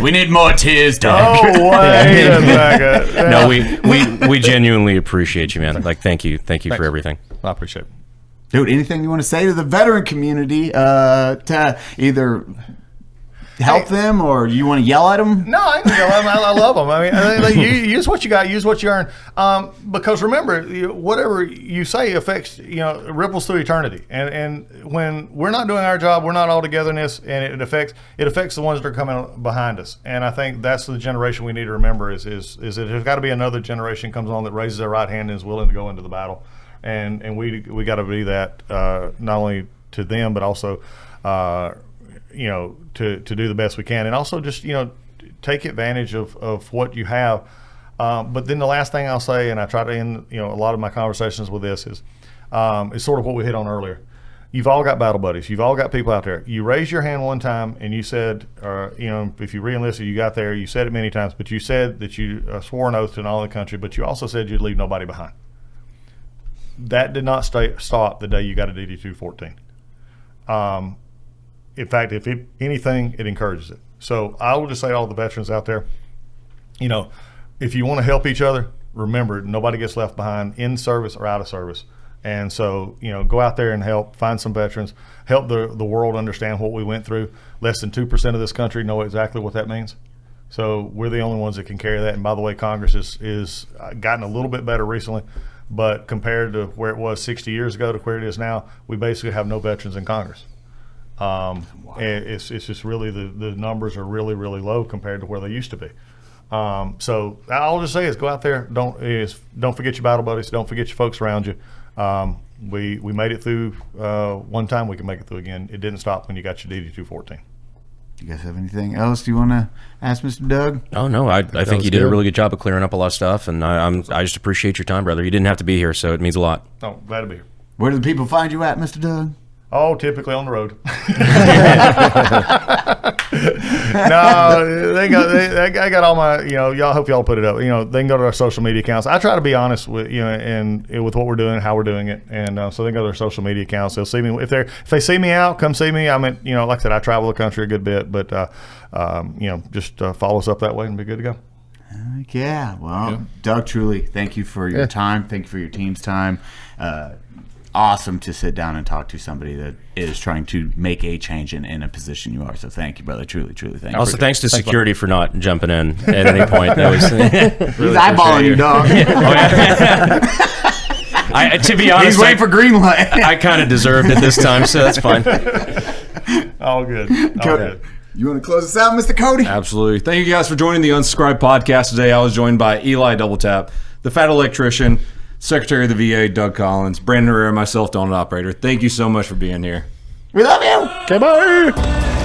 We need more tears, Doug. Oh, wait a second. No, we genuinely appreciate you, man. Like, thank you for everything. I appreciate it. Dude, anything you want to say to the veteran community to either help them, or you want to yell at them? No, I ain't gonna yell at them. I love them. I mean, you use what you got, use what you earn. Because remember, whatever you say affects, ripples through eternity. And when we're not doing our job, we're not all togetherness, and it affects the ones that are coming behind us. And I think that's the generation we need to remember is that there's got to be another generation comes on that raises their right hand and is willing to go into the battle. And we got to be that not only to them, but also to do the best we can, and also just take advantage of what you have. But then the last thing I'll say, and I try to end a lot of my conversations with this is sort of what we hit on earlier. You've all got battle buddies. You've all got people out there. You raised your hand one time and you said, if you re-enlisted, you got there. You said it many times, but you said that you swore an oath to all the country, but you also said you'd leave nobody behind. That did not stop the day you got a DD-214. In fact, if anything, it encourages it. So I will just say to all the veterans out there, if you want to help each other, remember, nobody gets left behind in service or out of service. And so, go out there and help, find some veterans, help the world understand what we went through. Less than 2% of this country know exactly what that means. So we're the only ones that can carry that. And by the way, Congress is gotten a little bit better recently. But compared to where it was 60 years ago to where it is now, we basically have no veterans in Congress. Wow. It's just really the numbers are really, really low compared to where they used to be. So I'll just say is go out there. Don't forget your battle buddies. Don't forget your folks around you. We made it through one time. We can make it through again. It didn't stop when you got your DD-214. You guys have anything else you want to ask Mr. Doug? Oh, no. I think you did a really good job of clearing up a lot of stuff, and I just appreciate your time, brother. You didn't have to be here, so it means a lot. Oh, glad to be here. Where do the people find you at, Mr. Doug? Oh, typically on the road. No, I got all my, y'all hope y'all put it up. They can go to our social media accounts. I try to be honest with, and with what we're doing, how we're doing it. And so they can go to their social media accounts. They'll see me. If they see me out, come see me. Like I said, I travel the country a good bit, but, just follow us up that way and be good to go. Yeah. Well, Doug, truly, thank you for your time. Thank you for your team's time. Awesome to sit down and talk to somebody that is trying to make a change in a position you are. So thank you, brother. Truly, truly thank you. Also, thanks to security for not jumping in at any point. That was really he's eyeballing you, dog. To be honest, he's waiting for green light. I kind of deserved it this time, so that's fine. All good. All good. You want to close us out, Mr. Cody? Absolutely. Thank you guys for joining the Unsubscribed podcast today. I was joined by Eli Doubletap, the Fat Electrician, Secretary of the VA, Doug Collins, Brandon Herrera, myself, Donald Operator. Thank you so much for being here. We love you. Okay, bye.